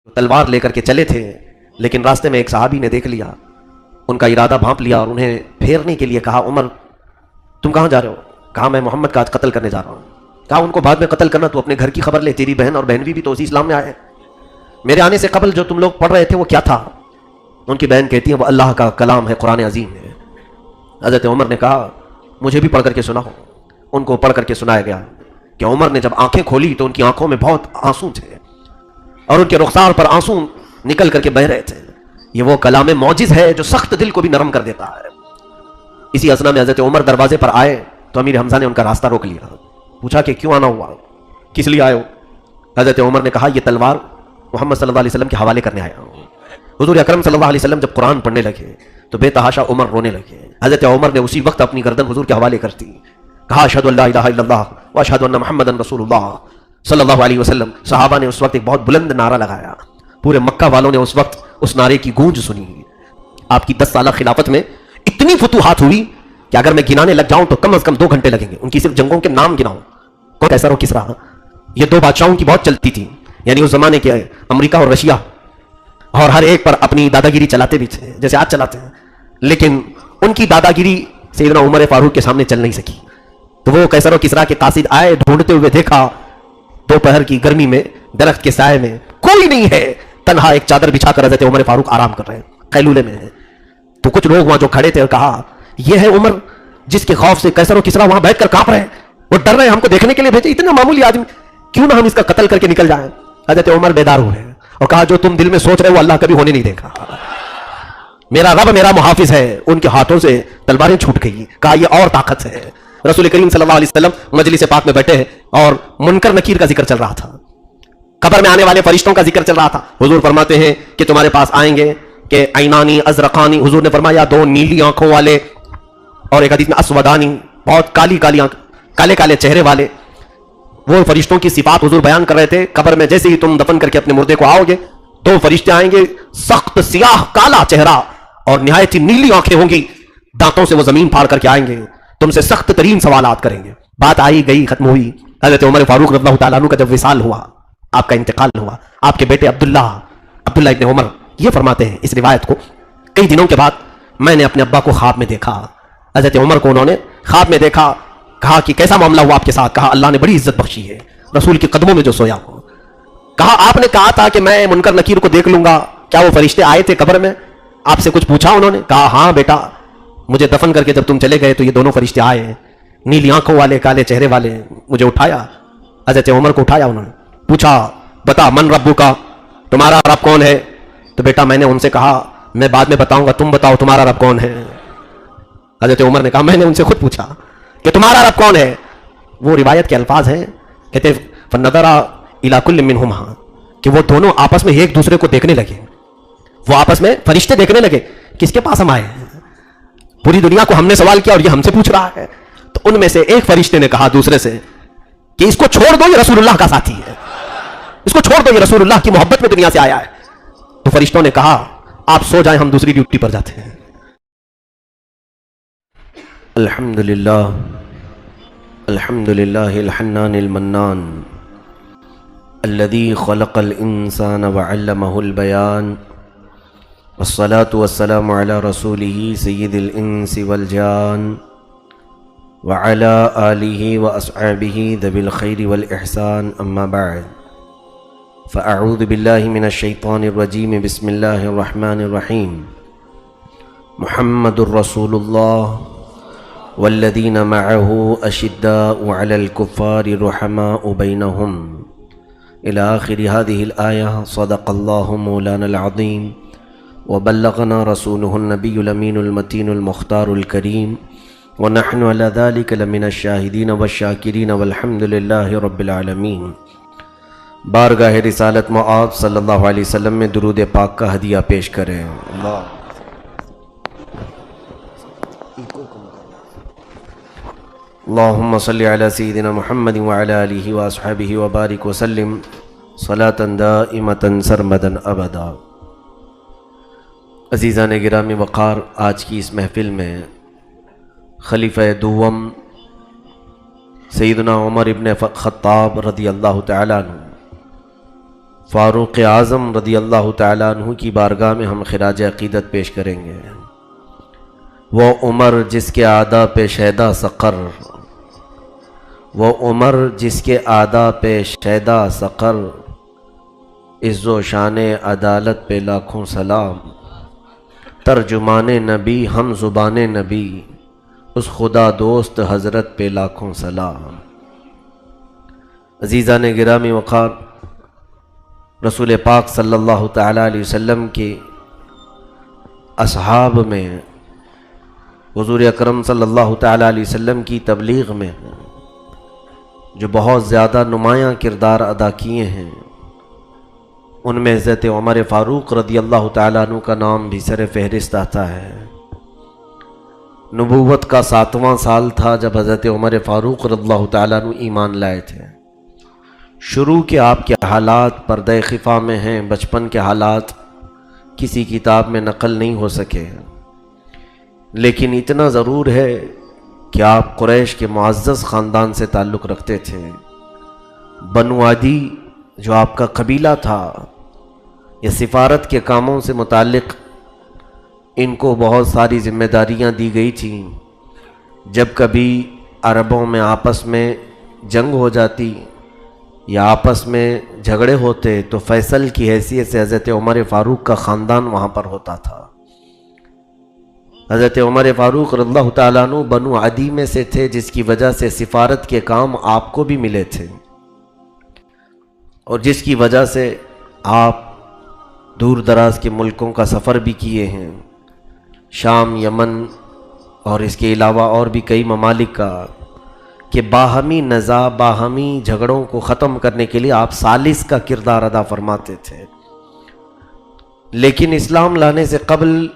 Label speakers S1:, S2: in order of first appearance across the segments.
S1: تلوار لے کر کے چلے تھے، لیکن راستے میں ایک صحابی نے دیکھ لیا، ان کا ارادہ بھانپ لیا اور انہیں پھیرنے کے لیے کہا، عمر تم کہاں جا رہے ہو؟ کہا میں محمد کا آج قتل کرنے جا رہا ہوں۔ کہا ان کو بعد میں قتل کرنا، تو اپنے گھر کی خبر لے، تیری بہن اور بہن بھی تو اسی اسلام میں آئے، میرے آنے سے قبل جو تم لوگ پڑھ رہے تھے وہ کیا تھا؟ ان کی بہن کہتی ہے وہ اللہ کا کلام ہے، قرآن عظیم ہے۔ حضرت عمر نے کہا مجھے بھی پڑھ کر کے سناؤ۔ ان کو پڑھ کر کے سنایا گیا کہ عمر نے جب آنکھیں کھولی تو ان کی آنکھوں میں بہت آنسو تھے اور ان کے رخسار پر آنسو نکل کر کے بہ رہے تھے۔ یہ وہ کلام معجز ہے جو سخت دل کو بھی نرم کر دیتا ہے۔ اسی اثنا میں حضرت عمر دروازے پر آئے تو امیر حمزہ نے ان کا راستہ روک لیا، پوچھا کہ کیوں آنا ہوا، کس لیے آئے ہو؟ حضرت عمر نے کہا یہ تلوار محمد صلی اللہ علیہ وسلم کے حوالے کرنے آیا ہوں۔ حضور اکرم صلی اللہ علیہ وسلم جب قرآن پڑھنے لگے تو بے تحاشا عمر رونے لگے۔ حضرت عمر نے اسی وقت اپنی گردن حضور کے حوالے کر دی، کہا اشہد ان لا الہ الا اللہ واشہد ان محمدا رسول اللہ صلی اللہ علیہ وسلم۔ صحابہ نے اس وقت ایک بہت بلند نعرہ لگایا، پورے مکہ والوں نے اس وقت اس نعرے کی گونج سنی۔ آپ کی 10 سالہ خلافت میں اتنی فتوحات ہوئی کہ اگر میں گنانے لگ جاؤں تو کم از کم 2 گھنٹے لگیں گے، ان کی صرف جنگوں کے نام گناؤں۔ قیصر و کسریٰ، یہ 2 بادشاہوں کی بہت چلتی تھی، یعنی اس زمانے کے امریکہ اور رشیا، اور ہر ایک پر اپنی دادا گیری چلاتے بھی تھے جیسے آج چلاتے ہیں، لیکن ان کی دادا گیری سیدنا عمر فاروق کے سامنے چل نہیں سکی۔ تو وہ قیصر و کسریٰ کے قاصد آئے، ڈھونڈتے ہوئے دیکھا دوپہر کی گرمی میں درخت کے سائے میں کوئی نہیں ہے، تنہا ایک چادر بچھا کر حضرت عمر فاروق آرام کر رہے ہیں، قیلولے میں ہیں۔ تو کچھ لوگ وہاں جو کھڑے تھے اور کہا یہ ہے عمر جس کے خوف سے قیصر و کسریٰ وہاں بیٹھ کر کانپ رہے ہیں، وہ ڈر رہے ہیں، ہم کو دیکھنے کے لیے بھیجے، اتنا معمولی آدمی، کیوں نہ ہم اس کا قتل کر کے نکل جائیں۔ حضرت عمر بیدار ہوئے اور کہا جو تم دل میں سوچ رہے ہو اللہ کبھی ہونے نہیں دے گا، میرا رب میرا محافظ ہے۔ ان کے ہاتھوں سے تلواریں چھوٹ گئی، کہا یہ اور طاقت ہے۔ رسول کریم صلی اللہ علیہ وسلم مجلس پاک میں بیٹھے ہیں اور منکر نکیر کا ذکر چل رہا تھا، قبر میں آنے والے فرشتوں کا ذکر چل رہا تھا۔ حضور فرماتے ہیں کہ تمہارے پاس آئیں گے کہ عینانی ازرقانی، حضور نے فرمایا 2 نیلی آنکھوں والے، اور ایک حدیث میں اسودانی، بہت کالی کالی آنکھ، کالے کالے چہرے والے۔ وہ فرشتوں کی صفات حضور بیان کر رہے تھے، قبر میں جیسے ہی تم دفن کر کے اپنے مردے کو آؤ گے 2 فرشتے آئیں گے، سخت سیاہ کالا چہرہ اور نہایت ہی نیلی آنکھیں ہوں گی، دانتوں سے وہ زمین پھاڑ کر کے آئیں گے، تم سے سخت ترین سوالات کریں گے۔ بات آئی گئی ختم ہوئی۔ حضرت عمر فاروق رضی اللہ تعالیٰ عنہ کا جب وصال ہوا، آپ کا انتقال ہوا، آپ کے بیٹے عبداللہ ابن عمر یہ فرماتے ہیں اس روایت کو، کئی دنوں کے بعد میں نے اپنے ابا کو خواب میں دیکھا۔ حضرت عمر کو انہوں نے خواب میں دیکھا، کہا کہ کیسا معاملہ ہوا آپ کے ساتھ؟ کہا اللہ نے بڑی عزت بخشی ہے، رسول کے قدموں میں جو سویا ہو۔ کہا آپ نے کہا تھا کہ میں منکر نکیر کو دیکھ لوں گا، کیا وہ فرشتے آئے تھے قبر میں؟ آپ سے کچھ پوچھا انہوں نے؟ کہا ہاں بیٹا، مجھے دفن کر کے جب تم چلے گئے تو یہ 2 فرشتے آئے، نیلی آنکھوں والے کالے چہرے والے، مجھے اٹھایا۔ حضرت عمر کو اٹھایا، انہوں نے پوچھا بتا من ربو کا، تمہارا رب کون ہے؟ تو بیٹا میں نے ان سے کہا میں بعد میں بتاؤں گا، تم بتاؤ تمہارا رب کون ہے؟ حضرت عمر نے کہا میں نے ان سے خود پوچھا کہ تمہارا رب کون ہے؟ وہ روایت کے الفاظ ہیں، کہتے فنظر الی کل منہما، کہ وہ دونوں آپس میں ایک دوسرے کو دیکھنے لگے، وہ آپس میں فرشتے دیکھنے لگے کس کے پاس ہم آئے ہیں، پوری دنیا کو ہم نے سوال کیا اور یہ ہم سے پوچھ رہا ہے۔ تو ان میں سے ایک فرشتے نے کہا دوسرے سے کہ اس کو چھوڑ دو، یہ رسول اللہ کا ساتھی ہے، اس کو چھوڑ دو، یہ رسول اللہ کی محبت میں دنیا سے آیا ہے۔ تو فرشتوں نے کہا آپ سو جائیں، ہم دوسری ڈیوٹی پر جاتے ہیں۔ الحمدللہ الحمدللہ الحنان المنان الذي خلق الانسان وعلمه البيان والصلاة والسلام على رسوله سيد الانس والجان وعلى آله واصحابه ذوي الخير والاحسان، اما بعد فاعوذ بالله من الشيطان الرجيم، بسم الله الرحمن الرحيم۔ محمد رسول الله والذين معه أشداء على الكفار رحماء بينهم إلى آخر هذه الآية۔ صدق الله مولانا العظيم وبلغنا رسوله النبي الأمين المتين المختار الكريم، ونحن على ذلك لمن الشاهدين والشاكرين والحمد لله رب العالمين۔ بارگاہ رسالت معاذ صلی اللہ علیہ وسلم میں درود پاک کا ہدیہ پیش کریں۔ اللہ اللہم صلی علی سیدنا محمد وعلی آلہ واصحابہ وبارک وسلم صلاة دائمة سرمدا ابدا۔ عزیزان گرامی وقار، آج کی اس محفل میں خلیفہ دوم سیدنا عمر ابن خطاب رضی اللہ تعالیٰ عنہ فاروق اعظم رضی اللہ تعالیٰ عنہ کی بارگاہ میں ہم خراج عقیدت پیش کریں گے۔ وہ عمر جس کے اعداء پہ شیدا سقر، وہ عمر جس کے اعداء پہ شیدا سقر، عز و شان عدالت پہ لاکھوں سلام، ترجمان نبی ہم زبان نبی، اس خدا دوست حضرت پہ لاکھوں سلام۔ عزیزان گرامی وقار، رسول پاک صلی اللہ تعالیٰ علیہ وسلم کے اصحاب میں، حضور اکرم صلی اللہ تعالیٰ علیہ وسلم کی تبلیغ میں جو بہت زیادہ نمایاں کردار ادا کیے ہیں، ان میں حضرت عمر فاروق رضی اللہ تعالیٰ عنہ کا نام بھی سر فہرست آتا ہے۔ نبوت کا 7واں سال تھا جب حضرت عمر فاروق رضی اللہ تعالیٰ عنہ ایمان لائے تھے۔ شروع کے آپ کے حالات پردہ خفا میں ہیں، بچپن کے حالات کسی کتاب میں نقل نہیں ہو سکے، لیکن اتنا ضرور ہے کہ آپ قریش کے معزز خاندان سے تعلق رکھتے تھے۔ بنو عدی جو آپ کا قبیلہ تھا، یہ سفارت کے کاموں سے متعلق ان کو بہت ساری ذمہ داریاں دی گئی تھیں۔ جب کبھی عربوں میں آپس میں جنگ ہو جاتی یا آپس میں جھگڑے ہوتے تو فیصل کی حیثیت سے حضرت عمر فاروق کا خاندان وہاں پر ہوتا تھا۔ حضرت عمر فاروق رضی اللہ تعالیٰ عنہ بنو عدی میں سے تھے، جس کی وجہ سے سفارت کے کام آپ کو بھی ملے تھے، اور جس کی وجہ سے آپ دور دراز کے ملکوں کا سفر بھی کیے ہیں، شام، یمن اور اس کے علاوہ اور بھی کئی ممالک کا، کہ باہمی نزاع، باہمی جھگڑوں کو ختم کرنے کے لیے آپ ثالث کا کردار ادا فرماتے تھے۔ لیکن اسلام لانے سے قبل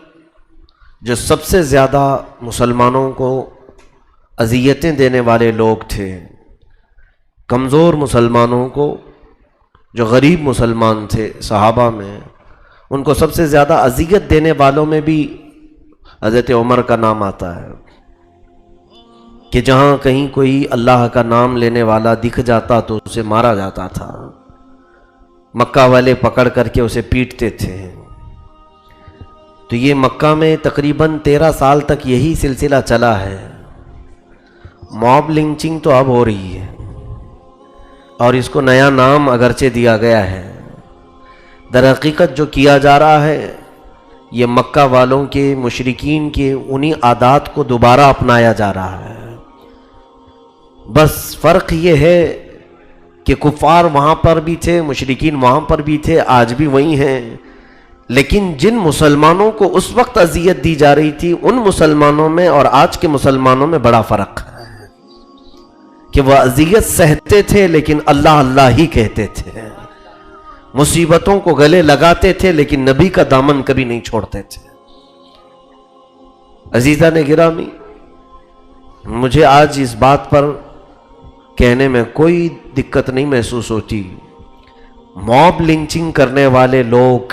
S1: جو سب سے زیادہ مسلمانوں کو اذیتیں دینے والے لوگ تھے، کمزور مسلمانوں کو، جو غریب مسلمان تھے صحابہ میں، ان کو سب سے زیادہ اذیت دینے والوں میں بھی حضرت عمر کا نام آتا ہے، کہ جہاں کہیں کوئی اللہ کا نام لینے والا دکھ جاتا تو اسے مارا جاتا تھا، مکہ والے پکڑ کر کے اسے پیٹتے تھے۔ تو یہ مکہ میں تقریباً 13 سال تک یہی سلسلہ چلا ہے۔ موب لنچنگ تو اب ہو رہی ہے، اور اس کو نیا نام اگرچہ دیا گیا ہے، در حقیقت جو کیا جا رہا ہے یہ مکہ والوں کے، مشرکین کے انہی عادات کو دوبارہ اپنایا جا رہا ہے۔ بس فرق یہ ہے کہ کفار وہاں پر بھی تھے، مشرکین وہاں پر بھی تھے، آج بھی وہی ہیں، لیکن جن مسلمانوں کو اس وقت اذیت دی جا رہی تھی، ان مسلمانوں میں اور آج کے مسلمانوں میں بڑا فرق ہے، کہ وہ اذیت سہتے تھے لیکن اللہ اللہ ہی کہتے تھے، مصیبتوں کو گلے لگاتے تھے لیکن نبی کا دامن کبھی نہیں چھوڑتے تھے۔ عزیزان گرامی، مجھے آج اس بات پر کہنے میں کوئی دقت نہیں محسوس ہوتی۔ موب لنچنگ کرنے والے لوگ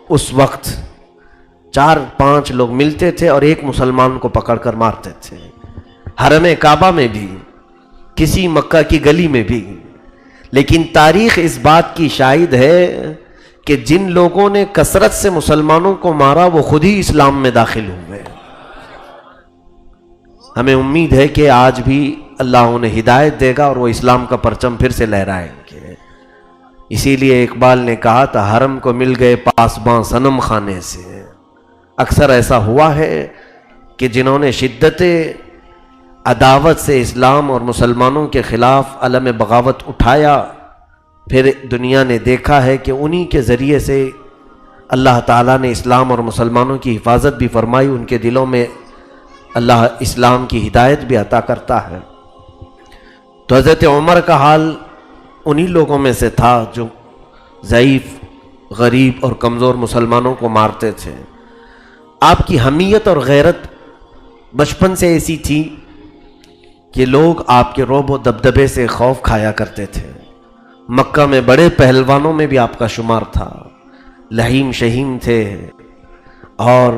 S1: اس وقت 4-5 لوگ ملتے تھے اور ایک مسلمان کو پکڑ کر مارتے تھے، حرم کعبہ میں بھی، کسی مکہ کی گلی میں بھی۔ لیکن تاریخ اس بات کی شاہد ہے کہ جن لوگوں نے کثرت سے مسلمانوں کو مارا وہ خود ہی اسلام میں داخل ہوئے۔ ہمیں امید ہے کہ آج بھی اللہ انہیں ہدایت دے گا اور وہ اسلام کا پرچم پھر سے لہرائیں گے۔ اسی لیے اقبال نے کہا تھا، حرم کو مل گئے پاسباں صنم خانے سے۔ اکثر ایسا ہوا ہے کہ جنہوں نے شدت عداوت سے اسلام اور مسلمانوں کے خلاف علم بغاوت اٹھایا، پھر دنیا نے دیکھا ہے کہ انہی کے ذریعے سے اللہ تعالیٰ نے اسلام اور مسلمانوں کی حفاظت بھی فرمائی، ان کے دلوں میں اللہ اسلام کی ہدایت بھی عطا کرتا ہے۔ تو حضرت عمر کا حال انہی لوگوں میں سے تھا جو ضعیف، غریب اور کمزور مسلمانوں کو مارتے تھے۔ آپ کی حمیت اور غیرت بچپن سے ایسی تھی کہ لوگ آپ کے رعب و دبدبے سے خوف کھایا کرتے تھے۔ مکہ میں بڑے پہلوانوں میں بھی آپ کا شمار تھا، لحیم شہیم تھے، اور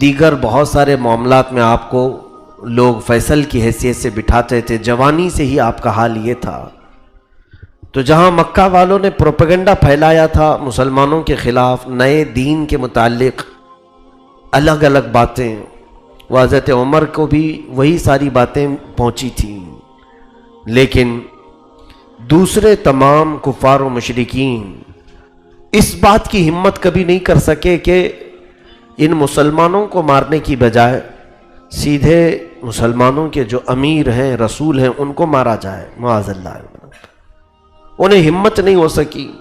S1: دیگر بہت سارے معاملات میں آپ کو لوگ فیصل کی حیثیت سے بٹھاتے تھے۔ جوانی سے ہی آپ کا حال یہ تھا۔ تو جہاں مکہ والوں نے پروپیگنڈا پھیلایا تھا مسلمانوں کے خلاف نئے دین کے متعلق الگ الگ باتیں، وہ حضرت عمر کو بھی وہی ساری باتیں پہنچی تھیں، لیکن دوسرے تمام کفار و مشرکین اس بات کی ہمت کبھی نہیں کر سکے کہ ان مسلمانوں کو مارنے کی بجائے سیدھے مسلمانوں کے جو امیر ہیں، رسول ہیں، ان کو مارا جائے، معاذ اللہ۔ انہیں ہمت نہیں ہو سکی،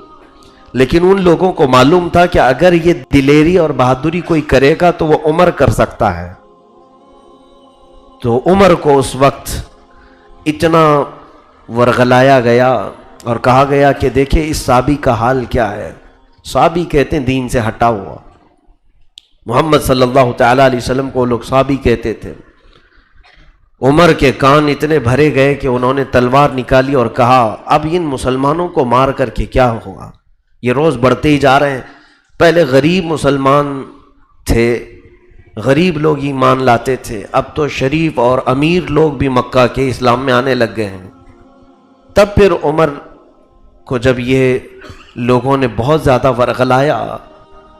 S1: لیکن ان لوگوں کو معلوم تھا کہ اگر یہ دلیری اور بہادری کوئی کرے گا تو وہ عمر کر سکتا ہے۔ تو عمر کو اس وقت اتنا ورغلایا گیا اور کہا گیا کہ دیکھیں اس صحابی کا حال کیا ہے۔ صحابی کہتے ہیں دین سے ہٹا ہوا، محمد صلی اللہ تعالیٰ علیہ وسلم کو لوگ صحابی کہتے تھے۔ عمر کے کان اتنے بھرے گئے کہ انہوں نے تلوار نکالی اور کہا اب ان مسلمانوں کو مار کر کے کیا ہوگا، یہ روز بڑھتے ہی جا رہے ہیں۔ پہلے غریب مسلمان تھے، غریب لوگ ایمان لاتے تھے، اب تو شریف اور امیر لوگ بھی مکہ کے اسلام میں آنے لگ گئے ہیں۔ تب پھر عمر کو جب یہ لوگوں نے بہت زیادہ ورغلایا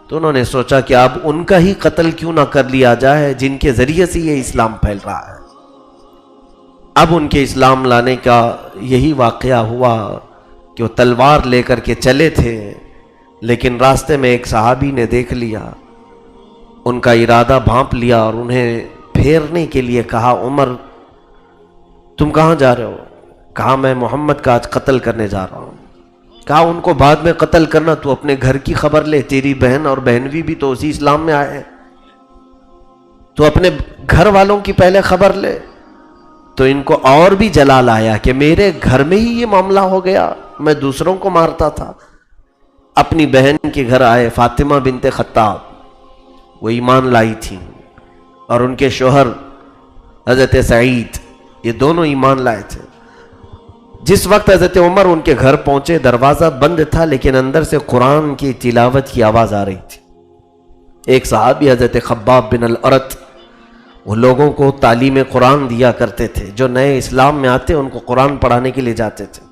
S1: تو انہوں نے سوچا کہ اب ان کا ہی قتل کیوں نہ کر لیا جائے جن کے ذریعے سے یہ اسلام پھیل رہا ہے۔ اب ان کے اسلام لانے کا یہی واقعہ ہوا کہ وہ تلوار لے کر کے چلے تھے، لیکن راستے میں ایک صحابی نے دیکھ لیا، ان کا ارادہ بھانپ لیا اور انہیں پھیرنے کے لیے کہا عمر تم کہاں جا رہے ہو؟ کہا میں محمد کا آج قتل کرنے جا رہا ہوں۔ کہا ان کو بعد میں قتل کرنا، تو اپنے گھر کی خبر لے، تیری بہن اور بہنوی بھی تو اسی اسلام میں آئے ہیں، تو اپنے گھر والوں کی پہلے خبر لے۔ تو ان کو اور بھی جلال آیا کہ میرے گھر میں ہی یہ معاملہ ہو گیا، میں دوسروں کو مارتا تھا۔ اپنی بہن کے گھر آئے، فاطمہ بنت خطاب، وہ ایمان لائی تھیں، اور ان کے شوہر حضرت سعید، یہ دونوں ایمان لائے تھے۔ جس وقت حضرت عمر ان کے گھر پہنچے، دروازہ بند تھا لیکن اندر سے قرآن کی تلاوت کی آواز آ رہی تھی۔ ایک صحابی حضرت خباب بن الارت، وہ لوگوں کو تعلیم قرآن دیا کرتے تھے، جو نئے اسلام میں آتے ان کو قرآن پڑھانے کے لیے جاتے تھے۔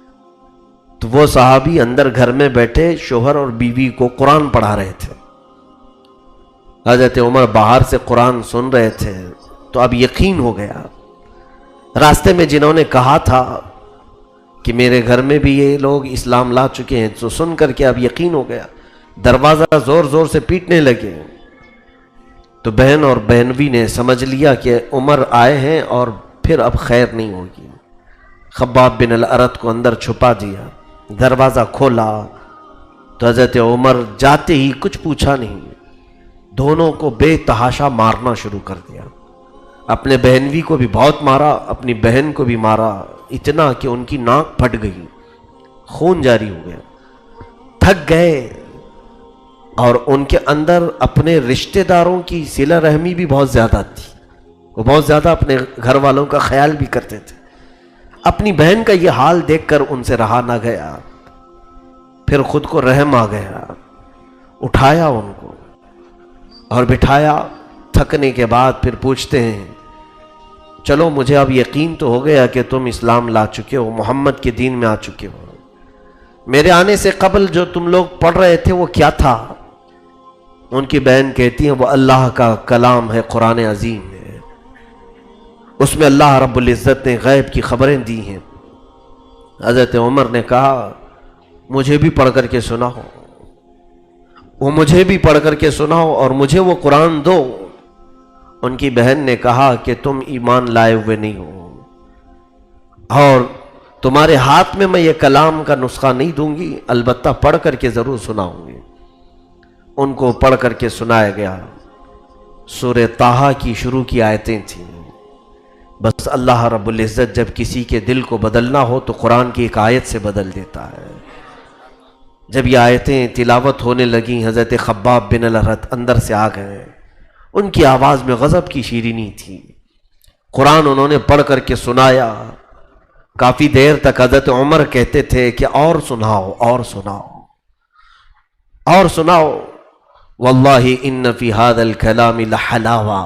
S1: تو وہ صحابی اندر گھر میں بیٹھے شوہر اور بیوی کو قرآن پڑھا رہے تھے، حضرت عمر باہر سے قرآن سن رہے تھے۔ تو اب یقین ہو گیا، راستے میں جنہوں نے کہا تھا کہ میرے گھر میں بھی یہ لوگ اسلام لا چکے ہیں، تو سن کر کے اب یقین ہو گیا، دروازہ زور زور سے پیٹنے لگے۔ تو بہن اور بہنوی نے سمجھ لیا کہ عمر آئے ہیں اور پھر اب خیر نہیں ہوگی۔ خباب بن الارت کو اندر چھپا دیا، دروازہ کھولا تو حضرت عمر جاتے ہی کچھ پوچھا نہیں، دونوں کو بے تحاشا مارنا شروع کر دیا۔ اپنے بہنوی کو بھی بہت مارا، اپنی بہن کو بھی مارا، اتنا کہ ان کی ناک پھٹ گئی، خون جاری ہو گیا، تھک گئے۔ اور ان کے اندر اپنے رشتہ داروں کی صلہ رحمی بھی بہت زیادہ تھی، وہ بہت زیادہ اپنے گھر والوں کا خیال بھی کرتے تھے۔ اپنی بہن کا یہ حال دیکھ کر ان سے رہا نہ گیا، پھر خود کو رحم آ گیا، اٹھایا ان کو اور بٹھایا۔ تھکنے کے بعد پھر پوچھتے ہیں چلو مجھے اب یقین تو ہو گیا کہ تم اسلام لا چکے ہو، محمد کے دین میں آ چکے ہو، میرے آنے سے قبل جو تم لوگ پڑھ رہے تھے وہ کیا تھا؟ ان کی بہن کہتی ہیں وہ اللہ کا کلام ہے، قرآن عظیم ہے، اس میں اللہ رب العزت نے غیب کی خبریں دی ہیں۔ حضرت عمر نے کہا مجھے بھی پڑھ کر کے سناؤ، وہ مجھے بھی پڑھ کر کے سناؤ اور مجھے وہ قرآن دو۔ ان کی بہن نے کہا کہ تم ایمان لائے ہوئے نہیں ہو اور تمہارے ہاتھ میں میں یہ کلام کا نسخہ نہیں دوں گی، البتہ پڑھ کر کے ضرور سناؤں گی۔ ان کو پڑھ کر کے سنایا گیا۔ سورہ طٰہٰ کی شروع کی آیتیں تھیں۔ بس اللہ رب العزت جب کسی کے دل کو بدلنا ہو تو قرآن کی ایک آیت سے بدل دیتا ہے۔ جب یہ آیتیں تلاوت ہونے لگیں، حضرت خباب بن الارت اندر سے آ گئے، ان کی آواز میں غضب کی شیرینی تھی۔ قرآن انہوں نے پڑھ کر کے سنایا۔ کافی دیر تک حضرت عمر کہتے تھے کہ اور سناؤ اور سناؤ اور سناؤ، واللہ ان فی ھذا الکلام لحلاوہ،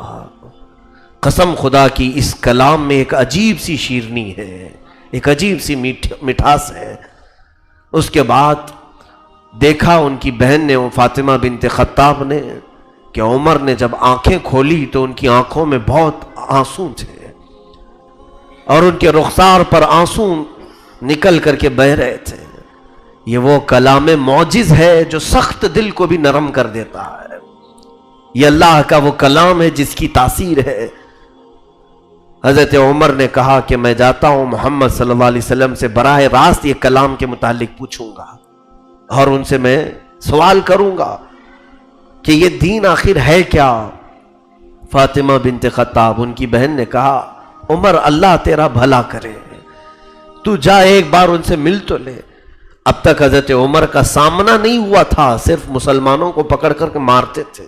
S1: قسم خدا کی اس کلام میں ایک عجیب سی شیرنی ہے، ایک عجیب سی مٹھاس ہے۔ اس کے بعد دیکھا ان کی بہن نے فاطمہ بنت خطاب نے کہ عمر نے جب آنکھیں کھولی تو ان کی آنکھوں میں بہت آنسو تھے اور ان کے رخسار پر آنسو نکل کر کے بہہ رہے تھے. یہ وہ کلام معجز ہے جو سخت دل کو بھی نرم کر دیتا ہے. یہ اللہ کا وہ کلام ہے جس کی تاثیر ہے. حضرت عمر نے کہا کہ میں جاتا ہوں محمد صلی اللہ علیہ وسلم سے براہ راست یہ کلام کے متعلق پوچھوں گا اور ان سے میں سوال کروں گا کہ یہ دین آخر ہے کیا. فاطمہ بنت خطاب ان کی بہن نے کہا عمر اللہ تیرا بھلا کرے، تو جا ایک بار ان سے مل تو لے. اب تک حضرت عمر کا سامنا نہیں ہوا تھا، صرف مسلمانوں کو پکڑ کر کے مارتے تھے.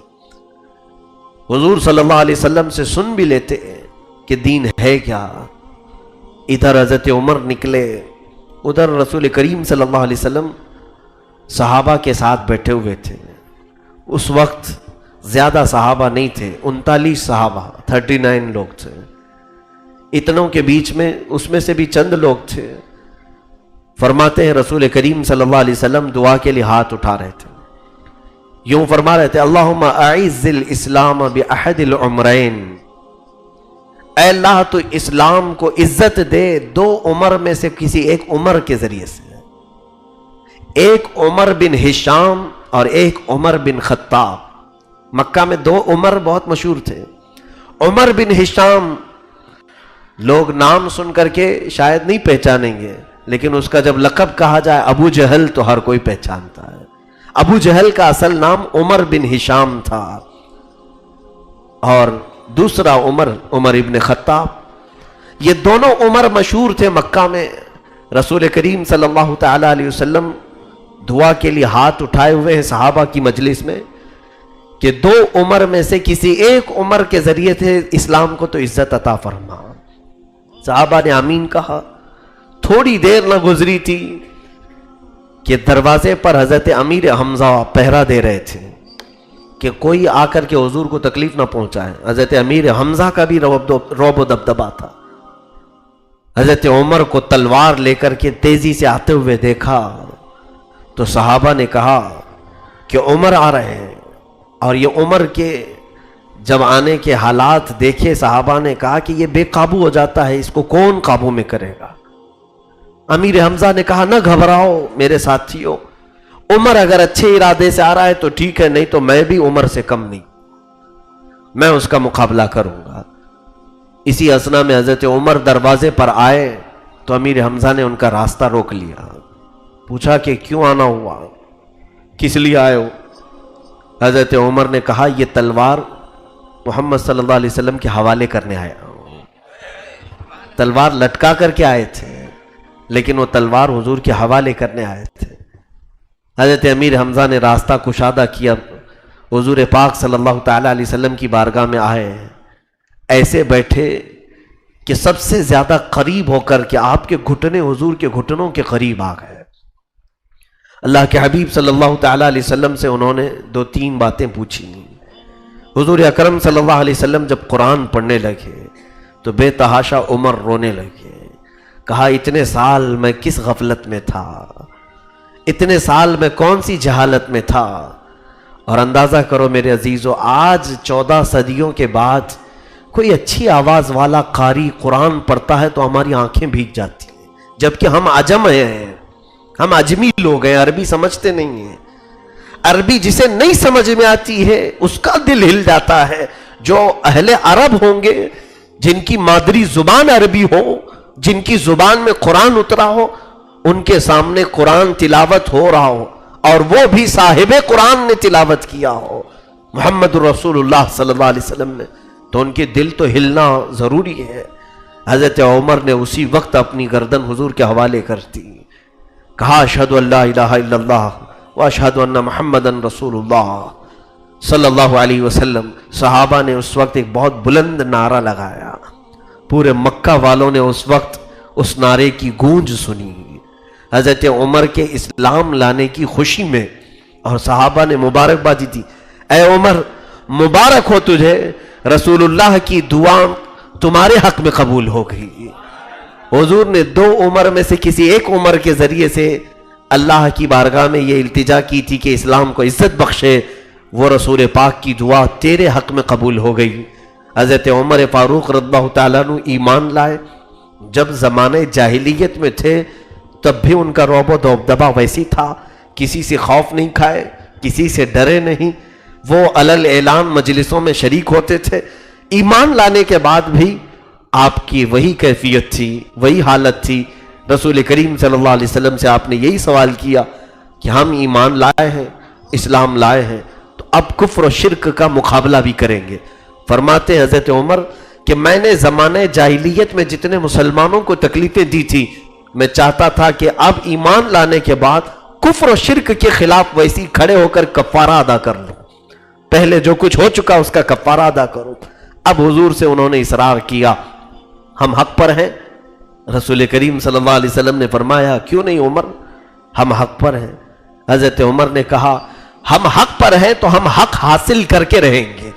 S1: حضور صلی اللہ علیہ وسلم سے سن بھی لیتے کہ دین ہے کیا. ادھر حضرت عمر نکلے، ادھر رسول کریم صلی اللہ علیہ وسلم صحابہ کے ساتھ بیٹھے ہوئے تھے. اس وقت زیادہ صحابہ نہیں تھے، 39 صحابہ 39 لوگ تھے. اتنوں کے بیچ میں اس میں سے بھی چند لوگ تھے. فرماتے ہیں رسول کریم صلی اللہ علیہ وسلم دعا کے لیے ہاتھ اٹھا رہے تھے، یوں فرما رہے تھے اللہم اعز الاسلام باحد العمرین. اے اللہ تو اسلام کو عزت دے دو عمر میں سے کسی ایک عمر کے ذریعے سے. ایک عمر بن ہشام اور ایک عمر بن خطاب. مکہ میں دو عمر بہت مشہور تھے. عمر بن ہشام لوگ نام سن کر کے شاید نہیں پہچانیں گے، لیکن اس کا جب لقب کہا جائے ابو جہل تو ہر کوئی پہچانتا ہے. ابو جہل کا اصل نام عمر بن ہشام تھا اور دوسرا عمر ابن خطاب. یہ دونوں عمر مشہور تھے مکہ میں. رسول کریم صلی اللہ تعالی علیہ وسلم دعا کے لیے ہاتھ اٹھائے ہوئے ہیں صحابہ کی مجلس میں کہ دو عمر میں سے کسی ایک عمر کے ذریعے سے اسلام کو تو عزت عطا فرما. صحابہ نے آمین کہا. تھوڑی دیر نہ گزری تھی کہ دروازے پر حضرت امیر حمزہ پہرا دے رہے تھے کہ کوئی آ کر کے حضور کو تکلیف نہ پہنچائے. حضرت امیر حمزہ کا بھی رعب و دبدبا تھا. حضرت عمر کو تلوار لے کر کے تیزی سے آتے ہوئے دیکھا تو صحابہ نے کہا کہ عمر آ رہے ہیں. اور یہ عمر کے جب آنے کے حالات دیکھے صحابہ نے کہا کہ یہ بے قابو ہو جاتا ہے، اس کو کون قابو میں کرے گا. امیر حمزہ نے کہا نہ گھبراؤ میرے ساتھیو، عمر اگر اچھے ارادے سے آ رہا ہے تو ٹھیک ہے، نہیں تو میں بھی عمر سے کم نہیں، میں اس کا مقابلہ کروں گا. اسی اثنا میں حضرت عمر دروازے پر آئے تو امیر حمزہ نے ان کا راستہ روک لیا. پوچھا کہ کیوں آنا ہوا، کس لیے آئے ہو؟ حضرت عمر نے کہا یہ تلوار محمد صلی اللہ علیہ وسلم کے حوالے کرنے آیا ہوں. تلوار لٹکا کر کے آئے تھے لیکن وہ تلوار حضور کے حوالے کرنے آئے تھے. حضرت امیر حمزہ نے راستہ کشادہ کیا، حضور پاک صلی اللہ تعالی علیہ وسلم کی بارگاہ میں آئے، ایسے بیٹھے کہ سب سے زیادہ قریب ہو کر کے آپ کے گھٹنے حضور کے گھٹنوں کے قریب آ گئے. اللہ کے حبیب صلی اللہ تعالی علیہ وسلم سے انہوں نے 2-3 باتیں پوچھی. حضور اکرم صلی اللہ علیہ وسلم جب قرآن پڑھنے لگے تو بے تحاشا عمر رونے لگے. کہا اتنے سال میں کس غفلت میں تھا، اتنے سال میں کون سی جہالت میں تھا. اور اندازہ کرو میرے عزیزو، آج 14 صدیوں کے بعد کوئی اچھی آواز والا قاری قرآن پڑھتا ہے تو ہماری آنکھیں بھیگ جاتی ہیں، جبکہ ہم عجم ہیں، ہم عجمی لوگ ہیں، عربی سمجھتے نہیں ہیں. عربی جسے نہیں سمجھ میں آتی ہے اس کا دل ہل جاتا ہے. جو اہل عرب ہوں گے، جن کی مادری زبان عربی ہو، جن کی زبان میں قرآن اترا ہو، ان کے سامنے قرآن تلاوت ہو رہا ہو اور وہ بھی صاحب قرآن نے تلاوت کیا ہو محمد رسول اللہ صلی اللہ علیہ وسلم نے، تو ان کے دل تو ہلنا ضروری ہے. حضرت عمر نے اسی وقت اپنی گردن حضور کے حوالے کر دی. کہا اشہد ان لا الہ الا اللہ واشہد ان محمدن رسول اللہ صلی اللہ علیہ وسلم. صحابہ نے اس وقت ایک بہت بلند نعرہ لگایا. پورے مکہ والوں نے اس وقت اس نعرے کی گونج سنی. حضرت عمر کے اسلام لانے کی خوشی میں، اور صحابہ نے مبارکبادی دی. اے عمر مبارک ہو تجھے، رسول اللہ کی دعا تمہارے حق میں قبول ہو گئی. حضور نے 2 عمر میں سے کسی ایک عمر کے ذریعے سے اللہ کی بارگاہ میں یہ التجا کی تھی کہ اسلام کو عزت بخشے، وہ رسول پاک کی دعا تیرے حق میں قبول ہو گئی۔ حضرت عمر فاروق رضی اللہ تعالیٰ عنہ ایمان لائے۔ جب زمانے جاہلیت میں تھے تب بھی ان کا رعب و دبدبا ویسی تھا، کسی سے خوف نہیں کھائے، کسی سے ڈرے نہیں، وہ علل اعلان مجلسوں میں شریک ہوتے تھے۔ ایمان لانے کے بعد بھی آپ کی وہی کیفیت تھی، وہی حالت تھی۔ رسول کریم صلی اللہ علیہ وسلم سے آپ نے یہی سوال کیا کہ ہم ایمان لائے ہیں، اسلام لائے ہیں، تو اب کفر و شرک کا مقابلہ بھی کریں گے۔ فرماتے حضرت عمر کہ میں نے زمانے جاہلیت میں جتنے مسلمانوں کو تکلیفیں دی تھی، میں چاہتا تھا کہ اب ایمان لانے کے بعد کفر و شرک کے خلاف ویسی کھڑے ہو کر کفارہ ادا کر لوں، پہلے جو کچھ ہو چکا اس کا کفارہ ادا کروں۔ اب حضور سے انہوں نے اصرار کیا، ہم حق پر ہیں؟ رسول کریم صلی اللہ علیہ وسلم نے فرمایا کیوں نہیں عمر، ہم حق پر ہیں۔ حضرت عمر نے کہا ہم حق پر ہیں تو ہم حق حاصل کر کے رہیں گے،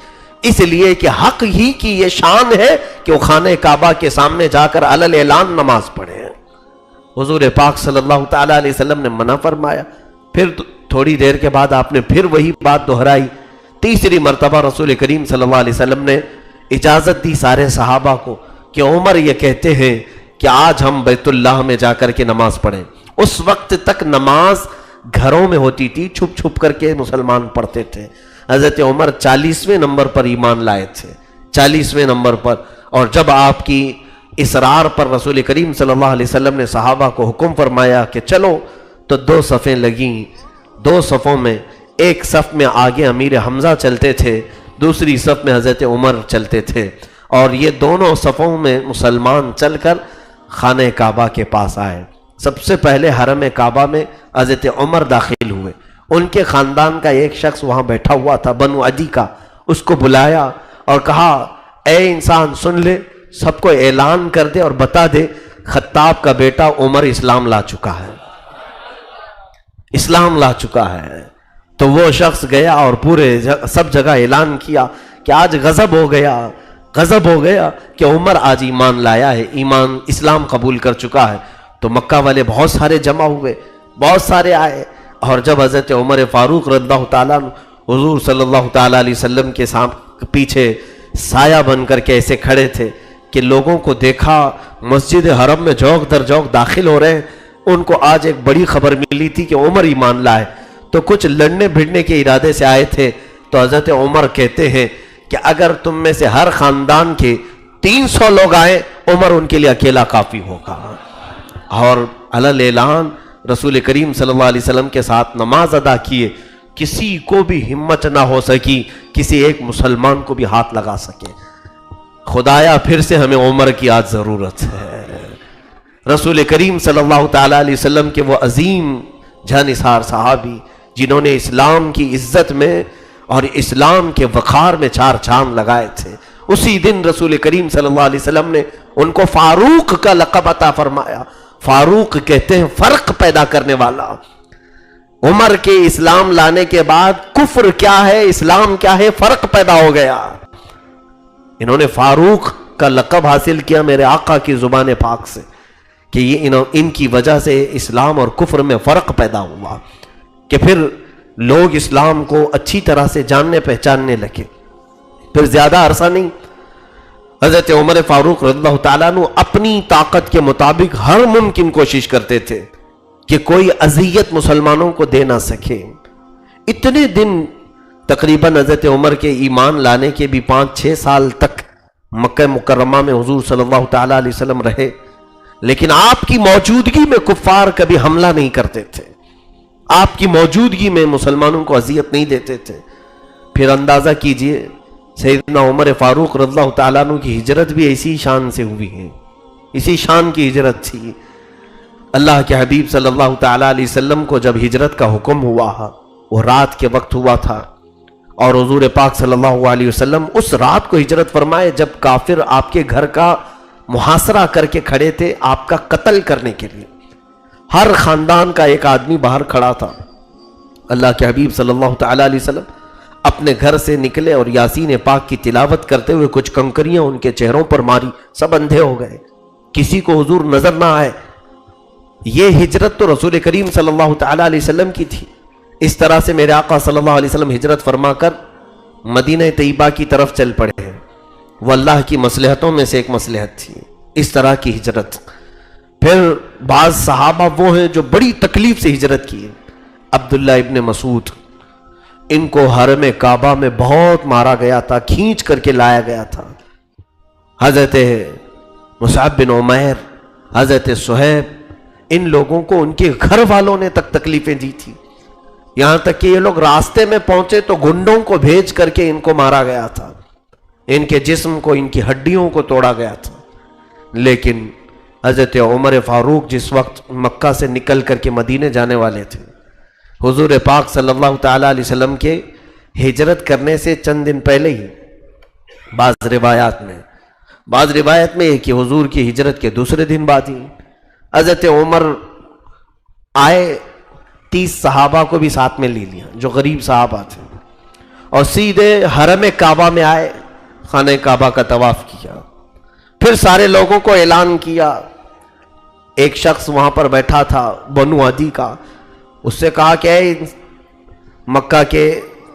S1: اس لیے کہ حق ہی کی یہ شان ہے کہ وہ خانہ کعبہ کے سامنے جا کر علل اعلان نماز پڑھے ہیں۔ حضور پاک صلی اللہ تعالیٰ علیہ وسلم نے منع فرمایا۔ پھر تھوڑی دیر کے بعد آپ نے پھر وہی بات دہرائی۔ تیسری مرتبہ رسول کریم صلی اللہ علیہ وسلم نے اجازت دی سارے صحابہ کو کہ عمر یہ کہتے ہیں کہ آج ہم بیت اللہ میں جا کر کے نماز پڑھیں۔ اس وقت تک نماز گھروں میں ہوتی تھی، چھپ چھپ کر کے مسلمان پڑھتے تھے۔ حضرت عمر 40ویں نمبر پر ایمان لائے تھے، 40ویں نمبر پر، اور جب آپ کی اصرار پر رسول کریم صلی اللہ علیہ وسلم نے صحابہ کو حکم فرمایا کہ چلو، تو 2 صفیں لگیں۔ 2 صفوں میں ایک صف میں آگے امیر حمزہ چلتے تھے، دوسری صف میں حضرت عمر چلتے تھے، اور یہ دونوں صفوں میں مسلمان چل کر خانہ کعبہ کے پاس آئے۔ سب سے پہلے حرم کعبہ میں حضرت عمر داخل ہوئے۔ ان کے خاندان کا ایک شخص وہاں بیٹھا ہوا تھا، بنو عدی کا، اس کو بلایا اور کہا اے انسان سن لے، سب کو اعلان کر دے اور بتا دے خطاب کا بیٹا عمر اسلام لا چکا ہے، اسلام لا چکا ہے۔ تو وہ شخص گیا اور پورے سب جگہ اعلان کیا کہ آج غضب ہو گیا کہ عمر آج ایمان لایا ہے، ایمان اسلام قبول کر چکا ہے۔ تو مکہ والے بہت سارے جمع ہوئے، بہت سارے آئے، اور جب حضرت عمر فاروق رضی اللہ تعالیٰ عنہ حضور صلی اللہ تعالیٰ علیہ وسلم کے پیچھے سایہ بن کر کے ایسے کھڑے تھے کہ لوگوں کو دیکھا مسجد حرم میں جوق در جوق داخل ہو رہے ہیں، ان کو آج ایک بڑی خبر ملی تھی کہ عمر ایمان لائے، تو کچھ لڑنے بھڑنے کے ارادے سے آئے تھے۔ تو حضرت عمر کہتے ہیں کہ اگر تم میں سے ہر خاندان کے 300 لوگ آئے، عمر ان کے لیے اکیلا کافی ہوگا۔ اور علل اعلان رسول کریم صلی اللہ علیہ وسلم کے ساتھ نماز ادا کیے، کسی کو بھی ہمت نہ ہو سکی کسی ایک مسلمان کو بھی ہاتھ لگا سکے۔ خدایا پھر سے ہمیں عمر کی آج ضرورت ہے۔ رسول کریم صلی اللہ تعالیٰ علیہ وسلم کے وہ عظیم جانثار صحابی جنہوں نے اسلام کی عزت میں اور اسلام کے وقار میں 4 چاند لگائے تھے، اسی دن رسول کریم صلی اللہ علیہ وسلم نے ان کو فاروق کا لقب عطا فرمایا۔ فاروق کہتے ہیں فرق پیدا کرنے والا۔ عمر کے اسلام لانے کے بعد کفر کیا ہے، اسلام کیا ہے، فرق پیدا ہو گیا۔ انہوں نے فاروق کا لقب حاصل کیا میرے آقا کی زبان پاک سے کہ یہ ان کی وجہ سے اسلام اور کفر میں فرق پیدا ہوا، کہ پھر لوگ اسلام کو اچھی طرح سے جاننے پہچاننے لگے۔ پھر زیادہ عرصہ نہیں، حضرت عمر فاروق رضی اللہ تعالیٰ عنہ اپنی طاقت کے مطابق ہر ممکن کوشش کرتے تھے کہ کوئی اذیت مسلمانوں کو دے نہ سکے۔ اتنے دن تقریباً حضرت عمر کے ایمان لانے کے بھی 5-6 سال تک مکہ مکرمہ میں حضور صلی اللہ تعالیٰ علیہ وسلم رہے، لیکن آپ کی موجودگی میں کفار کبھی حملہ نہیں کرتے تھے، آپ کی موجودگی میں مسلمانوں کو اذیت نہیں دیتے تھے۔ پھر اندازہ کیجئے سیدنا عمر فاروق رضی اللہ تعالیٰ عنہ کی ہجرت بھی اسی شان سے ہوئی ہے، اسی شان کی ہجرت تھی۔ اللہ کے حبیب صلی اللہ تعالیٰ علیہ وسلم کو جب ہجرت کا حکم ہوا، وہ رات کے وقت ہوا تھا، اور حضور پاک صلی اللہ علیہ وسلم اس رات کو ہجرت فرمائے جب کافر آپ کے گھر کا محاصرہ کر کے کھڑے تھے آپ کا قتل کرنے کے لیے۔ ہر خاندان کا ایک آدمی باہر کھڑا تھا۔ اللہ کے حبیب صلی اللہ تعالیٰ علیہ وسلم اپنے گھر سے نکلے اور یاسین پاک کی تلاوت کرتے ہوئے کچھ کنکریاں ان کے چہروں پر ماری، سب اندھے ہو گئے، کسی کو حضور نظر نہ آئے۔ یہ ہجرت تو رسول کریم صلی اللہ تعالیٰ علیہ وسلم کی تھی. اس طرح سے میرے آقا صلی اللہ علیہ وسلم ہجرت فرما کر مدینہ طیبہ کی طرف چل پڑے ہیں. وہ اللہ کی مصلحتوں میں سے ایک مصلحت تھی اس طرح کی ہجرت. پھر بعض صحابہ وہ ہیں جو بڑی تکلیف سے ہجرت کی. عبداللہ ابن مسعود، ان کو حرم کعبہ میں بہت مارا گیا تھا، کھینچ کر کے لایا گیا تھا. حضرت مصعب بن عمیر، حضرت صہیب، ان لوگوں کو ان کے گھر والوں نے تک تکلیفیں دی تھی. یہاں تک کہ یہ لوگ راستے میں پہنچے تو گنڈوں کو بھیج کر کے ان کو مارا گیا تھا، ان کے جسم کو، ان کی ہڈیوں کو توڑا گیا تھا. لیکن حضرت عمر فاروق جس وقت مکہ سے نکل کر کے مدینے جانے والے تھے، حضور پاک صلی اللہ تعالیٰ علیہ وسلم کے ہجرت کرنے سے چند دن پہلے ہی بعض روایت میں کہ حضور کی ہجرت کے دوسرے دن بعد ہی حضرت عمر آئے، 30 صحابہ کو بھی ساتھ میں لے لیا جو غریب صحابہ تھے، اور سیدھے حرم کعبہ میں آئے، خانہ کعبہ کا طواف کیا. پھر سارے لوگوں کو اعلان کیا. ایک شخص وہاں پر بیٹھا تھا بنو عدی کا، اس سے کہا کہ اے مکہ کے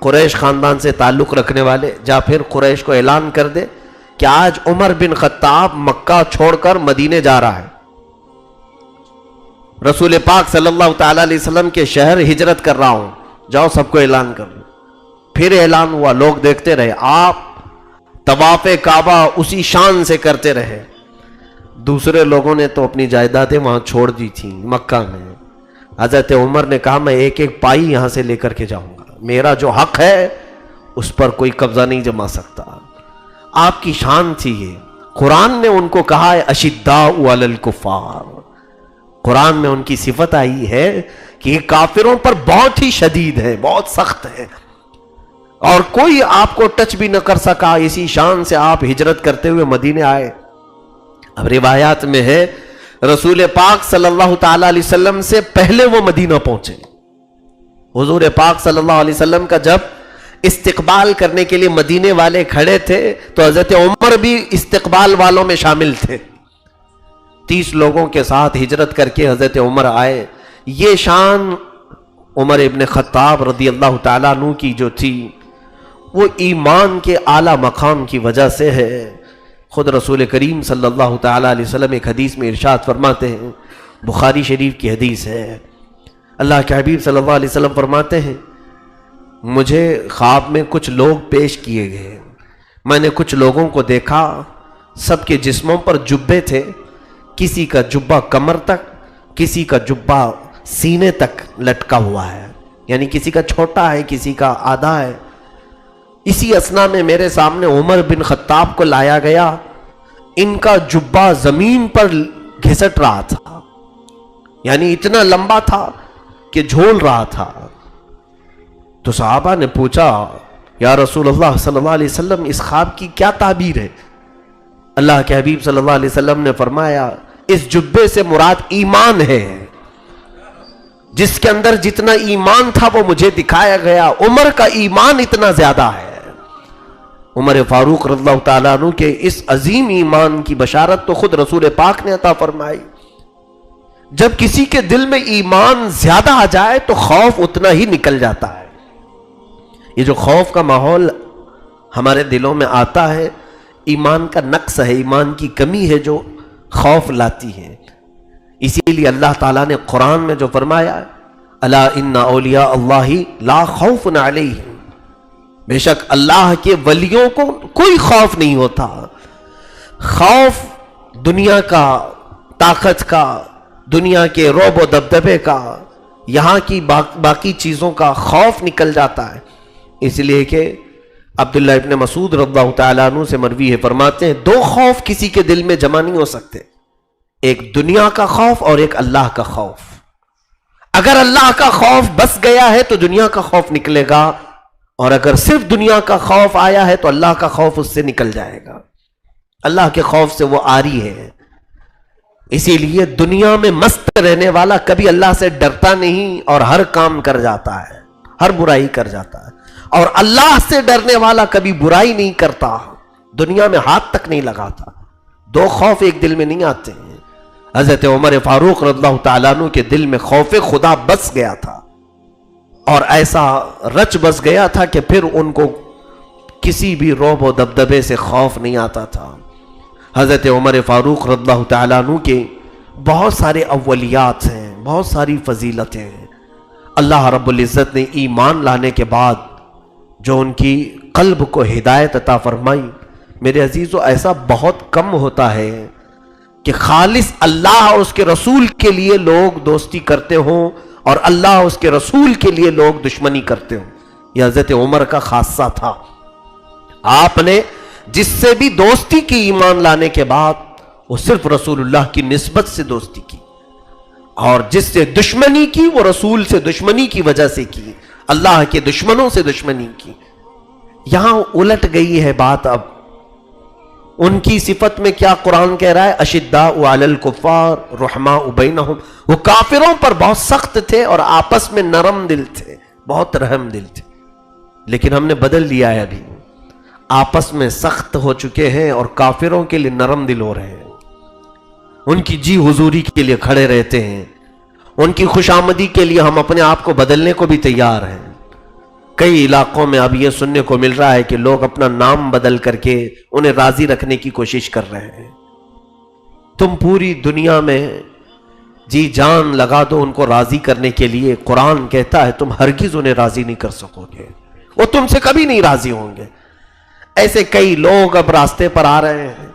S1: قریش خاندان سے تعلق رکھنے والے، جا پھر قریش کو اعلان کر دے کہ آج عمر بن خطاب مکہ چھوڑ کر مدینے جا رہا ہے، رسول پاک صلی اللہ تعالیٰ علیہ وسلم کے شہر ہجرت کر رہا ہوں، جاؤ سب کو اعلان کر دو. پھر اعلان ہوا، لوگ دیکھتے رہے، آپ طواف کعبہ اسی شان سے کرتے رہے. دوسرے لوگوں نے تو اپنی جائیدادیں وہاں چھوڑ دی تھیں مکہ میں. حضرت عمر نے کہا میں ایک ایک پائی یہاں سے لے کر کے جاؤں گا، میرا جو حق ہے اس پر کوئی قبضہ نہیں جما سکتا. آپ کی شان تھی یہ. قرآن نے ان کو کہا ہے اشداء علی الکفار، قرآن میں ان کی صفت آئی ہے کہ یہ کافروں پر بہت ہی شدید ہے، بہت سخت ہے، اور کوئی آپ کو ٹچ بھی نہ کر سکا. اسی شان سے آپ ہجرت کرتے ہوئے مدینے آئے. اب روایات میں ہے رسول پاک صلی اللہ تعالی علیہ وسلم سے پہلے وہ مدینہ پہنچے. حضور پاک صلی اللہ علیہ وسلم کا جب استقبال کرنے کے لیے مدینے والے کھڑے تھے تو حضرت عمر بھی استقبال والوں میں شامل تھے. 30 لوگوں کے ساتھ ہجرت کر کے حضرت عمر آئے. یہ شان عمر ابن خطاب رضی اللہ تعالیٰ عنہ کی جو تھی وہ ایمان کے اعلیٰ مقام کی وجہ سے ہے. خود رسول کریم صلی اللہ تعالیٰ علیہ وسلم ایک حدیث میں ارشاد فرماتے ہیں، بخاری شریف کی حدیث ہے، اللہ کے حبیب صلی اللہ علیہ وسلم فرماتے ہیں مجھے خواب میں کچھ لوگ پیش کیے گئے. میں نے کچھ لوگوں کو دیکھا، سب کے جسموں پر جبے تھے، کسی کا جبہ کمر تک، کسی کا جبہ سینے تک لٹکا ہوا ہے، یعنی کسی کا چھوٹا ہے کسی کا آدھا ہے. اسی اثنا میں میرے سامنے عمر بن خطاب کو لایا گیا، ان کا جبہ زمین پر گھسٹ رہا تھا، یعنی اتنا لمبا تھا کہ جھول رہا تھا. تو صحابہ نے پوچھا یا رسول اللہ صلی اللہ علیہ وسلم اس خواب کی کیا تعبیر ہے؟ اللہ کے حبیب صلی اللہ علیہ وسلم نے فرمایا اس جبے سے مراد ایمان ہے، جس کے اندر جتنا ایمان تھا وہ مجھے دکھایا گیا. عمر کا ایمان اتنا زیادہ ہے. عمر فاروق رضی اللہ تعالیٰ عنہ کے اس عظیم ایمان کی بشارت تو خود رسول پاک نے عطا فرمائی. جب کسی کے دل میں ایمان زیادہ آ جائے تو خوف اتنا ہی نکل جاتا ہے. یہ جو خوف کا ماحول ہمارے دلوں میں آتا ہے ایمان کا نقص ہے، ایمان کی کمی ہے جو خوف لاتی ہے. اسی لیے اللہ تعالیٰ نے قرآن میں جو فرمایا الا ان اولیاء اللہ لا خوف علیہم، بے شک اللہ کے ولیوں کو کوئی خوف نہیں ہوتا. خوف دنیا کا، طاقت کا، دنیا کے رعب و دبدبے کا، یہاں کی باقی چیزوں کا خوف نکل جاتا ہے. اس لیے کہ عبداللہ ابن مسعود رضی اللہ تعالیٰ عنہ سے مروی ہے، فرماتے ہیں 2 خوف کسی کے دل میں جمع نہیں ہو سکتے، ایک دنیا کا خوف اور ایک اللہ کا خوف. اگر اللہ کا خوف بس گیا ہے تو دنیا کا خوف نکلے گا، اور اگر صرف دنیا کا خوف آیا ہے تو اللہ کا خوف اس سے نکل جائے گا. اللہ کے خوف سے وہ عاری ہے. اسی لیے دنیا میں مست رہنے والا کبھی اللہ سے ڈرتا نہیں اور ہر کام کر جاتا ہے، ہر برائی کر جاتا ہے. اور اللہ سے ڈرنے والا کبھی برائی نہیں کرتا، دنیا میں ہاتھ تک نہیں لگاتا. 2 خوف ایک دل میں نہیں آتے ہیں. حضرت عمر فاروق رضی اللہ تعالیٰ عنہ کے دل میں خوف خدا بس گیا تھا، اور ایسا رچ بس گیا تھا کہ پھر ان کو کسی بھی رعب و دبدبے سے خوف نہیں آتا تھا۔ حضرت عمر فاروق رضی اللہ تعالیٰ عنہ کے بہت سارے اولیات ہیں، بہت ساری فضیلتیں ہیں۔ اللہ رب العزت نے ایمان لانے کے بعد جو ان کی قلب کو ہدایت عطا فرمائی، میرے عزیزو، ایسا بہت کم ہوتا ہے کہ خالص اللہ اور اس کے رسول کے لیے لوگ دوستی کرتے ہوں اور اللہ اور اس کے رسول کے لیے لوگ دشمنی کرتے ہوں۔ یہ حضرت عمر کا خاصہ تھا۔ آپ نے جس سے بھی دوستی کی ایمان لانے کے بعد، وہ صرف رسول اللہ کی نسبت سے دوستی کی، اور جس سے دشمنی کی وہ رسول سے دشمنی کی وجہ سے کی، اللہ کے دشمنوں سے دشمنی کی۔ یہاں الٹ گئی ہے بات اب۔ ان کی صفت میں کیا قرآن کہہ رہا ہے؟ اشداء علی الکفار رحماء بینہم، وہ کافروں پر بہت سخت تھے اور آپس میں نرم دل تھے، بہت رحم دل تھے۔ لیکن ہم نے بدل لیا ہے، ابھی آپس میں سخت ہو چکے ہیں اور کافروں کے لیے نرم دل ہو رہے ہیں، ان کی جی حضوری کے لیے کھڑے رہتے ہیں، ان کی خوش آمدی کے لیے ہم اپنے آپ کو بدلنے کو بھی تیار ہیں۔ کئی علاقوں میں اب یہ سننے کو مل رہا ہے کہ لوگ اپنا نام بدل کر کے انہیں راضی رکھنے کی کوشش کر رہے ہیں۔ تم پوری دنیا میں جی جان لگا دو ان کو راضی کرنے کے لیے، قرآن کہتا ہے تم ہرگز انہیں راضی نہیں کر سکو گے، وہ تم سے کبھی نہیں راضی ہوں گے۔ ایسے کئی لوگ اب راستے پر آ رہے ہیں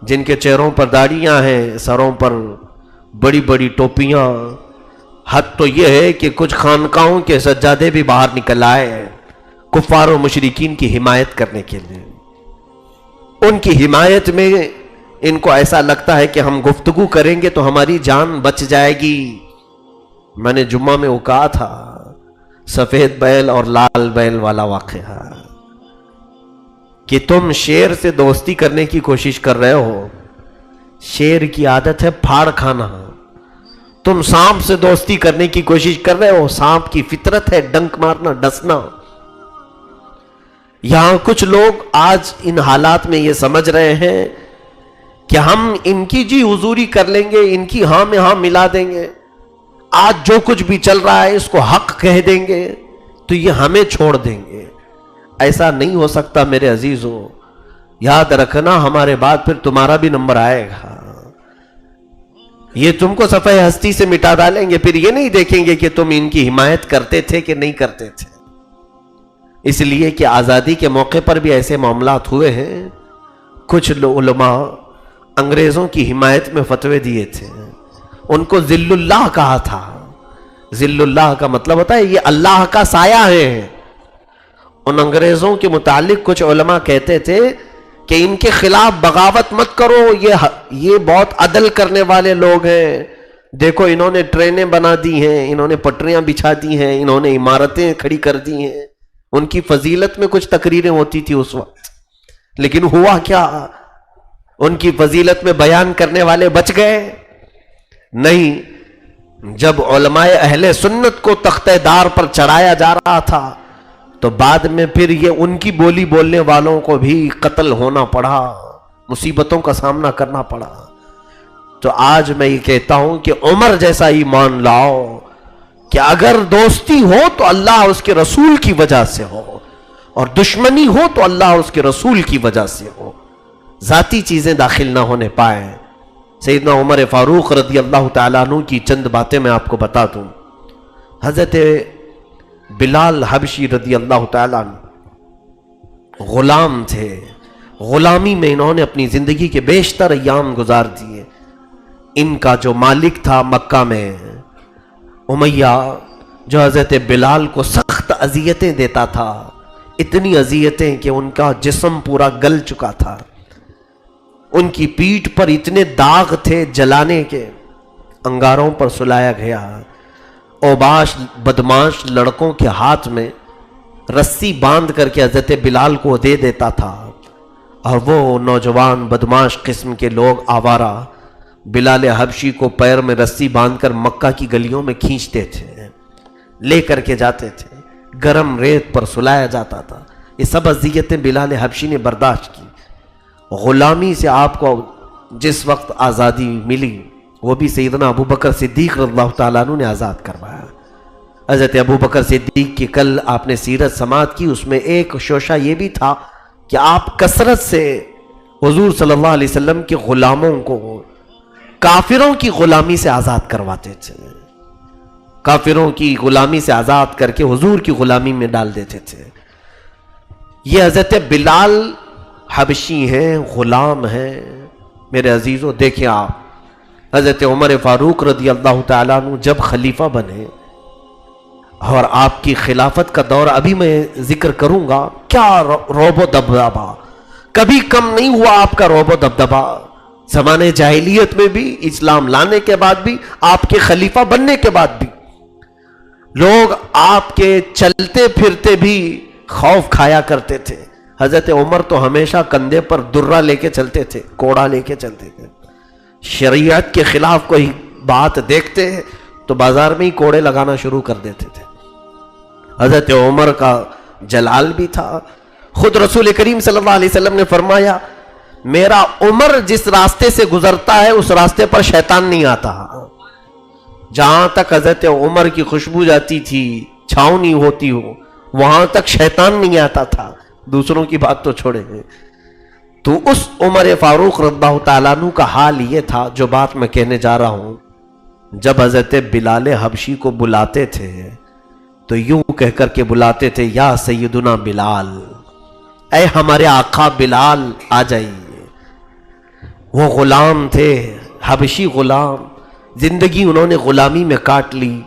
S1: جن کے چہروں پر داڑھیاں ہیں، سروں پر بڑی بڑی ٹوپیاں، حد تو یہ ہے کہ کچھ خانقاہوں کے سجادے بھی باہر نکل آئے ہیں کفار و مشرکین کی حمایت کرنے کے لیے۔ ان کی حمایت میں ان کو ایسا لگتا ہے کہ ہم گفتگو کریں گے تو ہماری جان بچ جائے گی۔ میں نے جمعہ میں وہ کہا تھا، سفید بیل اور لال بیل والا واقعہ، کہ تم شیر سے دوستی کرنے کی کوشش کر رہے ہو، شیر کی عادت ہے پھاڑ کھانا۔ تم سانپ سے دوستی کرنے کی کوشش کر رہے ہو، سانپ کی فطرت ہے ڈنک مارنا، ڈسنا۔ یہاں کچھ لوگ آج ان حالات میں یہ سمجھ رہے ہیں کہ ہم ان کی جی حضوری کر لیں گے، ان کی ہاں میں ہاں ملا دیں گے، آج جو کچھ بھی چل رہا ہے اس کو حق کہہ دیں گے تو یہ ہمیں چھوڑ دیں گے۔ ایسا نہیں ہو سکتا میرے عزیزو، یاد رکھنا ہمارے بعد پھر تمہارا بھی نمبر آئے گا۔ یہ تم کو صفحہ ہستی سے مٹا ڈالیں گے، پھر یہ نہیں دیکھیں گے کہ تم ان کی حمایت کرتے تھے کہ نہیں کرتے تھے۔ اس لیے کہ آزادی کے موقع پر بھی ایسے معاملات ہوئے ہیں، کچھ علماء انگریزوں کی حمایت میں فتوے دیے تھے، ان کو ذل اللہ کہا تھا۔ ذل اللہ کا مطلب ہوتا ہے یہ اللہ کا سایہ ہے۔ ان انگریزوں کے متعلق کچھ علماء کہتے تھے کہ ان کے خلاف بغاوت مت کرو، یہ بہت عدل کرنے والے لوگ ہیں، دیکھو انہوں نے ٹرینیں بنا دی ہیں، انہوں نے پٹریاں بچھا دی ہیں، انہوں نے عمارتیں کھڑی کر دی ہیں۔ ان کی فضیلت میں کچھ تقریریں ہوتی تھی اس وقت، لیکن ہوا کیا؟ ان کی فضیلت میں بیان کرنے والے بچ گئے؟ نہیں۔ جب علماء اہل سنت کو تختہ دار پر چڑھایا جا رہا تھا تو بعد میں پھر یہ ان کی بولی بولنے والوں کو بھی قتل ہونا پڑا، مصیبتوں کا سامنا کرنا پڑا۔ تو آج میں یہ کہتا ہوں کہ عمر جیسا ایمان لاؤ کہ اگر دوستی ہو تو اللہ اس کے رسول کی وجہ سے ہو، اور دشمنی ہو تو اللہ اس کے رسول کی وجہ سے ہو، ذاتی چیزیں داخل نہ ہونے پائیں۔ سیدنا عمر فاروق رضی اللہ تعالیٰ عنہ کی چند باتیں میں آپ کو بتا دوں۔ حضرت بلال حبشی رضی اللہ تعالیٰ عنہ غلام تھے، غلامی میں انہوں نے اپنی زندگی کے بیشتر ایام گزار دیے۔ ان کا جو مالک تھا مکہ میں، امیہ، جو حضرت بلال کو سخت اذیتیں دیتا تھا، اتنی اذیتیں کہ ان کا جسم پورا گل چکا تھا، ان کی پیٹھ پر اتنے داغ تھے جلانے کے، انگاروں پر سلایا گیا، اوباش بدماش لڑکوں کے ہاتھ میں رسی باندھ کر کے حضرت بلال کو دے دیتا تھا، اور وہ نوجوان بدماش قسم کے لوگ آوارہ بلال حبشی کو پیر میں رسی باندھ کر مکہ کی گلیوں میں کھینچتے تھے، لے کر کے جاتے تھے، گرم ریت پر سلایا جاتا تھا۔ یہ سب اذیتیں بلال حبشی نے برداشت کی۔ غلامی سے آپ کو جس وقت آزادی ملی وہ بھی سیدنا ابو بکر صدیق رضی اللہ تعالیٰ عنہ نے آزاد کروایا. حضرت ابو بکر صدیق کی کل آپ نے سیرت سماعت کی، اس میں ایک شوشہ یہ بھی تھا کہ آپ کثرت سے حضور صلی اللہ علیہ وسلم کے غلاموں کو کافروں کی غلامی سے آزاد کرواتے تھے، کافروں کی غلامی سے آزاد کر کے حضور کی غلامی میں ڈال دیتے تھے. یہ حضرت بلال حبشی ہیں، غلام ہیں. میرے عزیزوں دیکھیں آپ، حضرت عمر فاروق رضی اللہ تعالیٰ عنہ جب خلیفہ بنے اور آپ کی خلافت کا دور ابھی میں ذکر کروں گا، کیا رعب و دبدبہ، کبھی کم نہیں ہوا آپ کا رعب و دبدبہ. زمانے جاہلیت میں بھی، اسلام لانے کے بعد بھی، آپ کے خلیفہ بننے کے بعد بھی لوگ آپ کے چلتے پھرتے بھی خوف کھایا کرتے تھے. حضرت عمر تو ہمیشہ کندھے پر درہ لے کے چلتے تھے، کوڑا لے کے چلتے تھے. شریعت کے خلاف کوئی بات دیکھتے تو بازار میں ہی کوڑے لگانا شروع کر دیتے تھے. حضرت عمر کا جلال بھی تھا. خود رسول کریم صلی اللہ علیہ وسلم نے فرمایا، میرا عمر جس راستے سے گزرتا ہے اس راستے پر شیطان نہیں آتا. جہاں تک حضرت عمر کی خوشبو جاتی تھی، چھاؤں نہیں ہوتی ہو، وہاں تک شیطان نہیں آتا تھا. دوسروں کی بات تو چھوڑے. تو اس عمر فاروق رضی اللہ تعالیٰ عنہ کا حال یہ تھا جو بات میں کہنے جا رہا ہوں. جب حضرت بلال حبشی کو بلاتے تھے تو یوں کہہ کر کے بلاتے تھے، یا سیدنا بلال، اے ہمارے آقا بلال آ جائیے. وہ غلام تھے، حبشی غلام، زندگی انہوں نے غلامی میں کاٹ لی.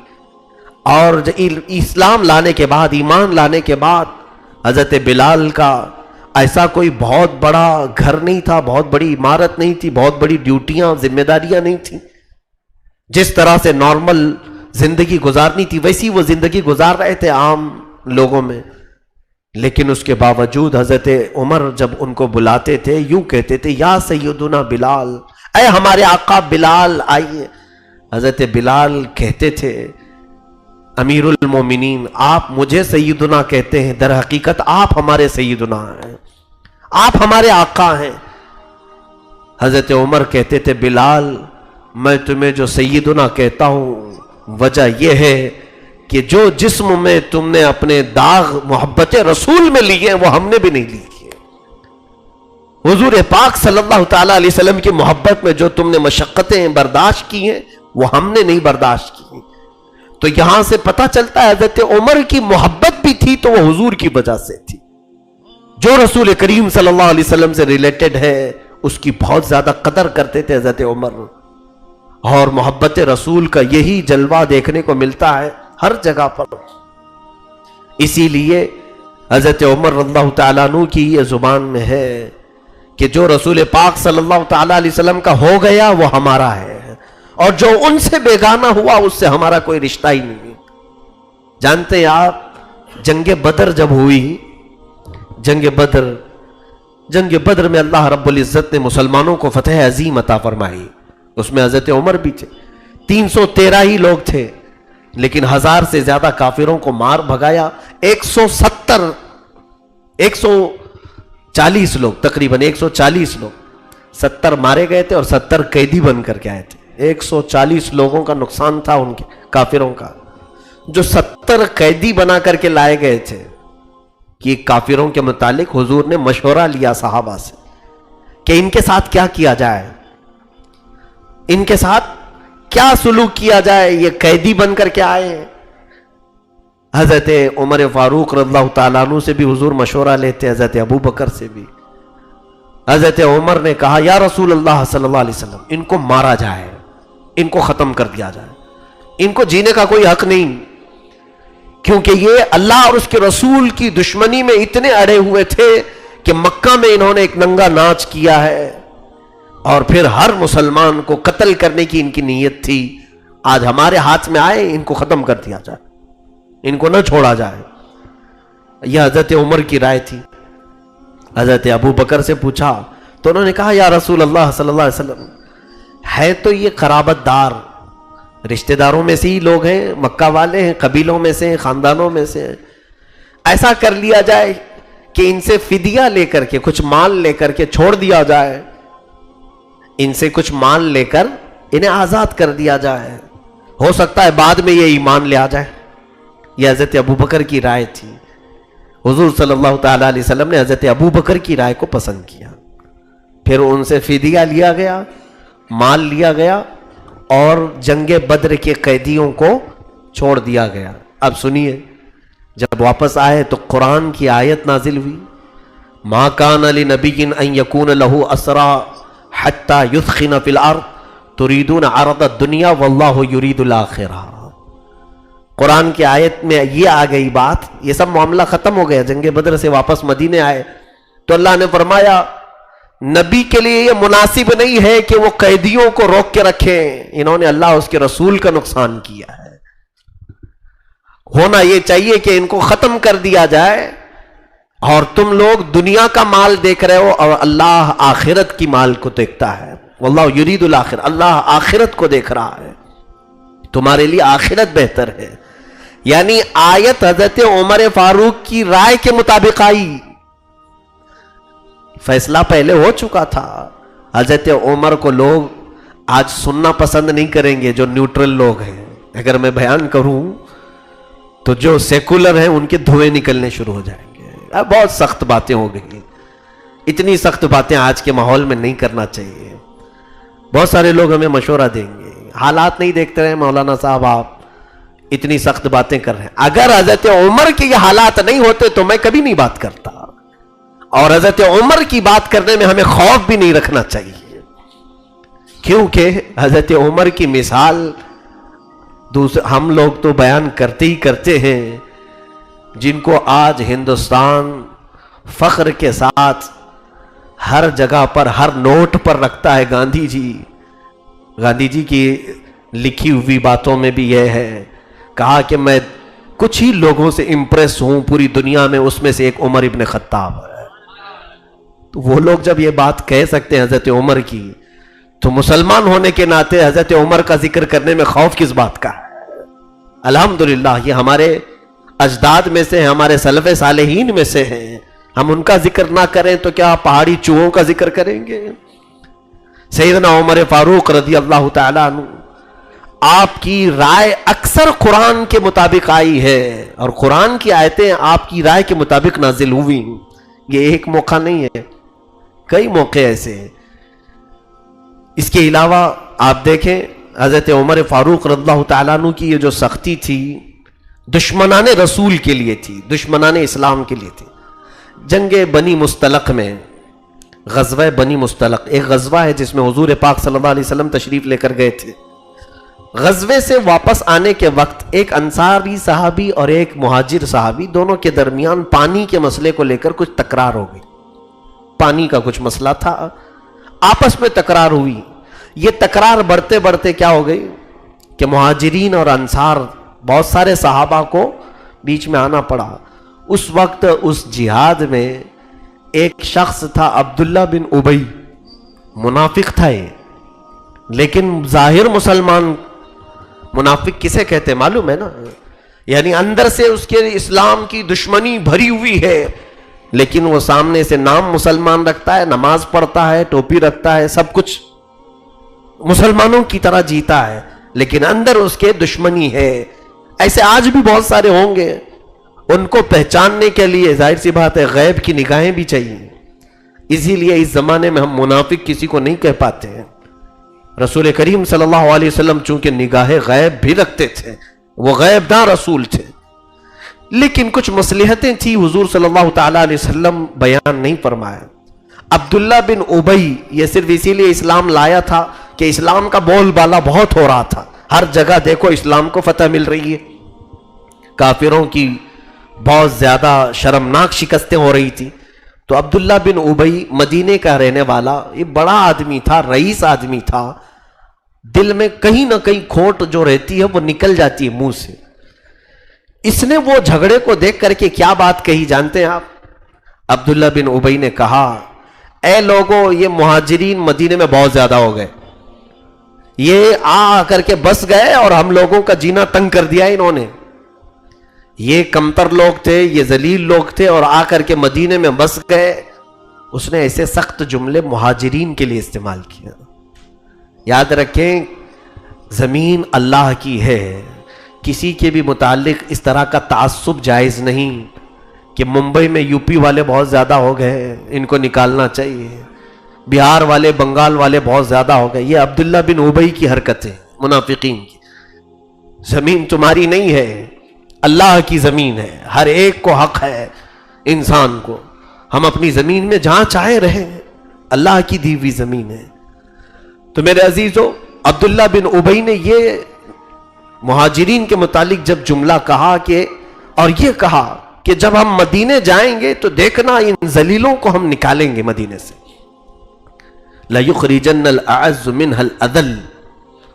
S1: اور اسلام لانے کے بعد، ایمان لانے کے بعد حضرت بلال کا ایسا کوئی بہت بڑا گھر نہیں تھا، بہت بڑی عمارت نہیں تھی، بہت بڑی ڈیوٹیاں، ذمہ داریاں نہیں تھیں. جس طرح سے نارمل زندگی گزارنی تھی ویسی وہ زندگی گزار رہے تھے عام لوگوں میں. لیکن اس کے باوجود حضرت عمر جب ان کو بلاتے تھے یوں کہتے تھے، یا سیدنا بلال، اے ہمارے آقا بلال آئیے. حضرت بلال کہتے تھے، امیر المومنین آپ مجھے سیدنا کہتے ہیں، در حقیقت آپ ہمارے سیدنا ہیں، آپ ہمارے آقا ہیں. حضرت عمر کہتے تھے، بلال میں تمہیں جو سیدنا کہتا ہوں وجہ یہ ہے کہ جو جسم میں تم نے اپنے داغ محبت رسول میں لیے وہ ہم نے بھی نہیں لیے. حضور پاک صلی اللہ تعالی علیہ وسلم کی محبت میں جو تم نے مشقتیں برداشت کی ہیں وہ ہم نے نہیں برداشت کی. تو یہاں سے پتہ چلتا ہے حضرت عمر کی محبت بھی تھی تو وہ حضور کی وجہ سے تھی. جو رسول کریم صلی اللہ علیہ وسلم سے ریلیٹڈ ہے اس کی بہت زیادہ قدر کرتے تھے حضرت عمر. اور محبت رسول کا یہی جلوہ دیکھنے کو ملتا ہے ہر جگہ پر. اسی لیے حضرت عمر رضی اللہ تعالیٰ عنہ کی یہ زبان میں ہے کہ جو رسول پاک صلی اللہ تعالیٰ علیہ وسلم کا ہو گیا وہ ہمارا ہے، اور جو ان سے بیگانہ ہوا اس سے ہمارا کوئی رشتہ ہی نہیں. جانتے ہیں آپ جنگ بدر جب ہوئی، جنگ بدر میں اللہ رب العزت نے مسلمانوں کو فتح عظیم عطا فرمائی. اس میں حضرت عمر بھی تھے. 313 ہی لوگ تھے لیکن 1000 سے زیادہ کافروں کو مار بھگایا. 140 لوگ، تقریباً 140 لوگ، 70 مارے گئے تھے اور 70 قیدی بن کر کے آئے تھے. 140 لوگوں کا نقصان تھا ان کے کافروں کا، جو 70 قیدی بنا کر کے لائے گئے تھے. کہ کافروں کے متعلق حضور نے مشورہ لیا صحابہ سے کہ ان کے ساتھ کیا کیا جائے، ان کے ساتھ کیا سلوک کیا جائے، یہ قیدی بن کر کے آئے ہیں. حضرت عمر فاروق رضی اللہ تعالیٰ عنہ سے بھی حضور مشورہ لیتے، حضرت ابو بکر سے بھی. حضرت عمر نے کہا، یا رسول اللہ صلی اللہ علیہ وسلم ان کو مارا جائے، ان کو ختم کر دیا جائے، ان کو جینے کا کوئی حق نہیں، کیونکہ یہ اللہ اور اس کے رسول کی دشمنی میں اتنے اڑے ہوئے تھے کہ مکہ میں انہوں نے ایک ننگا ناچ کیا ہے اور پھر ہر مسلمان کو قتل کرنے کی ان کی نیت تھی. آج ہمارے ہاتھ میں آئے، ان کو ختم کر دیا جائے، ان کو نہ چھوڑا جائے. یہ حضرت عمر کی رائے تھی. حضرت ابو بکر سے پوچھا تو انہوں نے کہا، یا رسول اللہ صلی اللہ علیہ وسلم ہے تو یہ قرابت دار، رشتہ داروں میں سے ہی لوگ ہیں، مکہ والے ہیں، قبیلوں میں سے، خاندانوں میں سے، ایسا کر لیا جائے کہ ان سے فدیہ لے کر کے، کچھ مال لے کر کے چھوڑ دیا جائے، ان سے کچھ مال لے کر انہیں آزاد کر دیا جائے، ہو سکتا ہے بعد میں یہ ایمان لے آ جائے۔ یہ حضرت ابوبکر کی رائے تھی۔ حضور صلی اللہ تعالیٰ علیہ وسلم نے حضرت ابوبکر کی رائے کو پسند کیا، پھر ان سے فدیہ لیا گیا، مال لیا گیا، اور جنگ بدر کے قیدیوں کو چھوڑ دیا گیا۔ اب سنیے، جب واپس آئے تو قرآن کی آیت نازل ہوئی، ما کان لنبی ان یکون لہ اسرا حتی یثخن فی الارض تریدون عرض الدنیا واللہ یرید الاخرہ۔ قرآن کی آیت میں یہ آ گئی بات، یہ سب معاملہ ختم ہو گیا، جنگ بدر سے واپس مدینے آئے تو اللہ نے فرمایا نبی کے لیے یہ مناسب نہیں ہے کہ وہ قیدیوں کو روک کے رکھیں، انہوں نے اللہ اس کے رسول کا نقصان کیا ہے، ہونا یہ چاہیے کہ ان کو ختم کر دیا جائے، اور تم لوگ دنیا کا مال دیکھ رہے ہو اور اللہ آخرت کی مال کو دیکھتا ہے، واللہ یرید الاخرہ، اللہ آخرت کو دیکھ رہا ہے، تمہارے لیے آخرت بہتر ہے۔ یعنی آیت حضرت عمر فاروق کی رائے کے مطابق آئی، فیصلہ پہلے ہو چکا تھا۔ حضرت عمر کو لوگ آج سننا پسند نہیں کریں گے، جو نیوٹرل لوگ ہیں۔ اگر میں بیان کروں تو جو سیکولر ہیں ان کے دھوئے نکلنے شروع ہو جائیں گے، اب بہت سخت باتیں ہو گئی، اتنی سخت باتیں آج کے ماحول میں نہیں کرنا چاہیے۔ بہت سارے لوگ ہمیں مشورہ دیں گے، حالات نہیں دیکھتے رہے مولانا صاحب، آپ اتنی سخت باتیں کر رہے ہیں۔ اگر حضرت عمر کے یہ حالات نہیں ہوتے تو میں کبھی نہیں بات کرتا، اور حضرت عمر کی بات کرنے میں ہمیں خوف بھی نہیں رکھنا چاہیے، کیونکہ حضرت عمر کی مثال ہم لوگ تو بیان کرتے ہی کرتے ہیں، جن کو آج ہندوستان فخر کے ساتھ ہر جگہ پر، ہر نوٹ پر رکھتا ہے۔ گاندھی جی کی لکھی ہوئی باتوں میں بھی یہ ہے، کہا کہ میں کچھ ہی لوگوں سے امپریس ہوں پوری دنیا میں، اس میں سے ایک عمر ابن خطاب ہے۔ تو وہ لوگ جب یہ بات کہہ سکتے ہیں حضرت عمر کی، تو مسلمان ہونے کے ناطے حضرت عمر کا ذکر کرنے میں خوف کس بات کا ہے؟ الحمدللہ یہ ہمارے اجداد میں سے ہیں، ہمارے سلف صالحین میں سے ہیں، ہم ان کا ذکر نہ کریں تو کیا پہاڑی چوہوں کا ذکر کریں گے؟ سیدنا عمر فاروق رضی اللہ تعالیٰ عنہ، آپ کی رائے اکثر قرآن کے مطابق آئی ہے، اور قرآن کی آیتیں آپ کی رائے کے مطابق نازل ہوئی۔ یہ ایک موقع نہیں ہے، کئی موقع ایسے ہیں۔ اس کے علاوہ آپ دیکھیں حضرت عمر فاروق رضی اللہ تعالیٰ عنہ کی یہ جو سختی تھی، دشمنان رسول کے لیے تھی، دشمنان اسلام کے لیے تھی۔ جنگ بنی مستلق میں، غزوہ بنی مستلق ایک غزوہ ہے جس میں حضور پاک صلی اللہ علیہ وسلم تشریف لے کر گئے تھے۔ غزوے سے واپس آنے کے وقت ایک انصاری صحابی اور ایک مہاجر صحابی، دونوں کے درمیان پانی کے مسئلے کو لے کر کچھ تکرار ہو گئی، پانی کا کچھ مسئلہ تھا، آپس میں تکرار ہوئی۔ یہ تکرار بڑھتے بڑھتے کیا ہو گئی کہ مہاجرین اور انصار بہت سارے صحابہ کو بیچ میں آنا پڑا۔ اس وقت اس جہاد میں ایک شخص تھا عبداللہ بن ابی، منافق تھا یہ، لیکن ظاہر مسلمان۔ منافق کسے کہتے معلوم ہے نا؟ یعنی اندر سے اس کے اسلام کی دشمنی بھری ہوئی ہے، لیکن وہ سامنے سے نام مسلمان رکھتا ہے، نماز پڑھتا ہے، ٹوپی رکھتا ہے، سب کچھ مسلمانوں کی طرح جیتا ہے، لیکن اندر اس کے دشمنی ہے۔ ایسے آج بھی بہت سارے ہوں گے، ان کو پہچاننے کے لیے ظاہر سی بات ہے غیب کی نگاہیں بھی چاہیے، اسی لیے اس زمانے میں ہم منافق کسی کو نہیں کہہ پاتے ہیں۔ رسول کریم صلی اللہ علیہ وسلم چونکہ نگاہ غیب بھی رکھتے تھے، وہ غیب داں رسول تھے، لیکن کچھ مصلحتیں تھی حضور صلی اللہ تعالیٰ علیہ وسلم بیان نہیں فرمایا۔ عبداللہ بن ابی یہ صرف اسی لیے اسلام لایا تھا کہ اسلام کا بول بالا بہت ہو رہا تھا، ہر جگہ دیکھو اسلام کو فتح مل رہی ہے، کافروں کی بہت زیادہ شرمناک شکستیں ہو رہی تھی۔ تو عبداللہ بن ابی مدینے کا رہنے والا، یہ بڑا آدمی تھا، رئیس آدمی تھا، دل میں کہیں نہ کہیں کھوٹ جو رہتی ہے وہ نکل جاتی ہے منہ سے۔ اس نے وہ جھگڑے کو دیکھ کر کے کیا بات کہی جانتے ہیں آپ؟ عبداللہ بن ابی نے کہا، اے لوگو، یہ مہاجرین مدینے میں بہت زیادہ ہو گئے، یہ آ کر کے بس گئے اور ہم لوگوں کا جینا تنگ کر دیا انہوں نے۔ یہ کمتر لوگ تھے، یہ ذلیل لوگ تھے، اور آ کر کے مدینے میں بس گئے۔ اس نے ایسے سخت جملے مہاجرین کے لیے استعمال کیا۔ یاد رکھیں زمین اللہ کی ہے، کسی کے بھی متعلق اس طرح کا تعصب جائز نہیں کہ ممبئی میں یو پی والے بہت زیادہ ہو گئے ان کو نکالنا چاہیے، بہار والے بنگال والے بہت زیادہ ہو گئے. یہ عبداللہ بن ابی کی حرکتیں منافقین کی. زمین تمہاری نہیں ہے، اللہ کی زمین ہے، ہر ایک کو حق ہے انسان کو، ہم اپنی زمین میں جہاں چاہے رہیں، اللہ کی دی ہوئی زمین ہے. تو میرے عزیزو، عبداللہ بن ابی نے یہ مہاجرین کے متعلق جب جملہ کہا اور یہ کہا کہ جب ہم مدینے جائیں گے تو دیکھنا ان ذلیلوں کو ہم نکالیں گے مدینے سے. لَيُخْرِجَنَّ الْأَعَزُّ مِنْهَا الْأَذَلُّ.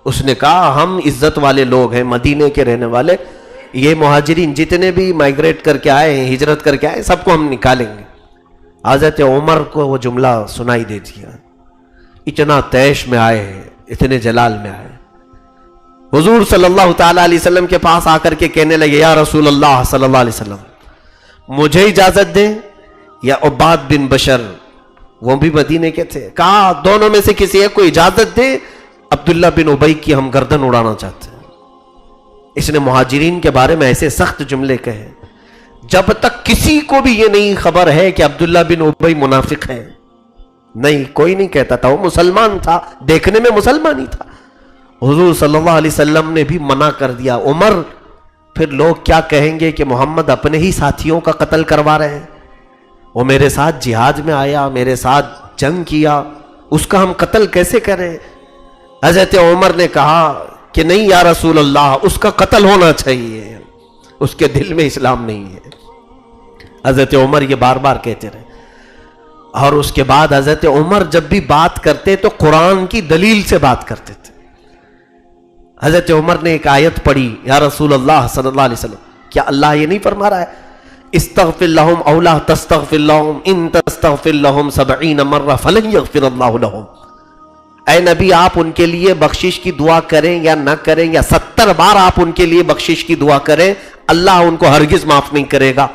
S1: اس نے کہا ہم عزت والے لوگ ہیں، مدینے کے رہنے والے، یہ مہاجرین جتنے بھی مائگریٹ کر کے آئے ہیں، ہجرت کر کے آئے، سب کو ہم نکالیں گے. حضرت عمر کو وہ جملہ سنائی دے دیا، اتنا تیش میں آئے ہیں، اتنے جلال میں آئے. حضور صلی اللہ تعالیٰ علیہ وسلم کے پاس آ کر کے کہنے لگے یا رسول اللہ صلی اللہ علیہ وسلم، مجھے اجازت دیں یا عباد بن بشر، وہ بھی مدینے کے تھے، کہا دونوں میں سے کسی ایک کو اجازت دے، عبداللہ بن ابی کی ہم گردن اڑانا چاہتے ہیں. اس نے مہاجرین کے بارے میں ایسے سخت جملے کہے جب تک کسی کو بھی یہ نہیں خبر ہے کہ عبداللہ بن ابی منافق ہے. نہیں، کوئی نہیں کہتا تھا، وہ مسلمان تھا، دیکھنے میں مسلمان ہی تھا. حضور صلی اللہ علیہ وسلم نے بھی منع کر دیا، عمر پھر لوگ کیا کہیں گے کہ محمد اپنے ہی ساتھیوں کا قتل کروا رہے ہیں، وہ میرے ساتھ جہاد میں آیا، میرے ساتھ جنگ کیا، اس کا ہم قتل کیسے کریں؟ حضرت عمر نے کہا کہ نہیں یا رسول اللہ، اس کا قتل ہونا چاہیے، اس کے دل میں اسلام نہیں ہے. حضرت عمر یہ بار بار کہتے رہے. اور اس کے بعد حضرت عمر جب بھی بات کرتے تو قرآن کی دلیل سے بات کرتے تھے. حضرت عمر نے ایک آیت پڑھی، یا رسول اللہ صلی اللہ علیہ وسلم، کیا اللہ یہ نہیں فرما رہا ہے استغفر لهم او لا تستغفر لهم ان تستغفر لهم 70 مرہ فلن یغفر اللہ لهم. اے نبی، آپ ان کے لیے بخشش کی دعا کریں یا نہ کریں، یا 70 بار آپ ان کے لیے بخشش کی دعا کریں، اللہ ان کو ہرگز معاف نہیں کرے گا.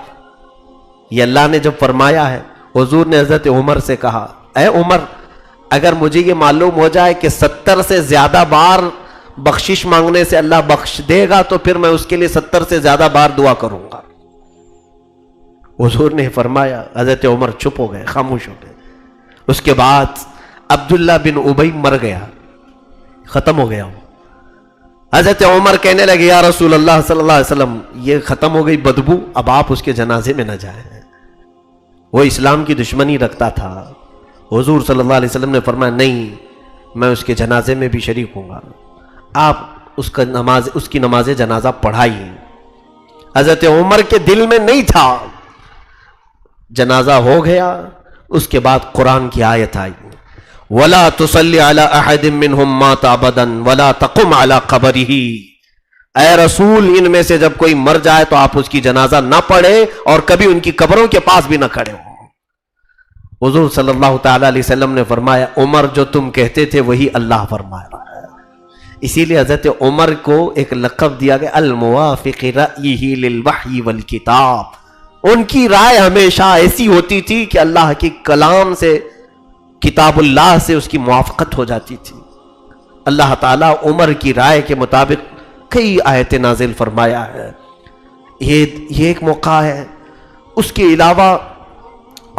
S1: یہ اللہ نے جب فرمایا ہے، حضور نے حضرت عمر سے کہا اے عمر، اگر مجھے یہ معلوم ہو جائے کہ 70 سے زیادہ بار بخشش مانگنے سے اللہ بخش دے گا تو پھر میں اس کے لیے 70 سے زیادہ بار دعا کروں گا. حضور نے فرمایا، حضرت عمر چپ ہو گئے، خاموش ہو گئے. اس کے بعد عبداللہ بن ابی مر گیا، ختم ہو گیا. حضرت عمر کہنے لگے یا رسول اللہ صلی اللہ علیہ وسلم، یہ ختم ہو گئی بدبو، اب آپ اس کے جنازے میں نہ جائیں. وہ اسلام کی دشمنی رکھتا تھا. حضور صلی اللہ علیہ وسلم نے فرمایا نہیں، میں اس کے جنازے میں بھی شریک ہوں گا، آپ اس کی نماز جنازہ پڑھائیے. حضرت عمر کے دل میں نہیں تھا. جنازہ ہو گیا. اس کے بعد قرآن کی آیت آئی، وَلَا تُصَلِّ عَلَىٰ أَحَدٍ مِّنْهُمْ مَاتَ أَبَدًا وَلَا تَقُمْ عَلَىٰ قَبْرِهِ. اے رسول، ان میں سے جب کوئی مر جائے تو آپ اس کی جنازہ نہ پڑھے اور کبھی ان کی قبروں کے پاس بھی نہ کھڑے ہوں. حضور صلی اللہ تعالی علیہ وسلم نے فرمایا عمر، جو تم کہتے تھے وہی اللہ فرما رہا ہے. اسی لیے حضرت عمر کو ایک لقب دیا گیا الموافق رأیہ للوحی والکتاب. ان کی رائے ہمیشہ ایسی ہوتی تھی کہ اللہ کی کلام سے، کتاب اللہ سے اس کی موافقت ہو جاتی تھی. اللہ تعالیٰ عمر کی رائے کے مطابق کئی آیتیں نازل فرمایا ہے. یہ ایک موقع ہے. اس کے علاوہ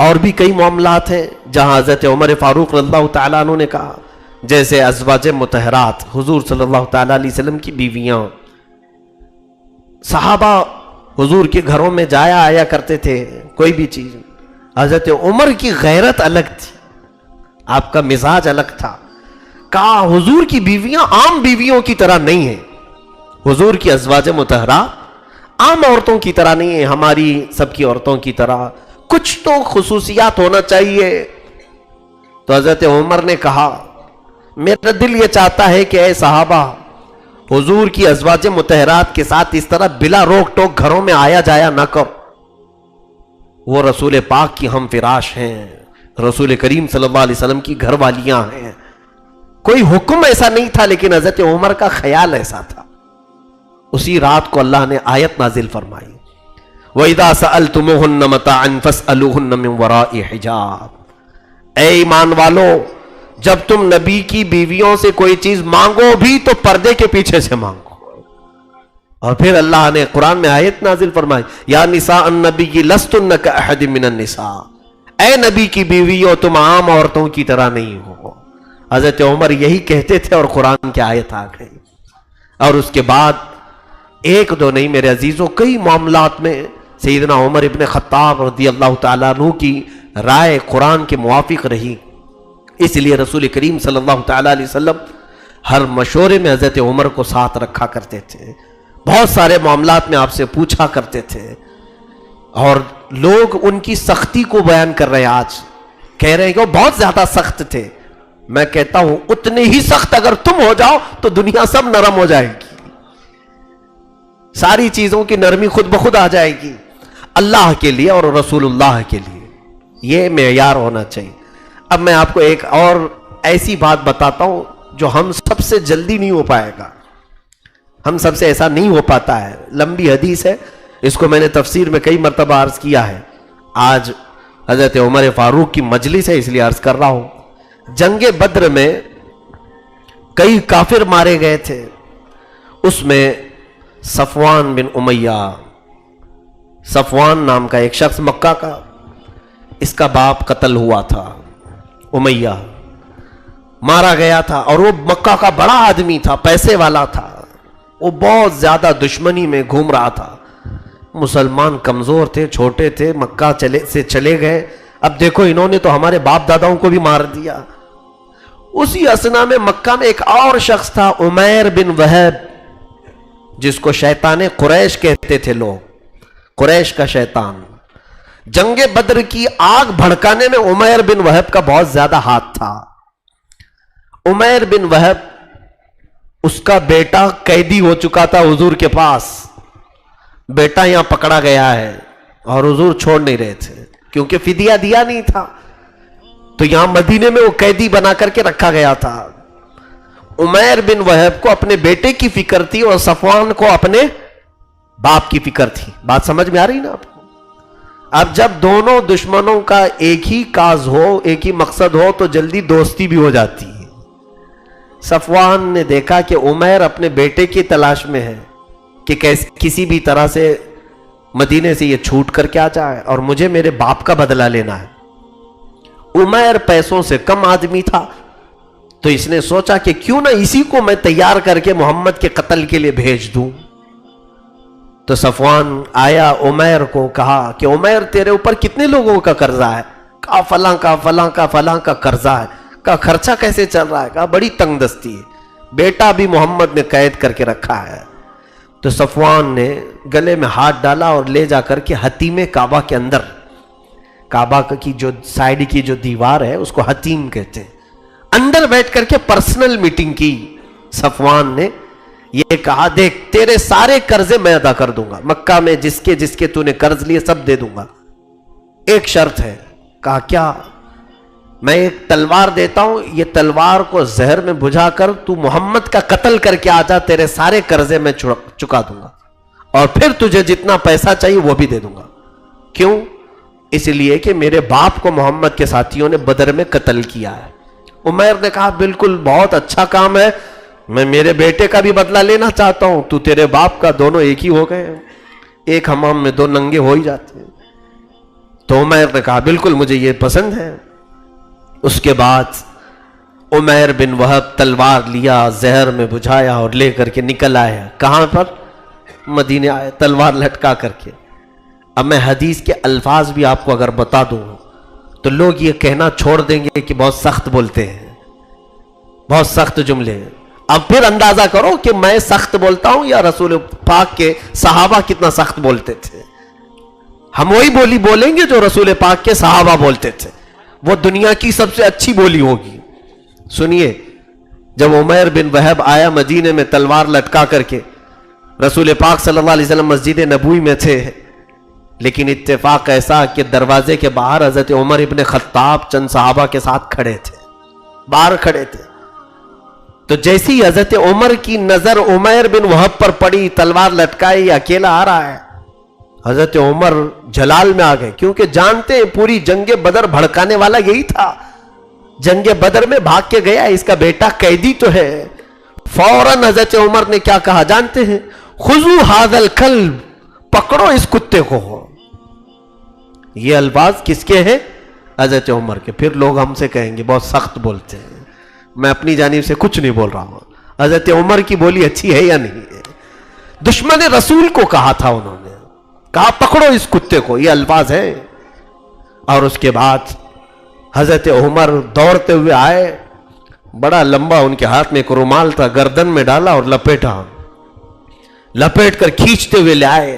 S1: اور بھی کئی معاملات ہیں جہاں حضرت عمر فاروق رضی اللہ تعالیٰ عنہ نے کہا، جیسے ازواج مطہرات، حضور صلی اللہ تعالیٰ علیہ وسلم کی بیویاں. صحابہ حضور کے گھروں میں جایا آیا کرتے تھے، کوئی بھی چیز. حضرت عمر کی غیرت الگ تھی، آپ کا مزاج الگ تھا. کہا حضور کی بیویاں عام بیویوں کی طرح نہیں ہیں، حضور کی ازواج مطہرات عام عورتوں کی طرح نہیں ہیں، ہماری سب کی عورتوں کی طرح کچھ تو خصوصیات ہونا چاہیے. تو حضرت عمر نے کہا میرا دل یہ چاہتا ہے کہ اے صحابہ، حضور کی ازواج مطہرات کے ساتھ اس طرح بلا روک ٹوک گھروں میں آیا جایا نہ کرو. وہ رسول پاک کی ہم فراش ہیں، رسول کریم صلی اللہ علیہ وسلم کی گھر والیاں ہیں. کوئی حکم ایسا نہیں تھا، لیکن حضرت عمر کا خیال ایسا تھا. اسی رات کو اللہ نے آیت نازل فرمائی، وَإِذَا سَأَلْتُمُوهُنَّ مَتَاعًا فَاسْأَلُوهُنَّ مِنْ وَرَاءِ حِجَابٍ. اے ایمان والو، جب تم نبی کی بیویوں سے کوئی چیز مانگو بھی تو پردے کے پیچھے سے مانگو. اور پھر اللہ نے قرآن میں آیت نازل فرمائی, یا نساء النبی لستن کاحد من النساء, اے نبی کی بیویوں تم عام عورتوں کی طرح نہیں ہو. حضرت عمر یہی کہتے تھے اور قرآن کی آیت آ گئی. اور اس کے بعد ایک دو نہیں میرے عزیزوں, کئی معاملات میں سیدنا عمر ابن خطاب رضی اللہ تعالیٰ عنہ کی رائے قرآن کے موافق رہی. اس لیے رسول کریم صلی اللہ تعالیٰ علیہ وسلم ہر مشورے میں حضرت عمر کو ساتھ رکھا کرتے تھے. بہت سارے معاملات میں آپ سے پوچھا کرتے تھے. اور لوگ ان کی سختی کو بیان کر رہے ہیں, آج کہہ رہے ہیں کہ وہ بہت زیادہ سخت تھے. میں کہتا ہوں اتنے ہی سخت اگر تم ہو جاؤ تو دنیا سب نرم ہو جائے گی, ساری چیزوں کی نرمی خود بخود آ جائے گی اللہ کے لیے اور رسول اللہ کے لیے. یہ معیار ہونا چاہیے. اب میں آپ کو ایک اور ایسی بات بتاتا ہوں جو ہم سب سے جلدی نہیں ہو پائے گا, ہم سب سے ایسا نہیں ہو پاتا ہے. لمبی حدیث ہے, اس کو میں نے تفسیر میں کئی مرتبہ عرض کیا ہے. آج حضرت عمر فاروق کی مجلس ہے اس لیے عرض کر رہا ہوں. جنگ بدر میں کئی کافر مارے گئے تھے, اس میں صفوان بن امیہ, صفوان نام کا ایک شخص مکہ کا, اس کا باپ قتل ہوا تھا. امیہ مارا گیا تھا اور وہ مکہ کا بڑا آدمی تھا, پیسے والا تھا. وہ بہت زیادہ دشمنی میں گھوم رہا تھا. مسلمان کمزور تھے, چھوٹے تھے, مکہ چلے گئے. اب دیکھو انہوں نے تو ہمارے باپ داداؤں کو بھی مار دیا. اسی اسنا میں مکہ میں ایک اور شخص تھا, عمیر بن وہب, جس کو شیطان قریش کہتے تھے لوگ, قریش کا شیطان. جنگ بدر کی آگ بھڑکانے میں عمیر بن وہب کا بہت زیادہ ہاتھ تھا. عمیر بن وہب, اس کا بیٹا قیدی ہو چکا تھا حضور کے پاس. بیٹا یہاں پکڑا گیا ہے اور حضور چھوڑ نہیں رہے تھے کیونکہ فدیہ دیا نہیں تھا, تو یہاں مدینے میں وہ قیدی بنا کر کے رکھا گیا تھا. عمیر بن وہب کو اپنے بیٹے کی فکر تھی اور صفوان کو اپنے باپ کی فکر تھی. بات سمجھ میں آ رہی نا آپ کو؟ اب جب دونوں دشمنوں کا ایک ہی کاز ہو, ایک ہی مقصد ہو, تو جلدی دوستی بھی ہو جاتی ہے. صفوان نے دیکھا کہ عمیر اپنے بیٹے کی تلاش میں ہے کہ کسی بھی طرح سے مدینے سے یہ چھوٹ کر کے آ جائے اور مجھے میرے باپ کا بدلہ لینا ہے. عمیر پیسوں سے کم آدمی تھا, تو اس نے سوچا کہ کیوں نہ اسی کو میں تیار کر کے محمد کے قتل کے لیے بھیج دوں. تو صفوان آیا, عمیر کو کہا کہ عمیر تیرے اوپر کتنے لوگوں کا قرضہ ہے؟ کہا فلاں کا فلاں کا فلاں کا قرضہ ہے. کہا خرچہ کیسے چل رہا ہے؟ کہا بڑی تنگ دستی ہے, بیٹا بھی محمد نے قید کر کے رکھا ہے. تو صفوان نے گلے میں ہاتھ ڈالا اور لے جا کر کے حتیم کعبہ کے اندر, کعبہ کی جو سائیڈ کی جو دیوار ہے اس کو حتیم کہتے ہیں, اندر بیٹھ کر کے پرسنل میٹنگ کی. صفوان نے یہ کہا دیکھ تیرے سارے قرضے میں ادا کر دوں گا, مکہ میں جس کے تو نے قرض لیے سب دے دوں گا, ایک شرط ہے. کہا کیا؟ میں ایک تلوار دیتا ہوں, یہ تلوار کو زہر میں بجھا کر تو محمد کا قتل کر کے آ جا, تیرے سارے قرضے میں چکا دوں گا اور پھر تجھے جتنا پیسہ چاہیے وہ بھی دے دوں گا. کیوں؟ اس لیے کہ میرے باپ کو محمد کے ساتھیوں نے بدر میں قتل کیا ہے. عمیر نے کہا بالکل بہت اچھا کام ہے, میں میرے بیٹے کا بھی بدلہ لینا چاہتا ہوں, تو تیرے باپ کا دونوں ایک ہی ہو گئے, ایک حمام میں دو ننگے ہو ہی جاتے ہیں. تو عمیر نے کہا بالکل مجھے یہ پسند ہے. اس کے بعد عمیر بن وہب تلوار لیا, زہر میں بجھایا اور لے کر کے نکل آیا. کہاں پر؟ مدینے آئے, تلوار لٹکا کر کے. اب میں حدیث کے الفاظ بھی آپ کو اگر بتا دوں تو لوگ یہ کہنا چھوڑ دیں گے کہ بہت سخت بولتے ہیں, بہت سخت جملے. اب پھر اندازہ کرو کہ میں سخت بولتا ہوں یا رسول پاک کے صحابہ کتنا سخت بولتے تھے. ہم وہی بولی بولیں گے جو رسول پاک کے صحابہ بولتے تھے, وہ دنیا کی سب سے اچھی بولی ہوگی. سنیے, جب عمیر بن وہب آیا مدینے میں تلوار لٹکا کر کے, رسول پاک صلی اللہ علیہ وسلم مسجد نبوی میں تھے, لیکن اتفاق ایسا کہ دروازے کے باہر حضرت عمر ابن خطاب چند صحابہ کے ساتھ کھڑے تھے, باہر کھڑے تھے. تو جیسی حضرت عمر کی نظر عمیر بن وہب پر پڑی, تلوار لٹکائی, اکیلا آ رہا ہے, حضرت عمر جلال میں آ گئے, کیونکہ جانتے ہیں پوری جنگ بدر بھڑکانے والا یہی تھا. جنگ بدر میں بھاگ کے گیا, اس کا بیٹا قیدی تو ہے. فوراً حضرت عمر نے کیا کہا جانتے ہیں؟ خذوا ھذا الکلب, پکڑو اس کتے کو. یہ الفاظ کس کے ہیں؟ حضرت عمر کے. پھر لوگ ہم سے کہیں گے بہت سخت بولتے ہیں. میں اپنی جانب سے کچھ نہیں بول رہا ہوں. حضرت عمر کی بولی اچھی ہے یا نہیں ہے؟ دشمن رسول کو کہا تھا انہوں نے, کہا پکڑو اس کتے کو, یہ الفاظ ہیں. اور اس کے بعد حضرت عمر دوڑتے ہوئے آئے, بڑا لمبا ان کے ہاتھ میں ایک رومال تھا, گردن میں ڈالا اور لپیٹا, لپیٹ کر کھینچتے ہوئے لے آئے.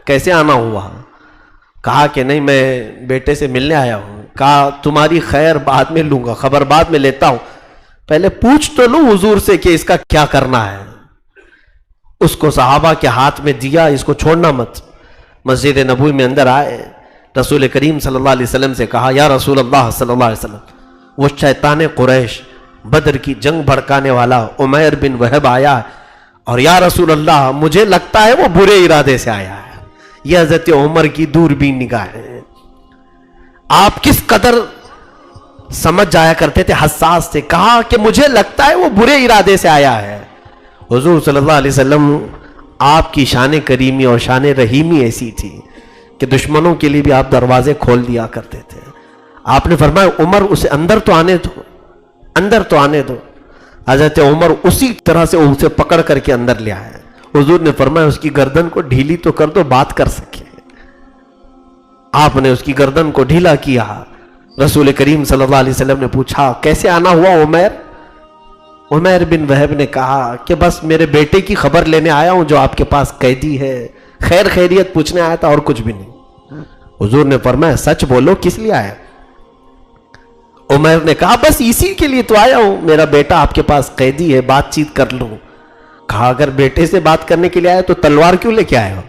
S1: کیسے آنا ہوا؟ کہا کہ نہیں میں بیٹے سے ملنے آیا ہوں. کہا تمہاری خیر بعد میں لوں گا, خبر بعد میں لیتا ہوں, پہلے پوچھ تو لوں حضور سے کہ اس کا کیا کرنا ہے. اس کو صحابہ کے ہاتھ میں دیا, اس کو چھوڑنا مت. مسجد نبوی میں اندر آئے, رسول کریم صلی اللہ علیہ وسلم سے کہا یا رسول اللہ صلی اللہ علیہ وسلم, وہ شیطان قریش بدر کی جنگ بھڑکانے والا عمیر بن وہب آیا, اور یا رسول اللہ مجھے لگتا ہے وہ برے ارادے سے آیا ہے. یہ حضرت عمر کی دوربین نگاہ ہے. آپ کس قدر سمجھ جایا کرتے تھے, حساس تھے. کہا کہ مجھے لگتا ہے وہ برے ارادے سے آیا ہے. حضور صلی اللہ علیہ وسلم آپ کی شان کریمی اور شان رحیمی ایسی تھی کہ دشمنوں کے لیے بھی آپ دروازے کھول دیا کرتے تھے. آپ نے فرمایا عمر اسے اندر تو آنے دو, اندر تو آنے دو. حضرت عمر اسی طرح سے اسے پکڑ کر کے اندر لے آئے. حضور نے فرمایا اس کی گردن کو ڈھیلی تو کر دو, بات کر سکے. آپ نے اس کی گردن کو ڈھیلا کیا. رسول کریم صلی اللہ علیہ وسلم نے پوچھا کیسے آنا ہوا عمیر؟ عمیر بن وہب نے کہا کہ بس میرے بیٹے کی خبر لینے آیا ہوں جو آپ کے پاس قیدی ہے, خیر خیریت پوچھنے آیا تھا اور کچھ بھی نہیں. حضور نے فرمایا سچ بولو کس لیے آیا؟ عمیر نے کہا بس اسی کے لیے تو آیا ہوں, میرا بیٹا آپ کے پاس قیدی ہے, بات چیت کر لوں. کہا اگر بیٹے سے بات کرنے کے لیے آیا تو تلوار کیوں لے کے آئے ہو؟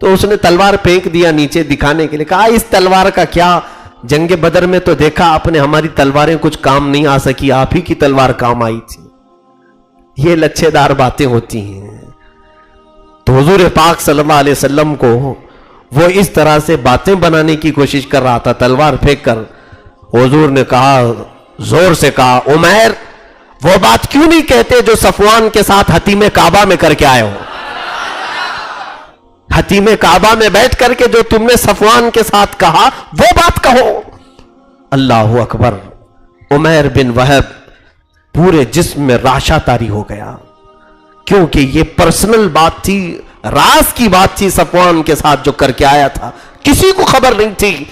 S1: تو اس نے تلوار پھینک دیا نیچے دکھانے کے لیے. کہا اس تلوار کا کیا, جنگ بدر میں تو دیکھا آپ نے ہماری تلواریں کچھ کام نہیں آ سکی, آپ ہی کی تلوار کام آئی تھی. یہ لچھے دار باتیں ہوتی ہیں. تو حضور پاک صلی اللہ علیہ وسلم کو وہ اس طرح سے باتیں بنانے کی کوشش کر رہا تھا تلوار پھینک کر. حضور نے کہا, زور سے کہا عمیر وہ بات کیوں نہیں کہتے جو صفوان کے ساتھ حتیم کعبہ میں کر کے آئے ہو؟ حتیم کعبہ میں بیٹھ کر کے جو تم نے صفوان کے ساتھ کہا وہ بات کہو. اللہ اکبر. عمیر بن وہب پورے جسم میں راشا طاری ہو گیا, کیونکہ یہ پرسنل بات تھی, راز کی بات تھی صفوان کے ساتھ جو کر کے آیا تھا, کسی کو خبر نہیں تھی.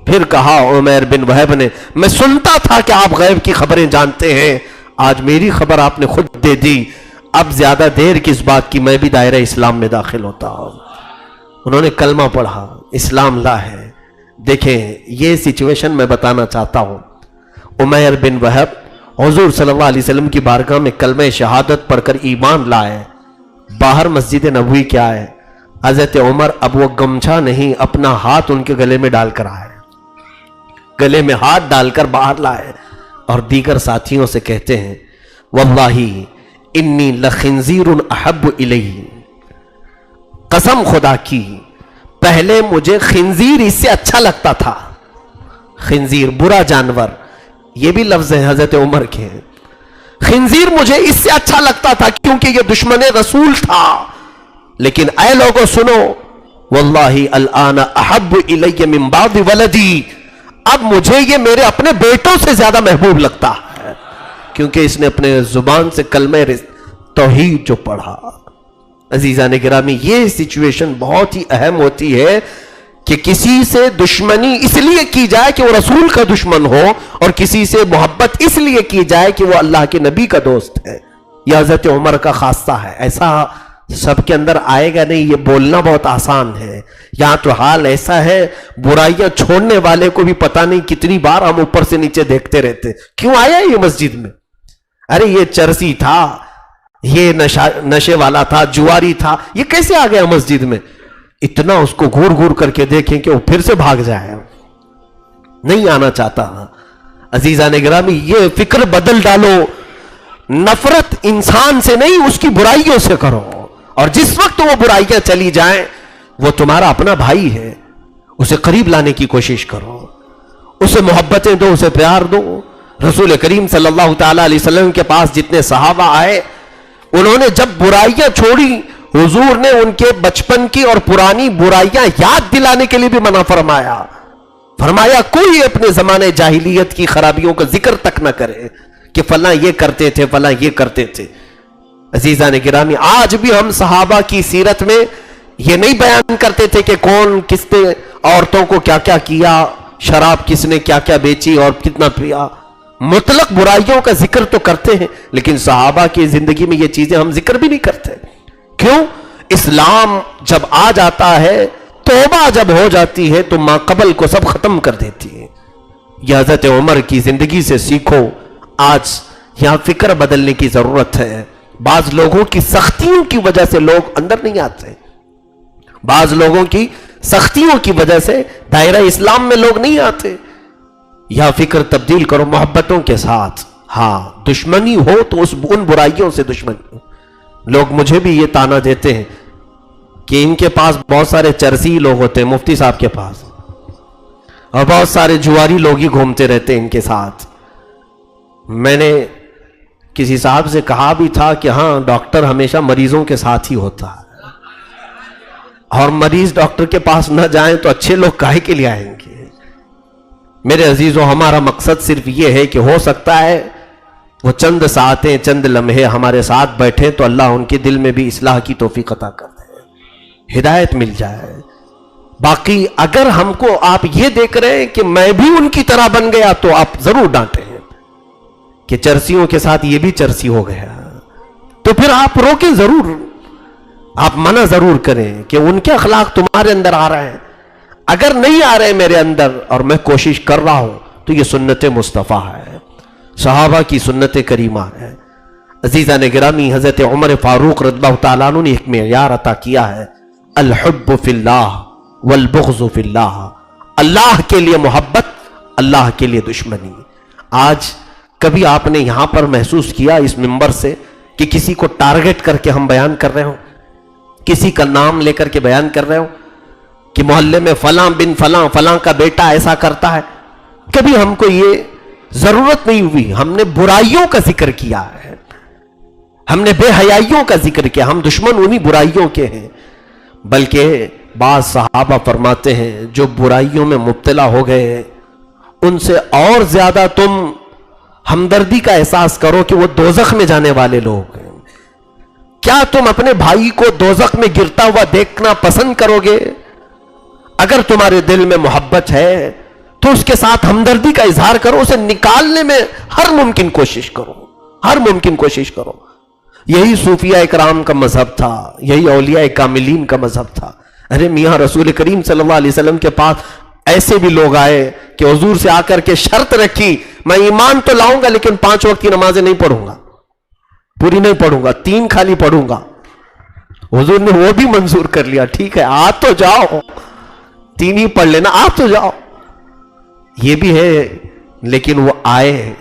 S1: پھر کہا عمیر بن وہب نے میں سنتا تھا کہ آپ غیب کی خبریں جانتے ہیں, آج میری خبر آپ نے خود دے دی, اب زیادہ دیر کس بات کی, میں بھی دائرہ اسلام میں داخل ہوتا ہوں. انہوں نے کلمہ پڑھا, اسلام لا ہے. دیکھیں یہ سچویشن میں بتانا چاہتا ہوں. عمیر بن وہب حضور صلی اللہ علیہ وسلم کی بارگاہ میں کلمہ شہادت پڑھ کر ایمان لائے, باہر مسجد نبوی کے آئے. حضرت عمر اب وہ گمچھا نہیں, اپنا ہاتھ ان کے گلے میں ڈال کر آئے, گلے میں ہاتھ ڈال کر باہر لائے, اور دیگر ساتھیوں سے کہتے ہیں واللہ انی لخنزیر احب الی, قسم خدا کی پہلے مجھے خنزیر اس سے اچھا لگتا تھا. خنزیر برا جانور, یہ بھی لفظ ہے حضرت عمر کے. خنزیر مجھے اس سے اچھا لگتا تھا کیونکہ یہ دشمن رسول تھا, لیکن اے لوگوں سنو, واللہ الان احب الی من بعض ولدی, اب مجھے یہ میرے اپنے بیٹوں سے زیادہ محبوب لگتا ہے, کیونکہ اس نے اپنے زبان سے کلمہ توحید جو پڑھا. عزیزان گرامی یہ سچویشن بہت ہی اہم ہوتی ہے کہ کسی سے دشمنی اس لیے کی جائے کہ وہ رسول کا دشمن ہو, اور کسی سے محبت اس لیے کی جائے کہ وہ اللہ کے نبی کا دوست ہے. یہ حضرت عمر کا خاصہ ہے, ایسا سب کے اندر آئے گا نہیں. یہ بولنا بہت آسان ہے, یہاں تو حال ایسا ہے برائیاں چھوڑنے والے کو بھی پتہ نہیں کتنی بار ہم اوپر سے نیچے دیکھتے رہتے, کیوں آیا یہ مسجد میں؟ ارے یہ چرسی تھا, یہ نشے والا تھا, جواری تھا, یہ کیسے آ گیا مسجد میں؟ اتنا اس کو گھور گھور کر کے دیکھیں کہ وہ پھر سے بھاگ جائے, نہیں آنا چاہتا. عزیزان گرامی یہ فکر بدل ڈالو, نفرت انسان سے نہیں اس کی برائیوں سے کرو, اور جس وقت وہ برائیاں چلی جائیں وہ تمہارا اپنا بھائی ہے, اسے قریب لانے کی کوشش کرو, اسے محبتیں دو, اسے پیار دو. رسول کریم صلی اللہ تعالی علیہ وسلم کے پاس جتنے صحابہ آئے، انہوں نے جب برائیاں چھوڑی، حضور نے ان کے بچپن کی اور پرانی برائیاں یاد دلانے کے لیے بھی منع فرمایا. فرمایا کوئی اپنے زمانے جاہلیت کی خرابیوں کا ذکر تک نہ کرے کہ فلاں یہ کرتے تھے، فلاں یہ کرتے تھے. عزیزان گرامی، آج بھی ہم صحابہ کی سیرت میں یہ نہیں بیان کرتے تھے کہ کون کس نے عورتوں کو کیا کیا کیا، شراب کس نے کیا کیا بیچی اور کتنا پیا. مطلق برائیوں کا ذکر تو کرتے ہیں، لیکن صحابہ کی زندگی میں یہ چیزیں ہم ذکر بھی نہیں کرتے. کیوں؟ اسلام جب آ جاتا ہے، توبہ جب ہو جاتی ہے تو ماقبل کو سب ختم کر دیتی ہے. یہ حضرت عمر کی زندگی سے سیکھو. آج یہاں فکر بدلنے کی ضرورت ہے. بعض لوگوں کی سختیوں کی وجہ سے لوگ اندر نہیں آتے، بعض لوگوں کی سختیوں کی وجہ سے دائرہ اسلام میں لوگ نہیں آتے. یا فکر تبدیل کرو محبتوں کے ساتھ. ہاں دشمنی ہو تو ان برائیوں سے دشمنی ہو. لوگ مجھے بھی یہ تانا دیتے ہیں کہ ان کے پاس بہت سارے چرسی لوگ ہوتے ہیں، مفتی صاحب کے پاس، اور بہت سارے جواری لوگ ہی گھومتے رہتے ہیں ان کے ساتھ. میں نے کسی صاحب سے کہا بھی تھا کہ ہاں ڈاکٹر ہمیشہ مریضوں کے ساتھ ہی ہوتا ہے، اور مریض ڈاکٹر کے پاس نہ جائیں تو اچھے لوگ کاہے کے لیے آئیں گے. میرے عزیزوں، ہمارا مقصد صرف یہ ہے کہ ہو سکتا ہے وہ چند ساعتیں، چند لمحے ہمارے ساتھ بیٹھے تو اللہ ان کے دل میں بھی اصلاح کی توفیق عطا کر دے، ہدایت مل جائے. باقی اگر ہم کو آپ یہ دیکھ رہے ہیں کہ میں بھی ان کی طرح بن گیا تو آپ ضرور ڈانٹیں کہ چرسیوں کے ساتھ یہ بھی چرسی ہو گیا، تو پھر آپ روکیں ضرور، آپ منع ضرور کریں کہ ان کے اخلاق تمہارے اندر آ رہے ہیں. اگر نہیں آ رہے میرے اندر اور میں کوشش کر رہا ہوں تو یہ سنت مصطفیٰ ہے، صحابہ کی سنت کریمہ ہے. عزیزان گرامی، حضرت عمر فاروق رضی اللہ تعالیٰ عنہ نے ایک معیار عطا کیا ہے، الحب فی اللہ والبغض فی اللہ. اللہ کے لیے محبت، اللہ کے لیے دشمنی. آج کبھی آپ نے یہاں پر محسوس کیا اس منبر سے کہ کسی کو ٹارگٹ کر کے ہم بیان کر رہے ہوں، کسی کا نام لے کر کے بیان کر رہے ہوں کہ محلے میں فلاں بن فلاں، فلاں کا بیٹا ایسا کرتا ہے؟ کبھی ہم کو یہ ضرورت نہیں ہوئی. ہم نے برائیوں کا ذکر کیا ہے، ہم نے بے حیائیوں کا ذکر کیا. ہم دشمن انہی برائیوں کے ہیں. بلکہ بعض صحابہ فرماتے ہیں جو برائیوں میں مبتلا ہو گئے ان سے اور زیادہ تم ہمدردی کا احساس کرو کہ وہ دوزخ میں جانے والے لوگ ہیں. کیا تم اپنے بھائی کو دوزخ میں گرتا ہوا دیکھنا پسند کرو گے؟ اگر تمہارے دل میں محبت ہے تو اس کے ساتھ ہمدردی کا اظہار کرو، اسے نکالنے میں ہر ممکن کوشش کرو، ہر ممکن کوشش کرو. یہی صوفیاء اکرام کا مذہب تھا، یہی اولیاء کاملین کا مذہب تھا. ارے میاں رسول کریم صلی اللہ علیہ وسلم کے پاس ایسے بھی لوگ آئے کہ حضور سے آ کر کے شرط رکھی، میں ایمان تو لاؤں گا لیکن 5 وقت کی نمازیں نہیں پڑھوں گا، پوری نہیں پڑھوں گا، 3 خالی پڑھوں گا. حضور نے وہ بھی منظور کر لیا، ٹھیک ہے آ تو جاؤ، 3 ہی پڑھ لینا، آ تو جاؤ. یہ بھی ہے. لیکن وہ آئے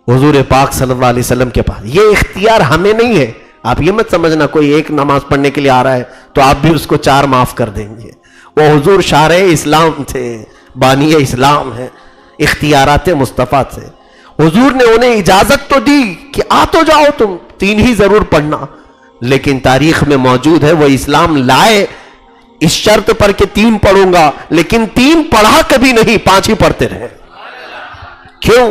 S1: حضور پاک صلی اللہ علیہ وسلم کے پاس. یہ اختیار ہمیں نہیں ہے. آپ یہ مت سمجھنا کوئی ایک نماز پڑھنے کے لیے آ رہا ہے تو آپ بھی اس کو 4 معاف کر دیں گے. وہ حضور شارع اسلام تھے، بانی اسلام ہے، اختیارات مصطفیٰ تھے. حضور نے انہیں اجازت تو دی کہ آ تو جاؤ، تم 3 ہی ضرور پڑھنا. لیکن تاریخ میں موجود ہے وہ اسلام لائے اس شرط پر کہ 3 پڑھوں گا، لیکن 3 پڑھا کبھی نہیں، 5 ہی پڑھتے رہے. کیوں؟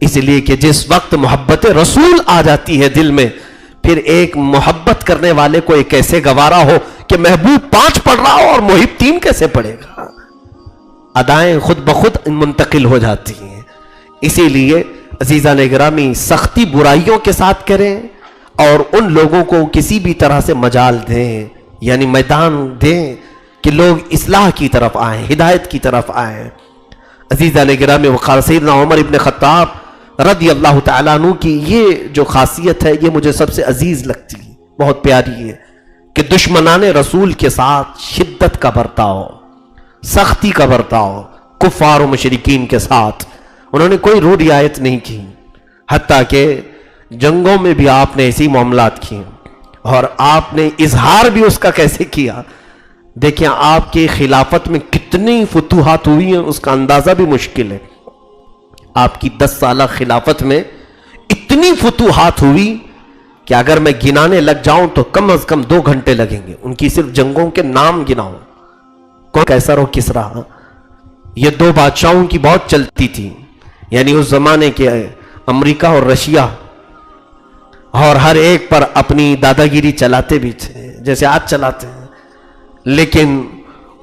S1: اس لیے کہ جس وقت محبت رسول آ جاتی ہے دل میں، پھر ایک محبت کرنے والے کو ایک ایسے گوارا ہو کہ محبوب 5 پڑھ رہا ہو اور محب 3 کیسے پڑھے گا. ادائیں خود بخود منتقل ہو جاتی ہیں. اسی لیے عزیزان گرامی، سختی برائیوں کے ساتھ کریں اور ان لوگوں کو کسی بھی طرح سے مجال دیں، یعنی میدان دیں کہ لوگ اصلاح کی طرف آئیں، ہدایت کی طرف آئیں. عزیزان گرامی، وقال سیدنا عمر ابن خطاب رضی اللہ تعالیٰ عنہ کی یہ جو خاصیت ہے یہ مجھے سب سے عزیز لگتی ہے، بہت پیاری ہے، کہ دشمنان رسول کے ساتھ شدت کا برتاؤ، سختی کا برتاؤ. کفار و مشرکین کے ساتھ انہوں نے کوئی رو رعایت نہیں کی، حتیٰ کہ جنگوں میں بھی آپ نے ایسی معاملات کیے اور آپ نے اظہار بھی اس کا کیسے کیا. دیکھیں آپ کی خلافت میں کتنی فتوحات ہوئی ہیں اس کا اندازہ بھی مشکل ہے. آپ کی 10 سالہ خلافت میں اتنی فتوحات ہوئی کہ اگر میں گنانے لگ جاؤں تو کم از کم 2 گھنٹے لگیں گے. ان کی صرف جنگوں کے نام گناؤں. کون؟ قیصر و کسریٰ. یہ 2 بادشاہوں کی بہت چلتی تھی. یعنی اس زمانے کے امریکہ اور رشیا، اور ہر ایک پر اپنی دادا گیری چلاتے بھی تھے جیسے آج چلاتے ہیں. لیکن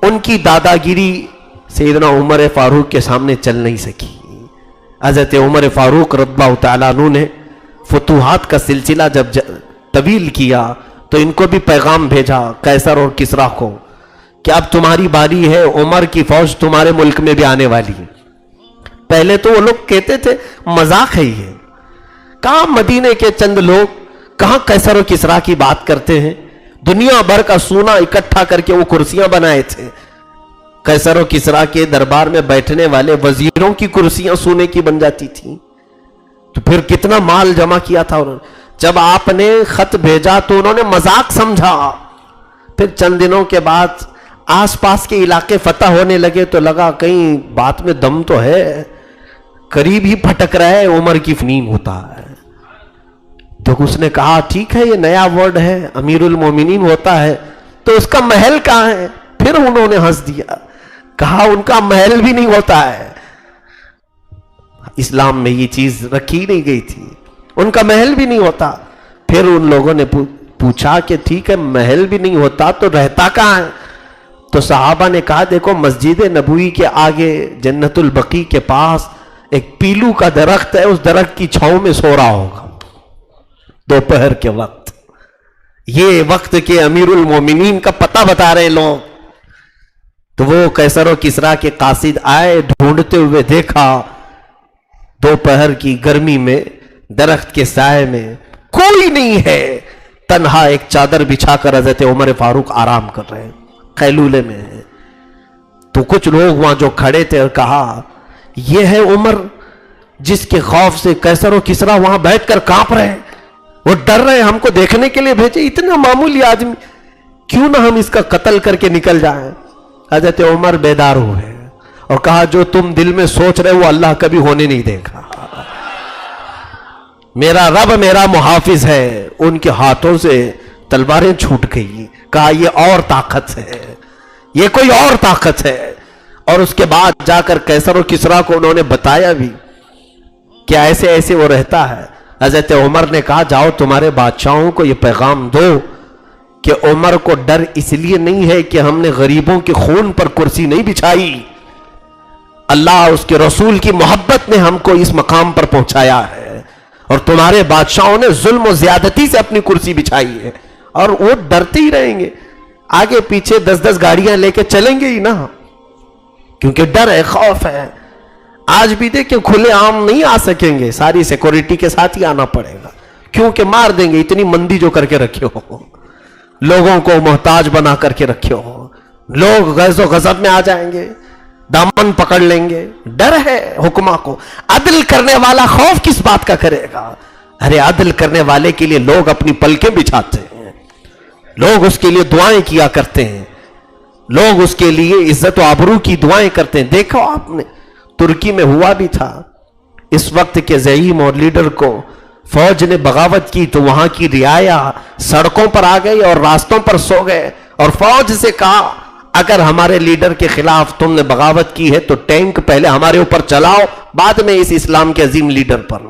S1: ان کی دادا گیری سیدنا عمر فاروق کے سامنے چل نہیں سکی. حضرت عمر فاروق رضی اللہ تعالیٰ عنہ نے فتوحات کا سلسلہ جب طویل کیا تو ان کو بھی پیغام بھیجا قیصر اور کسریٰ کو کہ اب تمہاری باری ہے، عمر کی فوج تمہارے ملک میں بھی آنے والی ہے. پہلے تو وہ لوگ کہتے تھے مذاق ہے یہ، کہاں مدینے کے چند لوگ کہاں قیصر و کسریٰ کی بات کرتے ہیں. دنیا بھر کا سونا اکٹھا کر کے وہ کرسیاں بنائے تھے. قیصر و کسریٰ کے دربار میں بیٹھنے والے وزیروں کی کرسیاں سونے کی بن جاتی تھیں. تو پھر کتنا مال جمع کیا تھا انہوں نے. جب آپ نے خط بھیجا تو انہوں نے مذاق سمجھا. پھر چند دنوں کے بعد آس پاس کے علاقے فتح ہونے لگے تو لگا کہیں بات میں دم تو ہے، قریب ہی پھٹک رہا ہے، عمر کی فنین ہوتا ہے. تو اس نے کہا ٹھیک ہے یہ نیا ورڈ ہے، امیر المومنین ہوتا ہے تو اس کا محل کہاں ہے. پھر انہوں نے ہنس دیا، کہا ان کا محل بھی نہیں ہوتا ہے. اسلام میں یہ چیز رکھی نہیں گئی تھی، ان کا محل بھی نہیں ہوتا. پھر ان لوگوں نے پوچھا کہ ٹھیک ہے محل بھی نہیں ہوتا تو رہتا کہاں ہے. تو صحابہ نے کہا دیکھو مسجد نبوی کے آگے جنت البقیع کے پاس ایک پیلو کا درخت ہے، اس درخت کی چھاؤں میں سو رہا ہوگا دوپہر کے وقت. یہ وقت کے امیر المومنین کا پتہ بتا رہے لوگ. تو وہ قیصر و کسریٰ کے قاصد آئے، ڈھونڈتے ہوئے دیکھا دوپہر کی گرمی میں درخت کے سائے میں کوئی نہیں ہے، تنہا ایک چادر بچھا کر حضرت عمر فاروق آرام کر رہے ہیں، قیلولے میں ہیں. تو کچھ لوگ وہاں جو کھڑے تھے اور کہا یہ ہے عمر جس کے خوف سے قیصر و کسریٰ وہاں بیٹھ کر کانپ رہے ہیں، وہ ڈر رہے ہیں، ہم کو دیکھنے کے لیے بھیجے. اتنا معمولی آدمی، کیوں نہ ہم اس کا قتل کر کے نکل جائیں. حضرت عمر بیدار ہوئے اور کہا جو تم دل میں سوچ رہے وہ اللہ کبھی ہونے نہیں دے گا. میرا رب میرا محافظ ہے. ان کے ہاتھوں سے تلواریں چھوٹ گئی. کہا یہ اور طاقت ہے، یہ کوئی اور طاقت ہے. اور اس کے بعد جا کر قیصر و کسریٰ کو انہوں نے بتایا بھی کہ ایسے ایسے وہ رہتا ہے. حضرت عمر نے کہا جاؤ تمہارے بادشاہوں کو یہ پیغام دو کہ عمر کو ڈر اس لیے نہیں ہے کہ ہم نے غریبوں کے خون پر کرسی نہیں بچھائی، اللہ اس کے رسول کی محبت نے ہم کو اس مقام پر پہنچایا ہے، اور تمہارے بادشاہوں نے ظلم و زیادتی سے اپنی کرسی بچھائی ہے. اور وہ ڈرتے ہی رہیں گے، آگے پیچھے 10 گاڑیاں لے کے چلیں گے ہی نا، کیونکہ ڈر ہے، خوف ہے. آج بھی دیکھیں کھلے عام نہیں آ سکیں گے، ساری سیکورٹی کے ساتھ ہی آنا پڑے گا، کیونکہ مار دیں گے. اتنی مندی جو کر کے رکھے ہو، لوگوں کو محتاج بنا کر کے رکھے ہو، لوگ غیظ و غضب میں آ جائیں گے، دامن پکڑ لیں گے. ڈر ہے حکما کو. عدل کرنے والا خوف کس بات کا کرے گا؟ ارے عدل کرنے والے کے لیے لوگ اپنی پلکیں بچھاتے ہیں، لوگ اس کے لیے دعائیں کیا کرتے ہیں، لوگ اس کے لیے عزت و آبرو کی دعائیں کرتے ہیں. دیکھو آپ نے ترکی میں ہوا بھی تھا، اس وقت کے زعیم اور لیڈر کو فوج نے بغاوت کی تو وہاں کی رعایا سڑکوں پر آ گئی اور راستوں پر سو گئے، اور فوج سے کہا اگر ہمارے لیڈر کے خلاف تم نے بغاوت کی ہے تو ٹینک پہلے ہمارے اوپر چلاؤ، بعد میں اس اسلام کے عظیم لیڈر پر.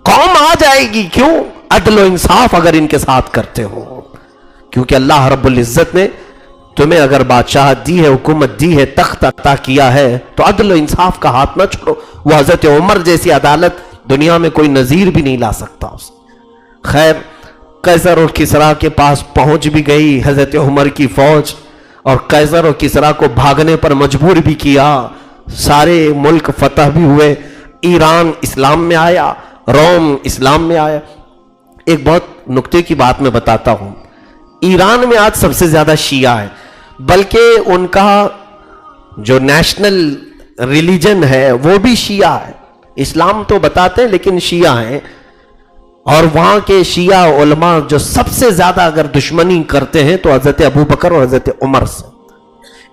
S1: قوم آ جائے گی. کیوں؟ عدل و انصاف اگر ان کے ساتھ کرتے ہو، کیونکہ اللہ رب العزت نے تمہیں اگر بادشاہت دی ہے، حکومت دی ہے، تخت عطا کیا ہے تو عدل و انصاف کا ہاتھ نہ چھوڑو. وہ حضرت عمر جیسی عدالت دنیا میں کوئی نظیر بھی نہیں لا سکتا اس. خیر قیصر اور کسریٰ کے پاس پہنچ بھی گئی حضرت عمر کی فوج، اور قیصر اور کسریٰ کو بھاگنے پر مجبور بھی کیا. سارے ملک فتح بھی ہوئے، ایران اسلام میں آیا، روم اسلام میں آیا. ایک بہت نکتے کی بات میں بتاتا ہوں، ایران میں آج سب سے زیادہ شیعہ ہے، بلکہ ان کا جو نیشنل ریلیجن ہے وہ بھی شیعہ ہے. اسلام تو بتاتے ہیں لیکن شیعہ ہیں. اور وہاں کے شیعہ علماء جو سب سے زیادہ اگر دشمنی کرتے ہیں تو حضرت ابو بکر اور حضرت عمر سے.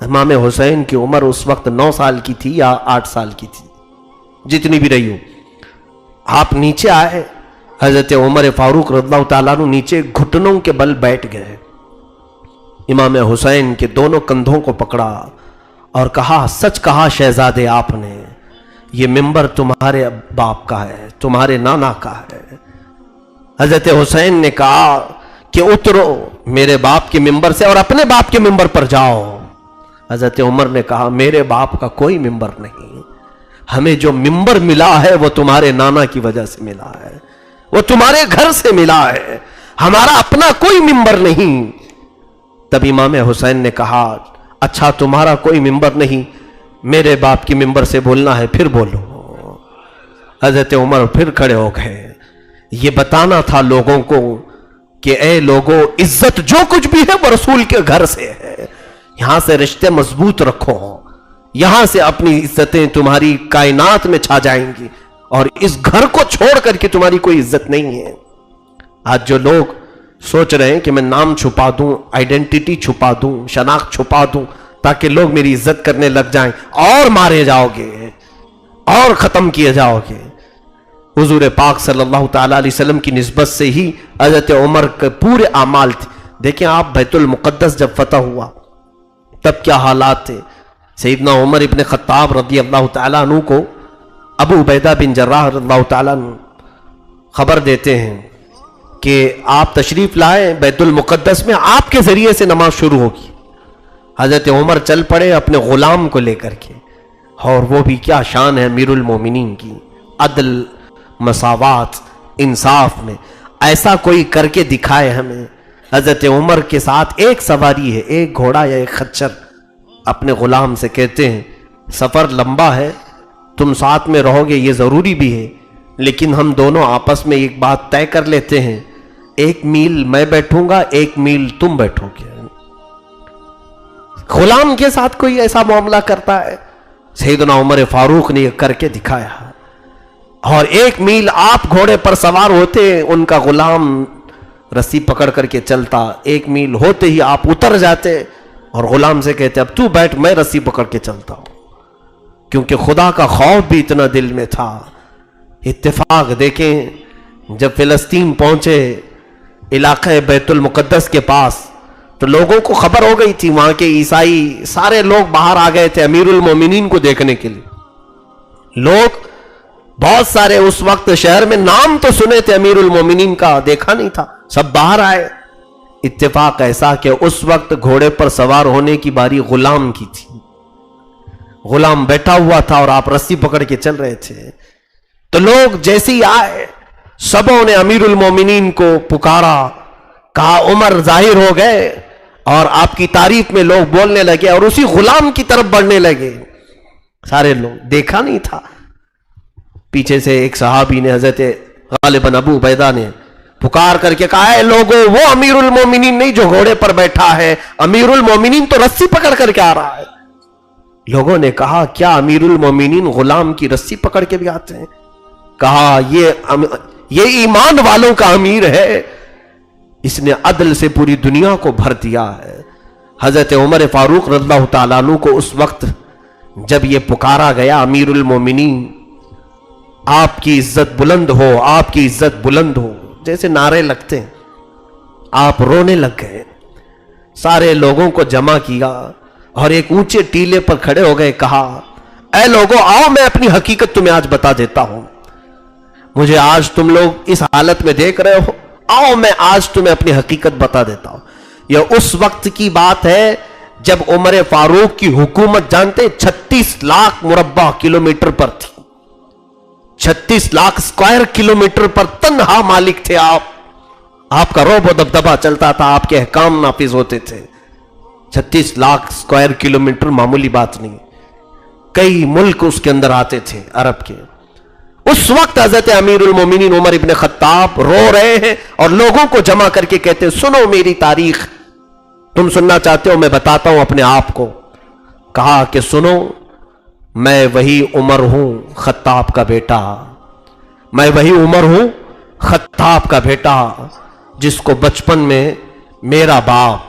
S1: امام حسین کی عمر اس وقت 9 سال کی تھی یا 8 سال کی تھی، جتنی بھی رہی ہو. آپ نیچے آئے، حضرت عمر فاروق رضی اللہ تعالیٰ عنہ نیچے گھٹنوں کے بل بیٹھ گئے، امام حسین کے دونوں کندھوں کو پکڑا اور کہا سچ کہا شہزادے آپ نے، یہ منبر تمہارے باپ کا ہے، تمہارے نانا کا ہے. حضرت حسین نے کہا کہ اترو میرے باپ کے منبر سے اور اپنے باپ کے منبر پر جاؤ. حضرت عمر نے کہا میرے باپ کا کوئی منبر نہیں، ہمیں جو منبر ملا ہے وہ تمہارے نانا کی وجہ سے ملا ہے، وہ تمہارے گھر سے ملا ہے، ہمارا اپنا کوئی منبر نہیں. تب امام حسین نے کہا اچھا تمہارا کوئی منبر نہیں، میرے باپ کی منبر سے بولنا ہے پھر بولو. حضرت عمر پھر کھڑے ہو گئے. یہ بتانا تھا لوگوں کو کہ اے لوگوں، عزت جو کچھ بھی ہے وہ رسول کے گھر سے ہے، یہاں سے رشتے مضبوط رکھو، یہاں سے اپنی عزتیں تمہاری کائنات میں چھا جائیں گی، اور اس گھر کو چھوڑ کر کے تمہاری کوئی عزت نہیں ہے. آج جو لوگ سوچ رہے ہیں کہ میں نام چھپا دوں، آئیڈینٹی چھپا دوں، شناخت چھپا دوں تاکہ لوگ میری عزت کرنے لگ جائیں، اور مارے جاؤ گے اور ختم کیے جاؤ گے. حضور پاک صلی اللہ تعالیٰ علیہ وسلم کی نسبت سے ہی حضرت عمر کے پورے اعمال تھے. دیکھیں آپ بیت المقدس جب فتح ہوا تب کیا حالات تھے. سیدنا عمر ابن خطاب رضی اللہ تعالیٰ عنہ کو ابو عبیدہ بن جراح رضی اللہ تعالیٰ عنہ خبر دیتے ہیں کہ آپ تشریف لائیں بیت المقدس میں، آپ کے ذریعے سے نماز شروع ہوگی. حضرت عمر چل پڑے اپنے غلام کو لے کر کے، اور وہ بھی کیا شان ہے امیر المومنین کی، عدل، مساوات، انصاف میں ایسا کوئی کر کے دکھائے ہمیں. حضرت عمر کے ساتھ ایک سواری ہے، ایک گھوڑا یا ایک خچر. اپنے غلام سے کہتے ہیں سفر لمبا ہے، تم ساتھ میں رہو گے یہ ضروری بھی ہے، لیکن ہم دونوں آپس میں ایک بات طے کر لیتے ہیں، 1 میل میں بیٹھوں گا، 1 میل تم بیٹھو گے. غلام کے ساتھ کوئی ایسا معاملہ کرتا ہے؟ سیدنا عمر فاروق نے یہ کر کے دکھایا. اور 1 میل آپ گھوڑے پر سوار ہوتے، ان کا غلام رسی پکڑ کر کے چلتا. 1 میل ہوتے ہی آپ اتر جاتے اور غلام سے کہتے اب تو بیٹھ، میں رسی پکڑ کے چلتا ہوں. کیونکہ خدا کا خوف بھی اتنا دل میں تھا. اتفاق دیکھیں جب فلسطین پہنچے علاقہ بیت المقدس کے پاس تو لوگوں کو خبر ہو گئی تھی، وہاں کے عیسائی سارے لوگ باہر آ گئے تھے امیر المومنین کو دیکھنے کے لیے. لوگ بہت سارے اس وقت شہر میں نام تو سنے تھے امیر المومنین کا، دیکھا نہیں تھا، سب باہر آئے. اتفاق ایسا کہ اس وقت گھوڑے پر سوار ہونے کی باری غلام کی تھی. غلام بیٹھا ہوا تھا اور آپ رسی پکڑ کے چل رہے تھے. تو لوگ جیسے ہی آئے سبوں نے امیر المومنین کو پکارا، کہا عمر ظاہر ہو گئے، اور آپ کی تعریف میں لوگ بولنے لگے اور اسی غلام کی طرف بڑھنے لگے. سارے لوگ دیکھا نہیں تھا. پیچھے سے ایک صحابی نے حضرت غالباً ابو عبیدہ نے پکار کر کے کہا اے لوگوں، وہ امیر المومنین نہیں جو گھوڑے پر بیٹھا ہے، امیر المومنین تو رسی پکڑ کر کے آ رہا ہے. لوگوں نے کہا کیا امیر المومنین غلام کی رسی پکڑ کے بھی آتے ہیں؟ کہا یہ ایمان والوں کا امیر ہے، اس نے عدل سے پوری دنیا کو بھر دیا ہے. حضرت عمر فاروق رضی اللہ تعالیٰ عنہ کو اس وقت جب یہ پکارا گیا امیر المومنین، آپ کی عزت بلند ہو، آپ کی عزت بلند ہو، جیسے نعرے لگتے ہیں، آپ رونے لگ گئے. سارے لوگوں کو جمع کیا اور ایک اونچے ٹیلے پر کھڑے ہو گئے. کہا اے لوگوں آؤ، میں اپنی حقیقت تمہیں آج بتا دیتا ہوں. مجھے آج تم لوگ اس حالت میں دیکھ رہے ہو، آؤ میں آج تمہیں اپنی حقیقت بتا دیتا ہوں. یہ اس وقت کی بات ہے جب عمر فاروق کی حکومت جانتے 36 لاکھ مربع کلومیٹر پر تھی. 36 لاکھ اسکوائر کلومیٹر پر تنہا مالک تھے آپ کا روب و دبدبہ چلتا تھا، آپ کے احکام نافذ ہوتے تھے. 36 لاکھ اسکوائر کلومیٹر معمولی بات نہیں. کئی ملک اس کے اندر آتے تھے عرب کے. اس وقت حضرت امیر المومنین عمر ابن خطاب رو رہے ہیں اور لوگوں کو جمع کر کے کہتے ہیں سنو میری تاریخ. تم سننا چاہتے ہو میں بتاتا ہوں اپنے آپ کو. کہا کہ سنو، میں وہی عمر ہوں خطاب کا بیٹا، میں وہی عمر ہوں خطاب کا بیٹا جس کو بچپن میں میرا باپ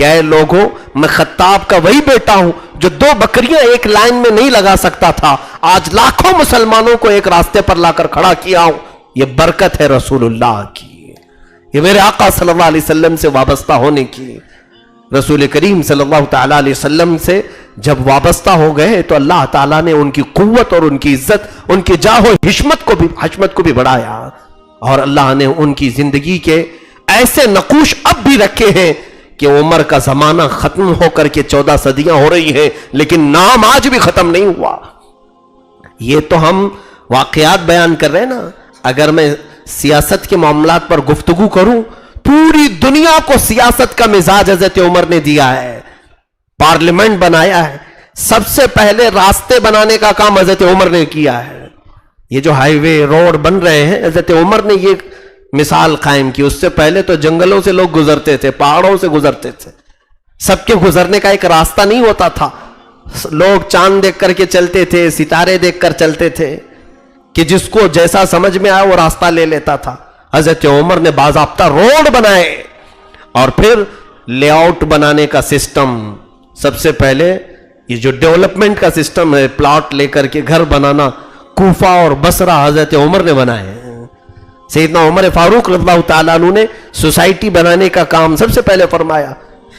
S1: کہ اے لوگوں میں خطاب کا وہی بیٹا ہوں جو 2 بکریاں ایک لائن میں نہیں لگا سکتا تھا، آج لاکھوں مسلمانوں کو ایک راستے پر لا کر کھڑا کیا ہوں. یہ برکت ہے رسول اللہ کی، یہ میرے آقا صلی اللہ علیہ وسلم سے وابستہ ہونے کی. رسول کریم صلی اللہ تعالیٰ علیہ وسلم سے جب وابستہ ہو گئے تو اللہ تعالیٰ نے ان کی قوت اور ان کی عزت، ان کی جاہ و حشمت کو بھی بڑھایا، اور اللہ نے ان کی زندگی کے ایسے نقوش اب بھی رکھے ہیں کہ عمر کا زمانہ ختم ہو کر کے 14 صدیاں ہو رہی ہیں لیکن نام آج بھی ختم نہیں ہوا. یہ تو ہم واقعات بیان کر رہے ہیں نا. اگر میں سیاست کے معاملات پر گفتگو کروں، پوری دنیا کو سیاست کا مزاج حضرت عمر نے دیا ہے، پارلیمنٹ بنایا ہے. سب سے پہلے راستے بنانے کا کام حضرت عمر نے کیا ہے. یہ جو ہائی وے روڈ بن رہے ہیں حضرت عمر نے یہ مثال قائم کی. اس سے پہلے تو جنگلوں سے لوگ گزرتے تھے، پہاڑوں سے گزرتے تھے، سب کے گزرنے کا ایک راستہ نہیں ہوتا تھا. لوگ چاند دیکھ کر کے چلتے تھے، ستارے دیکھ کر چلتے تھے کہ جس کو جیسا سمجھ میں آیا وہ راستہ لے لیتا تھا. حضرت عمر نے باضابطہ روڈ بنائے اور پھر لے آؤٹ بنانے کا سسٹم. سب سے پہلے یہ جو ڈیولپمنٹ کا سسٹم ہے، پلاٹ لے کر کے گھر بنانا، کوفہ اور بصرہ حضرت عمر نے بنائے. سیدنا عمر فاروق رضی اللہ تعالیٰ عنہ نے سوسائٹی بنانے کا کام سب سے پہلے فرمایا.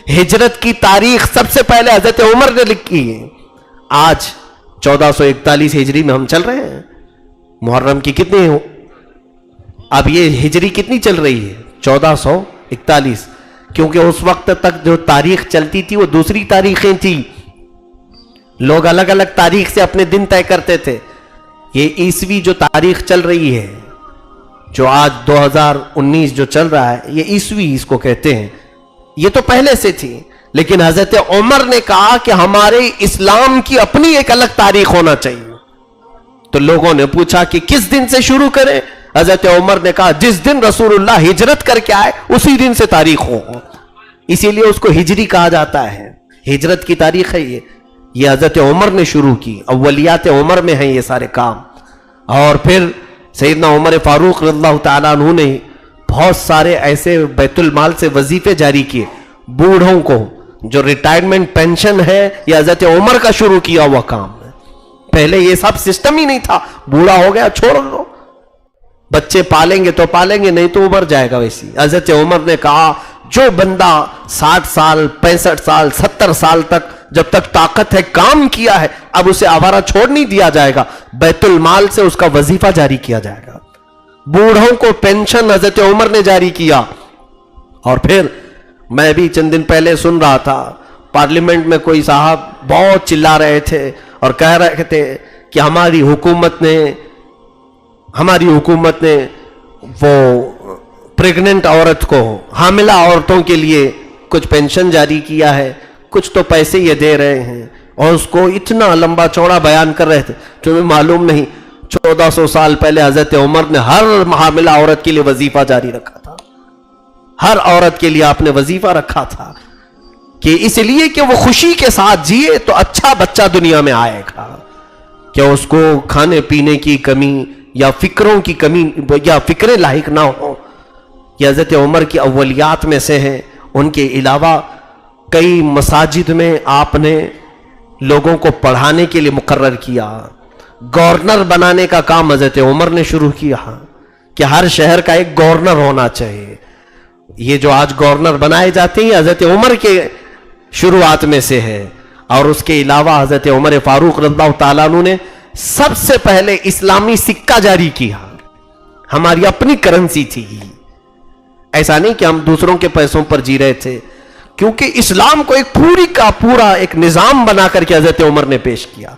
S1: ہجرت کی تاریخ سب سے پہلے حضرت عمر نے لکھی ہے. آج 1441 ہجری میں ہم چل رہے ہیں. محرم کی کتنی ہو اب یہ ہجری کتنی چل رہی ہے؟ 1441. کیونکہ اس وقت تک جو تاریخ چلتی تھی وہ دوسری تاریخیں تھی. لوگ الگ الگ تاریخ سے اپنے دن طے کرتے تھے. یہ عیسوی جو تاریخ چل رہی ہے، جو آج 2019 جو چل رہا ہے، یہ عیسوی اس کو کہتے ہیں. یہ تو پہلے سے تھی، لیکن حضرت عمر نے کہا کہ ہمارے اسلام کی اپنی ایک الگ تاریخ ہونا چاہیے. تو لوگوں نے پوچھا کہ کس دن سے شروع کریں؟ حضرت عمر نے کہا جس دن رسول اللہ ہجرت کر کے آئے اسی دن سے تاریخ ہو. اسی لیے اس کو ہجری کہا جاتا ہے. ہجرت کی تاریخ ہے یہ حضرت عمر نے شروع کی. اولیات عمر میں ہیں یہ سارے کام. اور پھر سیدنا عمر فاروق رضی اللہ تعالیٰ عنہ نے بہت سارے ایسے بیت المال سے وظیفے جاری کیے. بوڑھوں کو جو ریٹائرمنٹ پینشن ہے یہ حضرت عمر کا شروع کیا ہوا کام ہے. پہلے یہ سب سسٹم ہی نہیں تھا. بوڑھا ہو گیا چھوڑ دو، بچے پالیں گے تو پالیں گے، نہیں تو مر جائے گا. ویسی حضرت عمر نے کہا جو بندہ 60 سال 65 سال 70 سال تک جب تک طاقت ہے کام کیا ہے، اب اسے آوارہ چھوڑ نہیں دیا جائے گا. بیت المال سے اس کا وظیفہ جاری کیا جائے گا. بوڑھوں کو پینشن حضرت عمر نے جاری کیا. اور پھر میں بھی چند دن پہلے سن رہا تھا پارلیمنٹ میں کوئی صاحب بہت چلا رہے تھے اور کہہ رہے تھے کہ ہماری حکومت نے وہ پریگننٹ عورت کو، حاملہ عورتوں کے لیے کچھ پینشن جاری کیا ہے، کچھ تو پیسے یہ دے رہے ہیں. اور اس کو اتنا لمبا چوڑا بیان کر رہے تھے. تمہیں معلوم نہیں 1400 سال پہلے حضرت عمر نے ہر حاملہ عورت کے لیے وظیفہ جاری رکھا تھا. ہر عورت کے لیے آپ نے وظیفہ رکھا تھا کہ اس لیے کہ وہ خوشی کے ساتھ جیے تو اچھا بچہ دنیا میں آئے گا. کہ اس کو کھانے پینے کی کمی یا فکروں کی کمی یا فکریں لاحق نہ ہو. یہ حضرت عمر کی اولیات میں سے ہیں. ان کے علاوہ کئی مساجد میں آپ نے لوگوں کو پڑھانے کے لیے مقرر کیا. گورنر بنانے کا کام حضرت عمر نے شروع کیا کہ ہر شہر کا ایک گورنر ہونا چاہیے. یہ جو آج گورنر بنائے جاتے ہیں حضرت عمر کے شروعات میں سے ہے. اور اس کے علاوہ حضرت عمر فاروق رضی اللہ تعالیٰ عنہ نے سب سے پہلے اسلامی سکہ جاری کیا. ہماری اپنی کرنسی تھی. ایسا نہیں کہ ہم دوسروں کے پیسوں پر جی رہے تھے، کیونکہ اسلام کو ایک پوری کا پورا ایک نظام بنا کر کے حضرت عمر نے پیش کیا.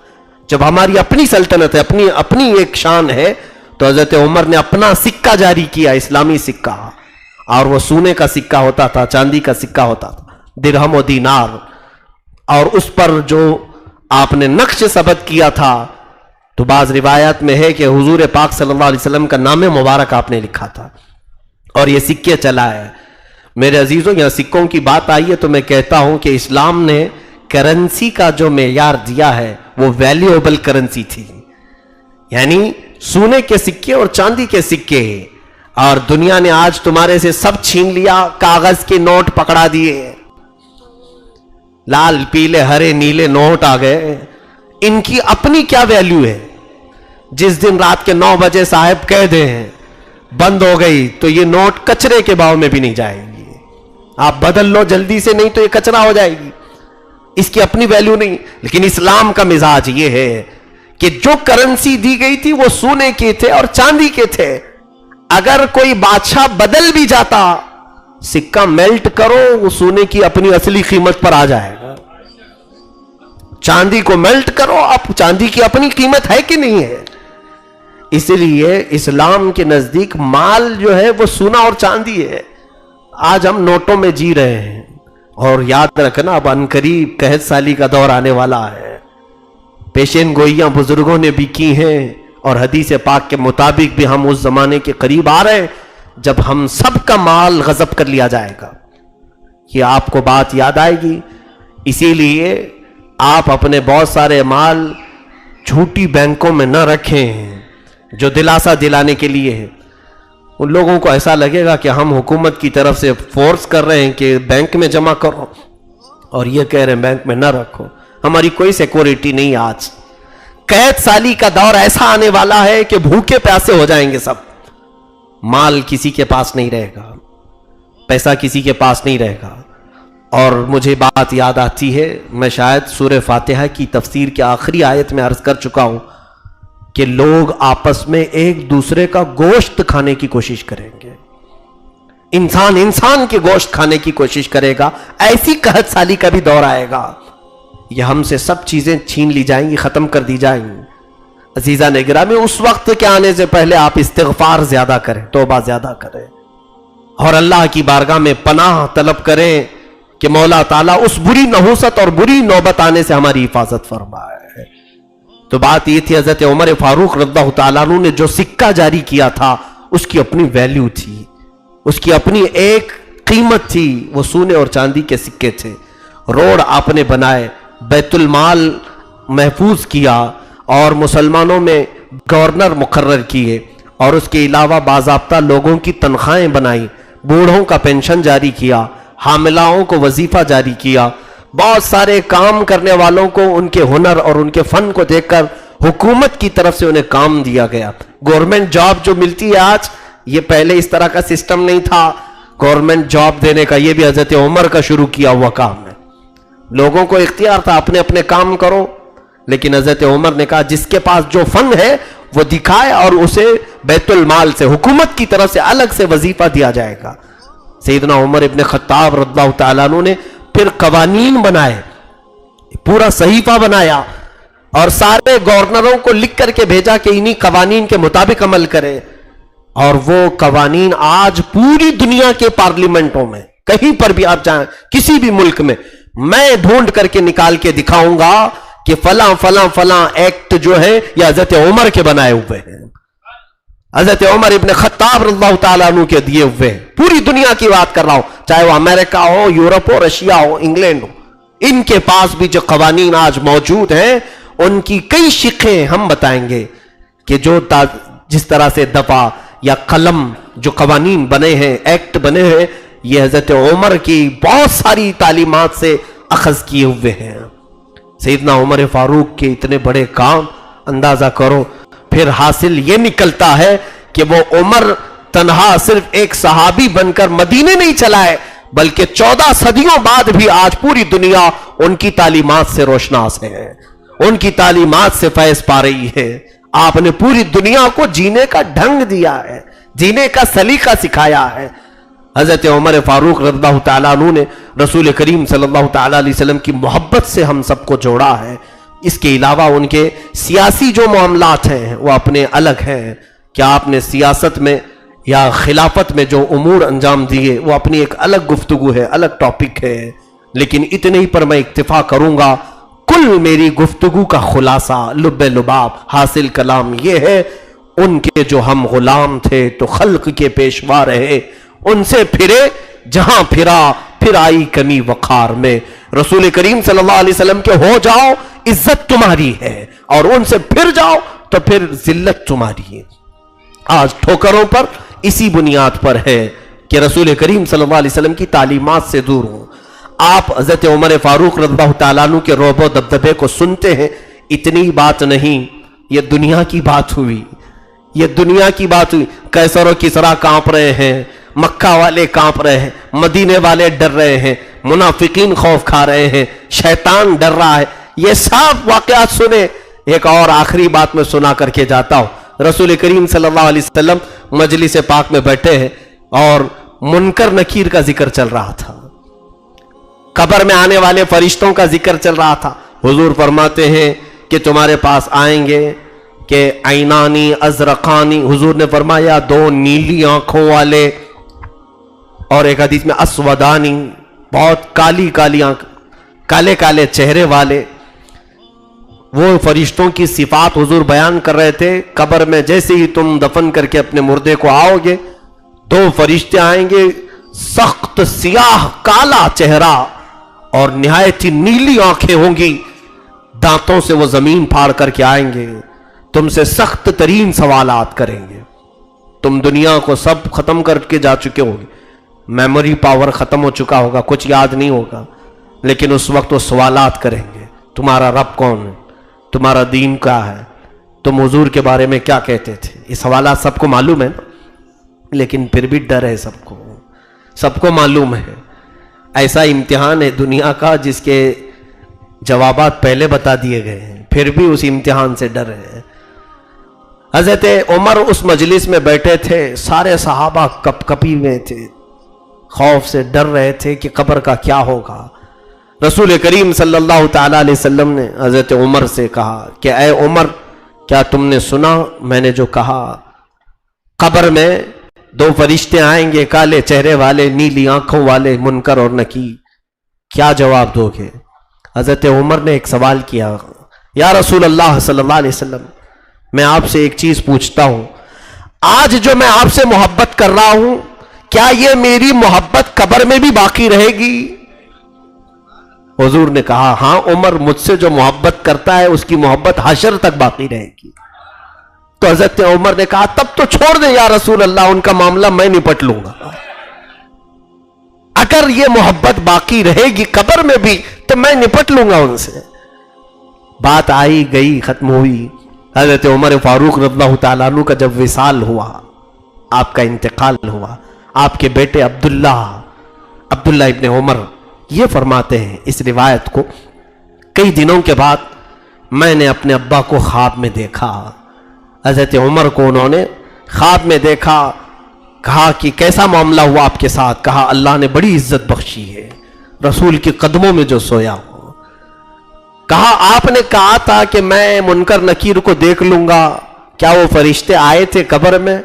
S1: جب ہماری اپنی سلطنت ہے، اپنی ایک شان ہے، تو حضرت عمر نے اپنا سکہ جاری کیا، اسلامی سکہ. اور وہ سونے کا سکہ ہوتا تھا، چاندی کا سکہ ہوتا تھا، درہم و دینار. اور اس پر جو آپ نے نقش ثبت کیا تھا تو بعض روایات میں ہے کہ حضور پاک صلی اللہ علیہ وسلم کا نام مبارک آپ نے لکھا تھا اور یہ سکے چلا ہے. میرے عزیزوں، یہاں سکوں کی بات آئی ہے تو میں کہتا ہوں کہ اسلام نے کرنسی کا جو معیار دیا ہے وہ ویلیوبل کرنسی تھی. یعنی سونے کے سکے اور چاندی کے سکے. اور دنیا نے آج تمہارے سے سب چھین لیا، کاغذ کے نوٹ پکڑا دیے. لال پیلے ہرے نیلے نوٹ آ گئے، ان کی اپنی کیا ویلیو ہے؟ جس دن رات کے 9 بجے صاحب کہہ دیں بند ہو گئی تو یہ نوٹ کچرے کے باؤ میں بھی نہیں جائے گی، آپ بدل لو جلدی سے نہیں تو یہ کچرا ہو جائے گی، اس کی اپنی ویلیو نہیں۔ لیکن اسلام کا مزاج یہ ہے کہ جو کرنسی دی گئی تھی وہ سونے کے تھے اور چاندی کے تھے، اگر کوئی بادشاہ بدل بھی جاتا سکہ میلٹ کرو وہ سونے کی اپنی اصلی قیمت پر آ جائے گا، چاندی کو میلٹ کرو اب چاندی کی اپنی قیمت ہے کہ نہیں ہے۔ اس لیے اسلام کے نزدیک مال جو ہے وہ سونا اور چاندی ہے۔ آج ہم نوٹوں میں جی رہے ہیں، اور یاد رکھنا اب عنقریب قحط سالی کا دور آنے والا ہے، پیشین گوئیاں بزرگوں نے بھی کی ہیں، اور حدیث پاک کے مطابق بھی ہم اس زمانے کے قریب آ رہے ہیں جب ہم سب کا مال غصب کر لیا جائے گا۔ یہ آپ کو بات یاد آئے گی، اسی لیے آپ اپنے بہت سارے مال جھوٹی بینکوں میں نہ رکھیں جو دلاسا دلانے کے لیے ہے۔ ان لوگوں کو ایسا لگے گا کہ ہم حکومت کی طرف سے فورس کر رہے ہیں کہ بینک میں جمع کرو، اور یہ کہہ رہے ہیں بینک میں نہ رکھو۔ ہماری کوئی سیکورٹی نہیں۔ آج قحط سالی کا دور ایسا آنے والا ہے کہ بھوکے پیاسے ہو جائیں گے سب، مال کسی کے پاس نہیں رہے گا، پیسہ کسی کے پاس نہیں رہے گا۔ اور مجھے بات یاد آتی ہے، میں شاید سورہ فاتحہ کی تفسیر کے آخری آیت میں عرض کر چکا ہوں کہ لوگ آپس میں ایک دوسرے کا گوشت کھانے کی کوشش کریں گے، انسان کے گوشت کھانے کی کوشش کرے گا۔ ایسی قحط سالی کا بھی دور آئے گا، یہ ہم سے سب چیزیں چھین لی جائیں گی، ختم کر دی جائیں گی۔ عزیزان گرامی، اس وقت کے آنے سے پہلے آپ استغفار زیادہ کریں، توبہ زیادہ کریں، اور اللہ کی بارگاہ میں پناہ طلب کریں کہ مولا تعالیٰ اس بری نحوست اور بری نوبت آنے سے ہماری حفاظت فرمائے۔ تو بات یہ تھی، حضرت عمر فاروق رضی اللہ تعالیٰ عنہ نے جو سکہ جاری کیا تھا اس کی اپنی ویلیو تھی، اس کی اپنی ایک قیمت تھی، وہ سونے اور چاندی کے سکے تھے۔ روڈ آپ نے بنائے، بیت المال محفوظ کیا، اور مسلمانوں میں گورنر مقرر کیے، اور اس کے علاوہ باضابطہ لوگوں کی تنخواہیں بنائی، بوڑھوں کا پینشن جاری کیا، حاملاؤں کو وظیفہ جاری کیا، بہت سارے کام کرنے والوں کو ان کے ہنر اور ان کے فن کو دیکھ کر حکومت کی طرف سے انہیں کام دیا گیا۔ گورنمنٹ جاب جو ملتی ہے آج، یہ پہلے اس طرح کا سسٹم نہیں تھا۔ گورنمنٹ جاب دینے کا یہ بھی حضرت عمر کا شروع کیا ہوا کام ہے۔ لوگوں کو اختیار تھا اپنے اپنے کام کرو، لیکن حضرت عمر نے کہا جس کے پاس جو فن ہے وہ دکھائے، اور اسے بیت المال سے، حکومت کی طرف سے الگ سے وظیفہ دیا جائے گا۔ سیدنا عمر ابن خطاب رضی اللہ تعالیٰ عنہ نے پھر قوانین بنائے، پورا صحیفہ بنایا، اور سارے گورنروں کو لکھ کر کے بھیجا کہ انہی قوانین کے مطابق عمل کرے۔ اور وہ قوانین آج پوری دنیا کے پارلیمنٹوں میں، کہیں پر بھی آپ جائیں، کسی بھی ملک میں، میں ڈھونڈ کر کے نکال کے دکھاؤں گا کہ فلاں فلاں فلاں ایکٹ جو ہے یہ حضرت عمر کے بنائے ہوئے ہیں، حضرت عمر ابن خطاب رضی اللہ تعالیٰ عنہ کے دیے ہوئے ہیں۔ پوری دنیا کی بات کر رہا ہوں، چاہے وہ امریکہ ہو، یورپ ہو، رشیا ہو، انگلینڈ ہو، ان کے پاس بھی جو قوانین آج موجود ہیں ان کی کئی شقیں ہم بتائیں گے کہ جو جس طرح سے دفعہ یا قلم جو قوانین بنے ہیں، ایکٹ بنے ہیں، یہ حضرت عمر کی بہت ساری تعلیمات سے اخذ کیے ہوئے ہیں۔ سیدنا عمر فاروق کے اتنے بڑے کام، اندازہ کرو، پھر حاصل یہ نکلتا ہے کہ وہ عمر تنہا صرف ایک صحابی بن کر مدینے نہیں چلائے، بلکہ 14 صدیوں بعد بھی آج پوری دنیا ان کی تعلیمات سے روشناس ہے، ان کی تعلیمات سے فیض پا رہی ہے۔ آپ نے پوری دنیا کو جینے کا ڈھنگ دیا ہے، جینے کا سلیقہ سکھایا ہے۔ حضرت عمر فاروق رضی اللہ تعالیٰ عنہ نے رسول کریم صلی اللہ تعالیٰ علیہ وسلم کی محبت سے ہم سب کو جوڑا ہے۔ اس کے علاوہ ان کے سیاسی جو معاملات ہیں وہ اپنے الگ ہیں، کہ آپ نے سیاست میں یا خلافت میں جو امور انجام دیے وہ اپنی ایک الگ گفتگو ہے، الگ ٹاپک ہے، لیکن اتنے ہی پر میں اکتفا کروں گا۔ کل میری گفتگو کا خلاصہ، لب لباب، حاصل کلام یہ ہے، ان کے جو ہم غلام تھے تو خلق کے پیشوا رہے، ان سے پھرے جہاں پھرا، پھر آئی کمی وقار میں۔ رسول کریم صلی اللہ علیہ وسلم کے ہو جاؤ عزت تمہاری ہے، اور ان سے پھر جاؤ تو پھر ذلت تمہاری ہے۔ آج ٹھوکروں پر اسی بنیاد پر ہے کہ رسول کریم صلی اللہ علیہ وسلم کی تعلیمات سے دور ہوں۔ آپ حضرت عمر فاروق رضی اللہ تعالیٰ عنہ کے رعب و دبدبے کو سنتے ہیں. اتنی بات نہیں، یہ دنیا کی بات ہوئی، یہ دنیا کی بات ہوئی. قیصر و کسریٰ کانپ رہے ہیں، مکہ والے کانپ رہے ہیں، مدینے والے ڈر رہے ہیں، منافقین خوف کھا رہے ہیں، شیطان ڈر رہا ہے. یہ سب واقعات سنے. ایک اور آخری بات میں سنا کر کے جاتا ہوں. رسول کریم صلی اللہ علیہ وسلم مجلس پاک میں بیٹھے ہیں اور منکر نکیر کا ذکر چل رہا تھا، قبر میں آنے والے فرشتوں کا ذکر چل رہا تھا. حضور فرماتے ہیں کہ تمہارے پاس آئیں گے کہ عینانی ازرقانی، حضور نے فرمایا دو نیلی آنکھوں والے، اور ایک حدیث میں اسودانی، بہت کالی کالی آنکھ، کالے کالے چہرے والے. وہ فرشتوں کی صفات حضور بیان کر رہے تھے. قبر میں جیسے ہی تم دفن کر کے اپنے مردے کو آؤ گے، دو فرشتے آئیں گے، سخت سیاہ کالا چہرہ اور نہایت ہی نیلی آنکھیں ہوں گی. دانتوں سے وہ زمین پھاڑ کر کے آئیں گے، تم سے سخت ترین سوالات کریں گے. تم دنیا کو سب ختم کر کے جا چکے ہوگے، میموری پاور ختم ہو چکا ہوگا، کچھ یاد نہیں ہوگا، لیکن اس وقت وہ سوالات کریں گے. تمہارا رب کون ہے؟ تمہارا دین کیا ہے؟ تم حضور کے بارے میں کیا کہتے تھے؟ یہ سوالات سب کو معلوم ہے نا، لیکن پھر بھی ڈر ہے سب کو معلوم ہے. ایسا امتحان ہے دنیا کا جس کے جوابات پہلے بتا دیے گئے ہیں، پھر بھی اس امتحان سے ڈر ہے. حضرت عمر اس مجلس میں بیٹھے تھے، سارے صحابہ کپ کپی میں تھے، خوف سے ڈر رہے تھے کہ قبر کا کیا ہوگا. رسول کریم صلی اللہ تعالی علیہ وسلم نے حضرت عمر سے کہا کہ اے عمر، کیا تم نے سنا میں نے جو کہا؟ قبر میں دو فرشتے آئیں گے، کالے چہرے والے، نیلی آنکھوں والے، منکر اور نکیر. کیا جواب دو گے؟ حضرت عمر نے ایک سوال کیا، یا رسول اللہ صلی اللہ علیہ وسلم، میں آپ سے ایک چیز پوچھتا ہوں، آج جو میں آپ سے محبت کر رہا ہوں، کیا یہ میری محبت قبر میں بھی باقی رہے گی؟ حضور نے کہا ہاں عمر، مجھ سے جو محبت کرتا ہے اس کی محبت حشر تک باقی رہے گی. تو حضرت عمر نے کہا تب تو چھوڑ دیں یا رسول اللہ، ان کا معاملہ میں نپٹ لوں گا. اگر یہ محبت باقی رہے گی قبر میں بھی تو میں نپٹ لوں گا ان سے. بات آئی گئی، ختم ہوئی. حضرت عمر فاروق رضی اللہ تعالیٰ عنہ کا جب وصال ہوا، آپ کا انتقال ہوا، آپ کے بیٹے عبداللہ ابن عمر یہ فرماتے ہیں اس روایت کو، کئی دنوں کے بعد میں نے اپنے ابا کو خواب میں دیکھا. حضرت عمر کو انہوں نے خواب میں دیکھا. کہا کہ کیسا معاملہ ہوا آپ کے ساتھ؟ کہا اللہ نے بڑی عزت بخشی ہے رسول کے قدموں میں جو سویا ہو. کہا آپ نے کہا تھا کہ میں منکر نکیر کو دیکھ لوں گا، کیا وہ فرشتے آئے تھے قبر میں؟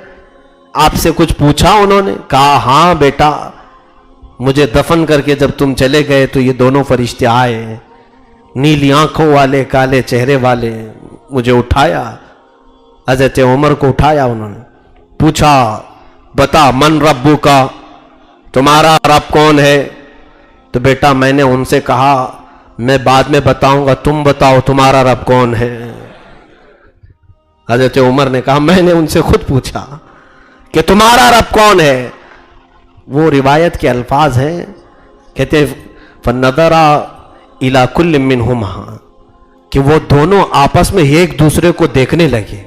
S1: آپ سے کچھ پوچھا انہوں نے؟ کہا ہاں بیٹا، مجھے دفن کر کے جب تم چلے گئے تو یہ دونوں فرشتے آئے، نیلی آنکھوں والے، کالے چہرے والے، مجھے اٹھایا. حضرت عمر کو اٹھایا، انہوں نے پوچھا بتا من ربو کا، تمہارا رب کون ہے؟ تو بیٹا میں نے ان سے کہا میں بعد میں بتاؤں گا، تم بتاؤ تمہارا رب کون ہے. حضرت عمر نے کہا میں نے ان سے خود پوچھا کہ تمہارا رب کون ہے. وہ روایت کے الفاظ ہیں، کہتے فَنَظَرَ إِلَى كُلٍّ مِّنْهُمَا، کہ وہ دونوں آپس میں ایک دوسرے کو دیکھنے لگے.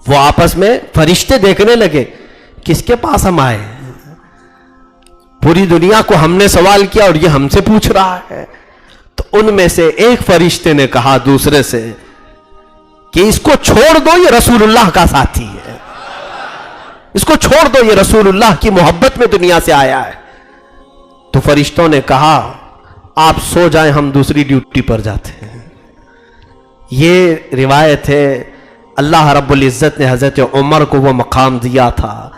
S1: وہ آپس میں فرشتے دیکھنے لگے کس کے پاس ہم آئے؟ پوری دنیا کو ہم نے سوال کیا اور یہ ہم سے پوچھ رہا ہے. تو ان میں سے ایک فرشتے نے کہا دوسرے سے کہ اس کو چھوڑ دو، یہ رسول اللہ کا ساتھی ہے، اس کو چھوڑ دو، یہ رسول اللہ کی محبت میں دنیا سے آیا ہے. تو فرشتوں نے کہا آپ سو جائیں، ہم دوسری ڈیوٹی پر جاتے ہیں. یہ روایت ہے. اللہ رب العزت نے حضرت عمر کو وہ مقام دیا تھا،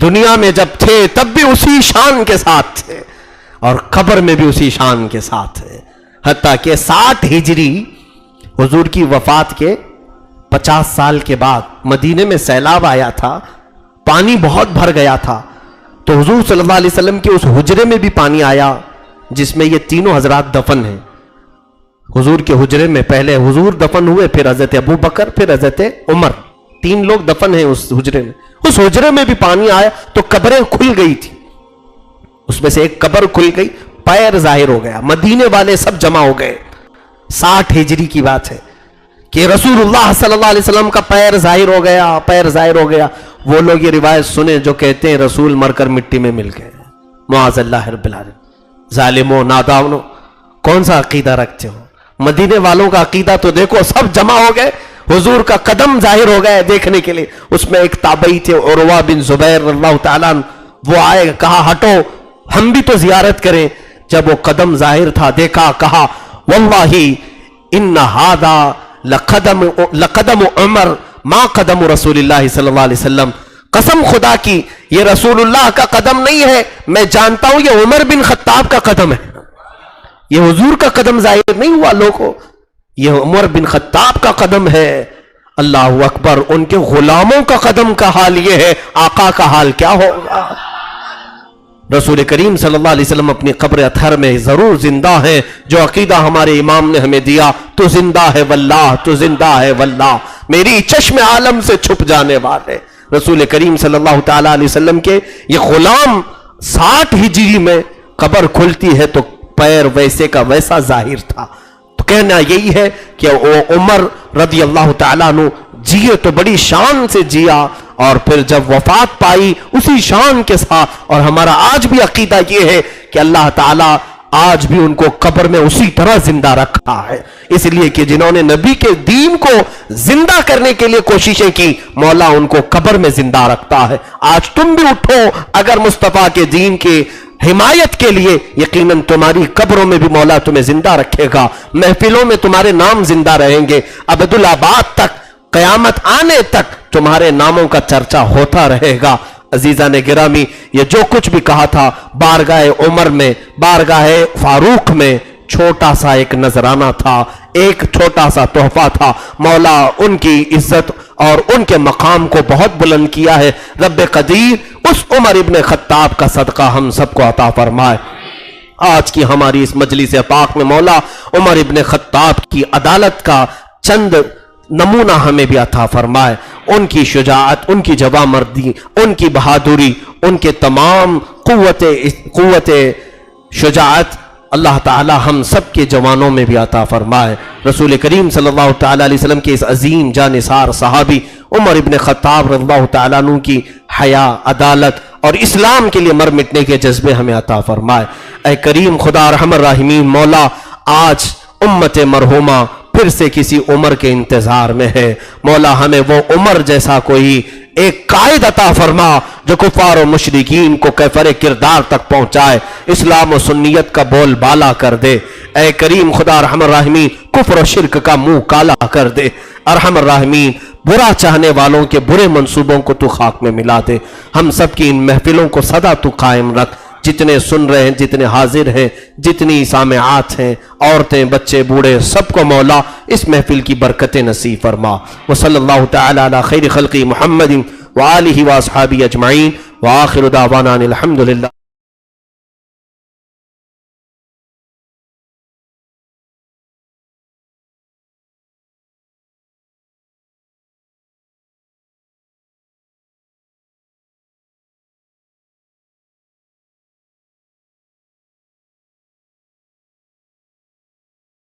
S1: دنیا میں جب تھے تب بھی اسی شان کے ساتھ تھے اور قبر میں بھی اسی شان کے ساتھ تھے. حتیٰ کہ 60 ہجری حضور کی وفات کے 50 سال کے بعد مدینے میں سیلاب آیا تھا، پانی بہت بھر گیا تھا. تو حضور صلی اللہ علیہ وسلم کے اس حجرے میں بھی پانی آیا جس میں یہ تینوں حضرات دفن ہیں. حضور کے حجرے میں پہلے حضور دفن ہوئے، پھر حضرت ابو بکر، پھر حضرت عمر، 3 لوگ دفن ہیں اس حجرے میں. اس حجرے میں بھی پانی آیا تو قبریں کھل گئی تھی، اس میں سے ایک قبر کھل گئی، پیر ظاہر ہو گیا, مدینے والے سب جمع ہو گئے. 60 ہجری کی بات ہے کہ رسول اللہ صلی اللہ علیہ وسلم کا پیر ظاہر ہو گیا, پیر ظاہر ہو گیا. وہ لوگ یہ روایت سنیں جو کہتے ہیں رسول مر کر مٹی میں مل گئے. معاذ اللہ رب العالمین. ظالموں, نادانوں, کون سا عقیدہ رکھتے ہو؟ مدینے والوں کا عقیدہ تو دیکھو, سب جمع ہو گئے, حضور کا قدم ظاہر ہو گئے دیکھنے کے لیے. اس میں ایک تابعی تھے عروہ بن زبیر رضی اللہ تعالیٰ عنہ, وہ آئے, کہا ہٹو ہم بھی تو زیارت کریں. جب وہ قدم ظاہر تھا دیکھا, کہا واللہ ان ھذا لقدم عمر ما قدم رسول اللہ صلی اللہ علیہ وسلم. قسم خدا کی یہ رسول اللہ کا قدم نہیں ہے, میں جانتا ہوں یہ عمر بن خطاب کا قدم ہے. یہ حضور کا قدم ظاہر نہیں ہوا لوگوں, یہ عمر بن خطاب کا قدم ہے. اللہ اکبر. ان کے غلاموں کا قدم کا حال یہ ہے, آقا کا حال کیا ہوگا؟ رسول کریم صلی اللہ علیہ وسلم اپنی قبر اطہر میں ضرور زندہ ہیں. جو عقیدہ ہمارے امام نے ہمیں دیا, تو زندہ ہے واللہ, تو زندہ ہے واللہ, میری چشم عالم سے چھپ جانے والے. رسول کریم صلی اللہ تعالی علیہ وسلم کے یہ غلام 60 ہجری میں قبر کھلتی ہے تو پیر ویسے کا ویسا ظاہر تھا. تو کہنا یہی ہے کہ وہ عمر رضی اللہ تعالیٰ عنہ جیے تو بڑی شان سے جیا, اور پھر جب وفات پائی اسی شان کے ساتھ. اور ہمارا آج بھی عقیدہ یہ ہے کہ اللہ تعالیٰ آج بھی ان کو قبر میں اسی طرح زندہ رکھا ہے, اس لیے کہ جنہوں نے نبی کے دین کو زندہ کرنے کے لیے کوششیں کی, مولا ان کو قبر میں زندہ رکھتا ہے. آج تم بھی اٹھو اگر مصطفیٰ کے دین کے حمایت کے لیے, یقیناً تمہاری قبروں میں بھی مولا تمہیں زندہ رکھے گا, محفلوں میں تمہارے نام زندہ رہیں گے, ابدالآباد تک, قیامت آنے تک تمہارے ناموں کا چرچا ہوتا رہے گا. عزیزان گرامی, یہ جو کچھ بھی کہا تھا بارگاہ عمر میں, بارگاہ فاروق میں, چھوٹا سا ایک نذرانہ تھا, ایک چھوٹا سا تحفہ تھا. مولا ان کی عزت اور ان کے مقام کو بہت بلند کیا ہے. رب قدیر اس عمر ابن خطاب کا صدقہ ہم سب کو عطا فرمائے. آج کی ہماری اس مجلس پاک میں مولا عمر ابن خطاب کی عدالت کا چند نمونہ ہمیں بھی عطا فرمائے. ان کی شجاعت, ان کی جواں مردی, ان کی بہادری, ان کے تمام قوت شجاعت اللہ تعالی ہم سب کے جوانوں میں بھی عطا فرمائے. رسول کریم صلی اللہ تعالی علیہ وسلم کے اس عظیم جانثار صحابی عمر ابن خطاب رضی اللہ تعالیٰ عنہ کی حیا, عدالت اور اسلام کے لیے مر مٹنے کے جذبے ہمیں عطا فرمائے. اے کریم خدا ارحم الراحمین, مولا آج امت مرحومہ پھر سے کسی عمر کے انتظار میں ہے. مولا ہمیں وہ عمر جیسا کوئی ایک قائد عطا فرما جو کفار و مشرکین کو کیفر کردار تک پہنچائے, اسلام و سنیت کا بول بالا کر دے. اے کریم خدا ارحم الراحمین, کفر و شرک کا منہ کالا کر دے. ارحم الراحمین, برا چاہنے والوں کے برے منصوبوں کو تو خاک میں ملا دے. ہم سب کی ان محفلوں کو سدا تو قائم رکھ. جتنے سن رہے ہیں, جتنے حاضر ہیں, جتنی سامعات ہیں, عورتیں, بچے, بوڑھے, سب کو مولا اس محفل کی برکتیں نصیب فرما. وصلی اللہ تعالی علی خیر خلقی محمد وآلہ واصحابہ اجمعین, وآخر دعوانا الحمدللہ.